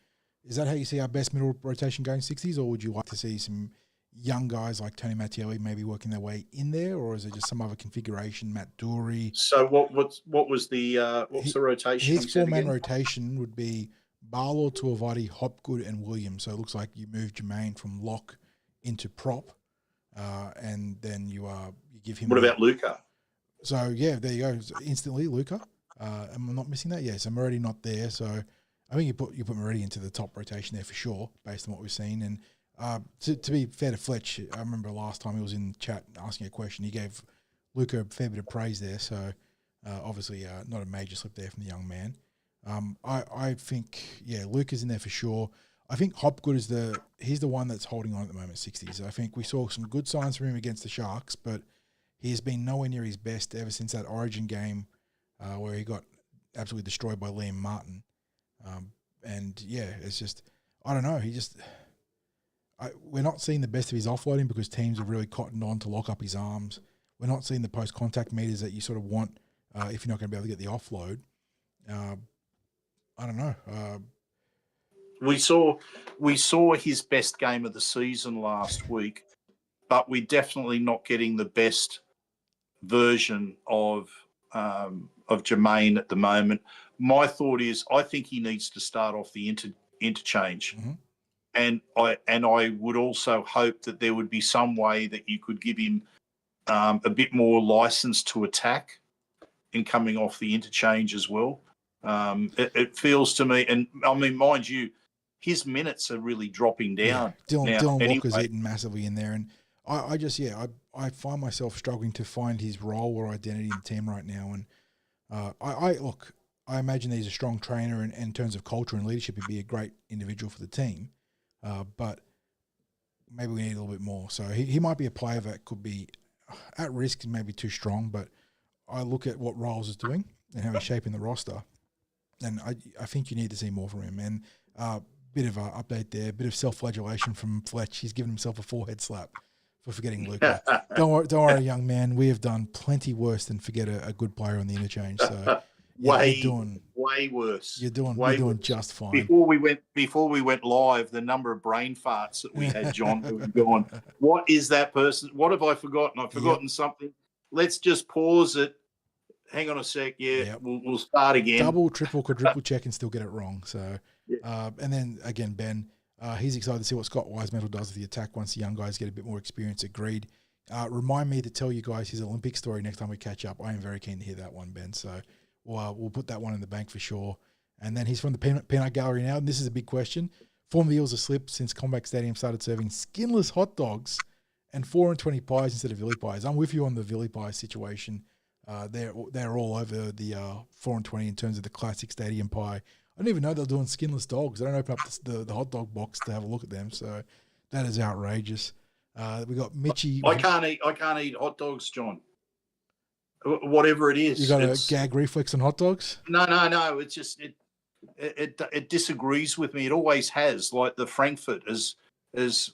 Is that how you see our best middle rotation going, 60s, or would you like to see some young guys like Tony Mattielli maybe working their way in there, or is it just some other configuration, Matt Dury? So what was the rotation? His four-man rotation would be Barlaw, Tuivaiti, Hopgood and Williams. So it looks like you move Jermaine from lock into prop. And then you give him. What about Luca? So yeah, there you go. So instantly, Luca. Am I not missing that? Yes, I'm already not there. So I think you put Moretti into the top rotation there for sure, based on what we've seen. And to be fair to Fletch, I remember last time he was in chat asking a question, he gave Luca a fair bit of praise there. So obviously not a major slip there from the young man. I think Luca's in there for sure. I think Hopgood he's the one that's holding on at the moment, 60s. I think we saw some good signs from him against the Sharks, but he has been nowhere near his best ever since that Origin game where he got absolutely destroyed by Liam Martin. It's just, I don't know. We're not seeing the best of his offloading because teams have really cottoned on to lock up his arms. We're not seeing the post-contact meters that you sort of want if you're not going to be able to get the offload. I don't know. We saw his best game of the season last week, but we're definitely not getting the best version of Jermaine at the moment. My thought is, I think he needs to start off the interchange, and I would also hope that there would be some way that you could give him a bit more license to attack in coming off the interchange as well. It feels to me, and I mean, mind you, his minutes are really dropping down. Yeah. Dylan Walker's eaten massively in there, and I find myself struggling to find his role or identity in the team right now. And I imagine he's a strong trainer, and in terms of culture and leadership, he'd be a great individual for the team. But maybe we need a little bit more. So he might be a player that could be at risk, maybe too strong. But I look at what Riles is doing and how he's shaping the roster, and I think you need to see more from him. And bit of an update there, bit of self-flagellation from Fletch. He's given himself a forehead slap for forgetting Luca. Don't worry, young man. We have done plenty worse than forget a good player on the interchange. So way worse. You're doing just fine. Before we went live, the number of brain farts that we had, John, we were going, what is that person? What have I forgotten? I've forgotten something. Let's just pause it. Hang on a sec. We'll start again. Double, triple, quadruple check and still get it wrong. So, and then again, Ben, he's excited to see what Scott Wisemetal does with the attack once the young guys get a bit more experience. Agreed. Remind me to tell you guys his Olympic story next time we catch up. I am very keen to hear that one, Ben. So we'll put that one in the bank for sure. And then he's from the Peanut Gallery now, and this is a big question. Form of the Eels have slipped since Combat Stadium started serving skinless hot dogs and 4 and 20 pies instead of Villy pies. I'm with you on the Villy pie situation. They're all over the 4 and 20 in terms of the classic stadium pie. I didn't even know they're doing skinless dogs. I don't open up the hot dog box to have a look at them. So that is outrageous. We got Mitchie. I can't eat hot dogs, John. Whatever it is. You got a gag reflex on hot dogs? No. It's just it disagrees with me. It always has. Like the Frankfurt is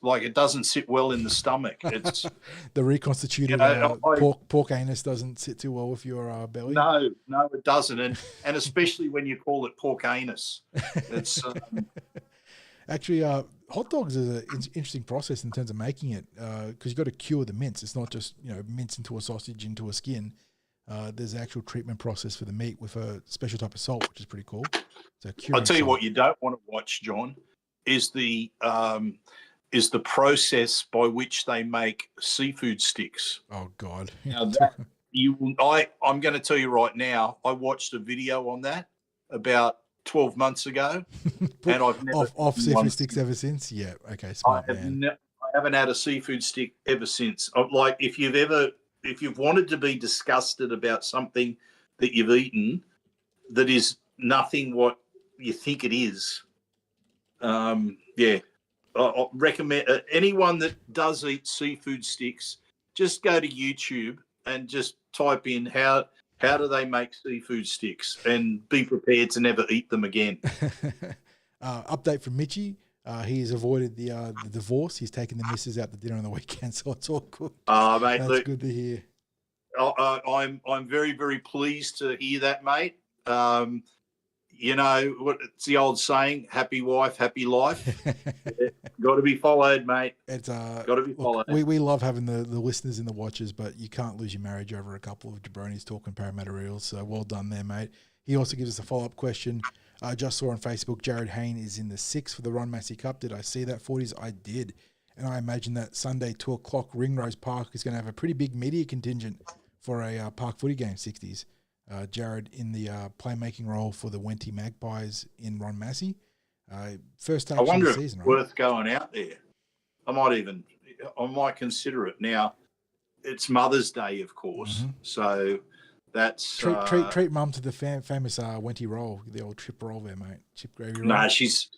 like it doesn't sit well in the stomach. It's the reconstituted pork anus doesn't sit too well with your belly. No, it doesn't, and especially when you call it pork anus. It's actually hot dogs is an interesting process in terms of making it because you've got to cure the mince. It's not just mince into a sausage into a skin. There's an actual treatment process for the meat with a special type of salt, which is pretty cool. So I'll tell you what you don't want to watch, John, is the is the process by which they make seafood sticks. Oh God! Now I'm going to tell you right now. I watched a video on that about 12 months ago, and I've never off eaten one seafood sticks ever since. Yeah, okay, I smart man. haven't had a seafood stick ever since. Like if you've wanted to be disgusted about something that you've eaten that is nothing what you think it is, I recommend anyone that does eat seafood sticks, just go to YouTube and just type in how do they make seafood sticks, and be prepared to never eat them again. Update from Mitchie. He has avoided the divorce. He's taken the missus out to dinner on the weekend, so it's all good. Mate, That's look, good to hear. I'm very, very pleased to hear that, mate. You know what? It's the old saying: "Happy wife, happy life." Got to be followed, mate. It's got to be followed. We love having the listeners and the watchers, but you can't lose your marriage over a couple of jabronis talking Parramatta Eels. So well done there, mate. He also gives us a follow-up question. I just saw on Facebook Jared Hayne is in the 6 for the Ron Massey Cup. Did I see that 40s? I did. And I imagine that Sunday 2 o'clock Ringrose Park is going to have a pretty big media contingent for a park footy game, 60s. Jared in the playmaking role for the Wenty Magpies in Ron Massey. First touch I wonder of the if season, it's right? worth going out there. I might consider it. Now, it's Mother's Day, of course. Mm-hmm. So that's treat mum to the famous Wenty roll, the old chip roll there, mate. Chip gravy roll. No, she's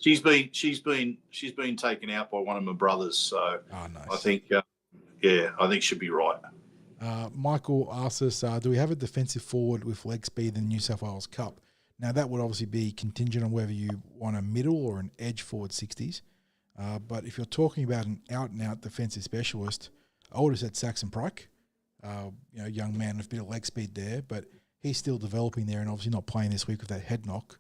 been taken out by one of my brothers. So nice. I think I think she'll be right. Michael asks us, do we have a defensive forward with leg speed in the New South Wales Cup? Now, that would obviously be contingent on whether you want a middle or an edge forward 60s. But if you're talking about an out-and-out defensive specialist, I would have said Saxon Pryke. Young man with a bit of leg speed there, but he's still developing there and obviously not playing this week with that head knock.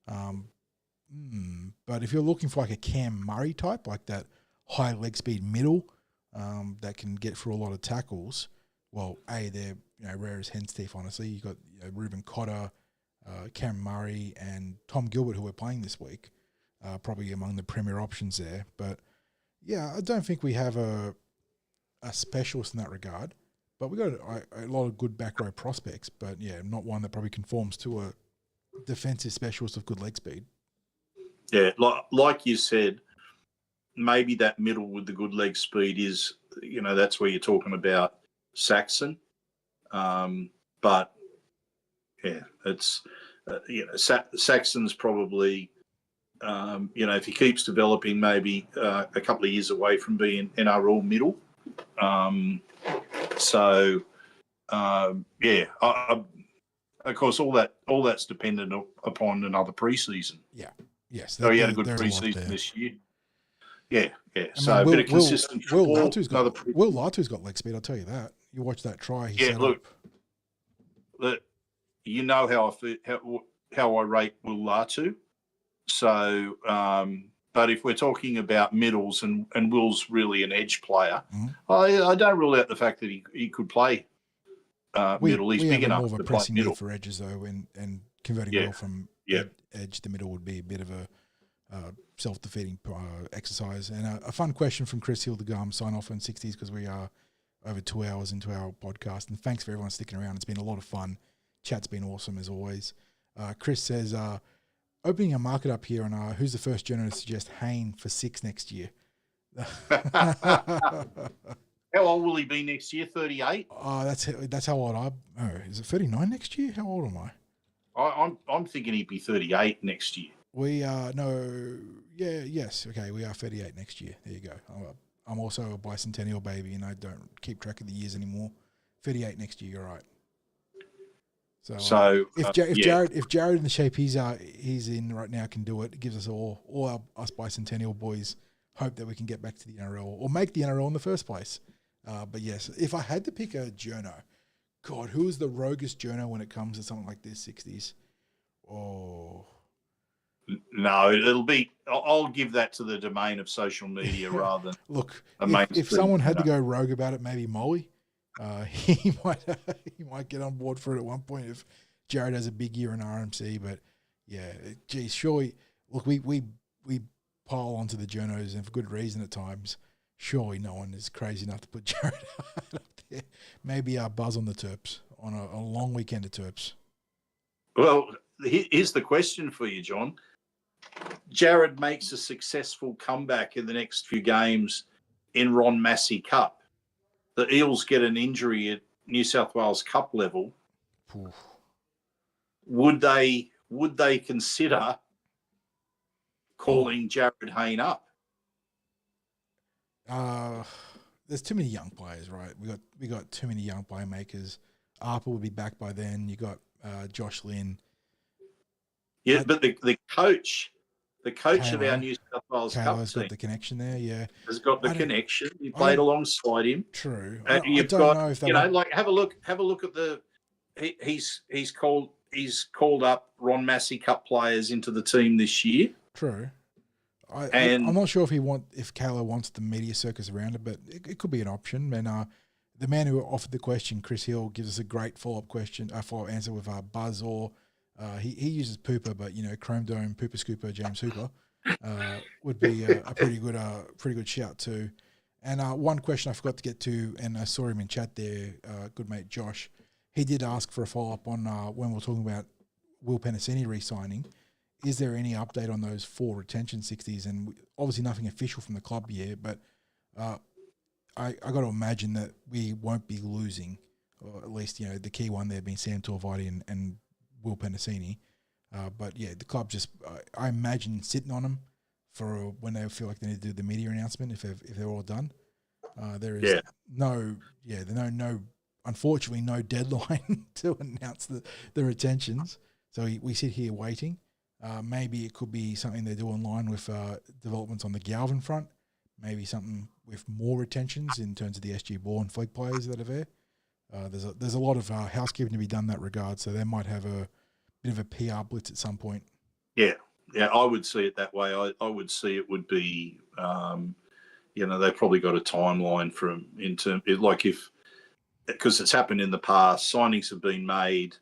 But if you're looking for like a Cam Murray type, like that high leg speed middle that can get through a lot of tackles, well, they're rare as hen's teeth, honestly. You've got Reuben Cotter, Cam Murray, and Tom Gilbert, who we're playing this week, probably among the premier options there. But, yeah, I don't think we have a specialist in that regard. But we got a lot of good back row prospects, but, yeah, not one that probably conforms to a defensive specialist of good leg speed. Yeah, like you said, maybe that middle with the good leg speed is, that's where you're talking about Saxon. But yeah, it's Saxon's probably if he keeps developing, maybe a couple of years away from being NRL middle. Of course, all that's dependent upon another preseason. Yeah. Yes. So he had a good preseason this year. Yeah. So a bit of consistent football. Will Latu's got leg speed, I'll tell you that. You watch that try. He set up. You know how I rate Will Latu. So, but if we're talking about middles and Will's really an edge player, I don't rule out the fact that he could play middle. He's big enough more of a to play pressing middle need for edges though, and converting well from edge to middle would be a bit of a self-defeating exercise. And a fun question from Chris Hildegard, sign off on 60s because we are over 2 hours into our podcast. And thanks for everyone sticking around. It's been a lot of fun. Chat's been awesome as always. Chris says, opening a market up here on who's the first journalist to suggest Hayne for 6 next year? How old will he be next year? 38? That's how old is it 39 next year? How old am I? I'm thinking he'd be 38 next year. We are yes. Okay, we are 38 next year. There you go. I'm also a bicentennial baby, and I don't keep track of the years anymore. 38 next year. You're right. So if Jared in the shape he's in right now can do it, it gives us all us bicentennial boys hope that we can get back to the NRL or make the NRL in the first place. But yes, if I had to pick a journo, God, who is the roguest journo when it comes to something like this 60s? Oh. No, it'll be. I'll give that to the domain of social media rather than look. If someone had to go rogue about it, maybe Molly. He might get on board for it at one point if Jared has a big year in RMC. But yeah, geez, surely look, we pile onto the journos, and for good reason at times. Surely no one is crazy enough to put Jared Hayne up there. Maybe Buzz on the Terps on a long weekend of Terps. Well, here's the question for you, John. Jared makes a successful comeback in the next few games in Ron Massey Cup. The Eels get an injury at New South Wales Cup level. Oof. Would they consider calling Jared Hayne up? There's too many young players, right? We got too many young playmakers. Arpa will be back by then. You got Josh Lynn. Yeah, but the coach Kayla, of our New South Wales Cup Kayla's team got the connection there. Yeah, has got the connection. He played alongside him. True. I don't know if they have a look at the. He's called up Ron Massey Cup players into the team this year. True. I'm not sure if Kayla wants the media circus around it, but it could be an option. And the man who offered the question, Chris Hill, gives us a great follow-up answer with Buzz, or he uses Pooper, but Chrome Dome, Pooper Scooper, James Hooper would be a pretty good shout too. And one question I forgot to get to, and I saw him in chat there, good mate Josh. He did ask for a follow-up on when we were talking about Will Penasini re-signing. Is there any update on those 4 retention 60s? And obviously nothing official from the club yet, but I got to imagine that we won't be losing, or at least the key one there being Sam Tuivaiti and Will Penasini. But yeah, the club just I imagine sitting on them for when they feel like they need to do the media announcement if they're all done. There is no unfortunately no deadline to announce the retentions. So we sit here waiting. Maybe it could be something they do online with developments on the Galvin front. Maybe something with more retentions in terms of the SG Ball and flag players that are there. There's a lot of housekeeping to be done in that regard, so they might have a bit of a PR blitz at some point. Yeah, I would see it that way. I would see it would be, they've probably got a timeline because it's happened in the past. Signings have been made.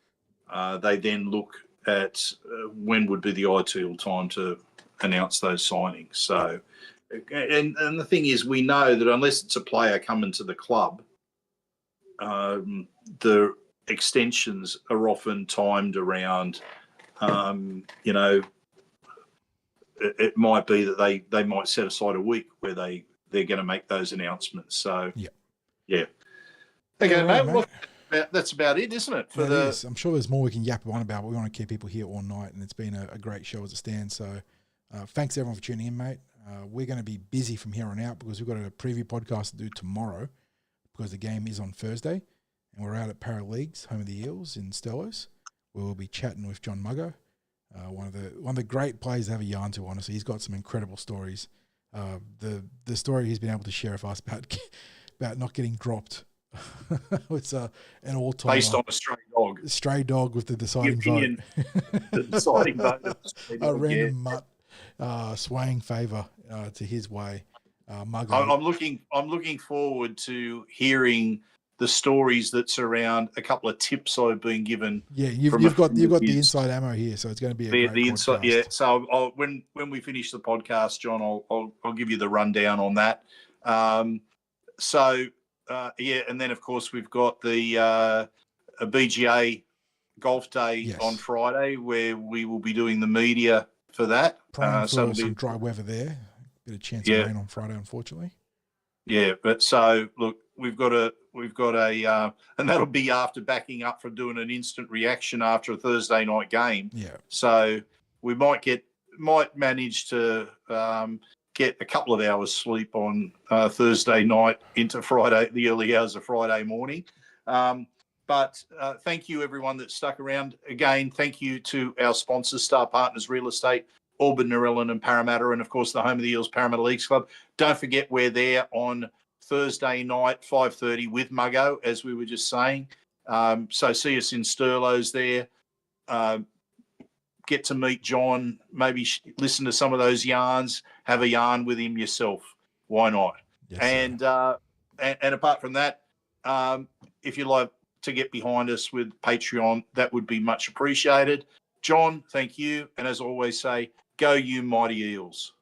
They then look at when would be the ideal time to announce those signings. So, and the thing is, we know that unless it's a player coming to the club, the extensions are often timed around, it might be that they might set aside a week where they're going to make those announcements. So, yeah. Okay, mate. Well, that's about it, isn't it? I'm sure there's more we can yap on about, but we want to keep people here all night, and it's been a great show as it stands. So thanks, everyone, for tuning in, mate. We're going to be busy from here on out because we've got a preview podcast to do tomorrow because the game is on Thursday, and we're out at Parramatta Leagues, home of the Eels in Stellos, where we'll be chatting with John Muggo, one of the great players to have a yarn to, honestly. He's got some incredible stories. The story he's been able to share with us about not getting dropped. It's an all-time based on a stray dog with the deciding vote. The deciding vote. A random mutt swaying favour to his way. Muggo. I'm looking forward to hearing the stories that surround a couple of tips I've been given. Yeah, you've got the inside ammo here, so it's going to be a great inside. podcast. Yeah, so when we finish the podcast, John, I'll give you the rundown on that. And then of course we've got the a BGA golf day on Friday where we will be doing the media for that. Praying for some dry weather there. Bit of chance of rain on Friday, unfortunately. Yeah, but so look, we've got a and that'll be after backing up for doing an instant reaction after a Thursday night game. Yeah. So we might manage to get a couple of hours sleep on Thursday night into Friday, the early hours of Friday morning. But thank you, everyone that stuck around. Again, thank you to our sponsors, Star Partners Real Estate, Auburn, Narellan and Parramatta, and, of course, the home of the Eels, Parramatta Leagues Club. Don't forget we're there on Thursday night, 5:30 with Muggo, as we were just saying. So see us in Sterlo's there. Get to meet John, maybe listen to some of those yarns, have a yarn with him yourself. Why not? Yes, and apart from that, if you'd like to get behind us with Patreon, that would be much appreciated. John, thank you. And as I always say, go you mighty Eels.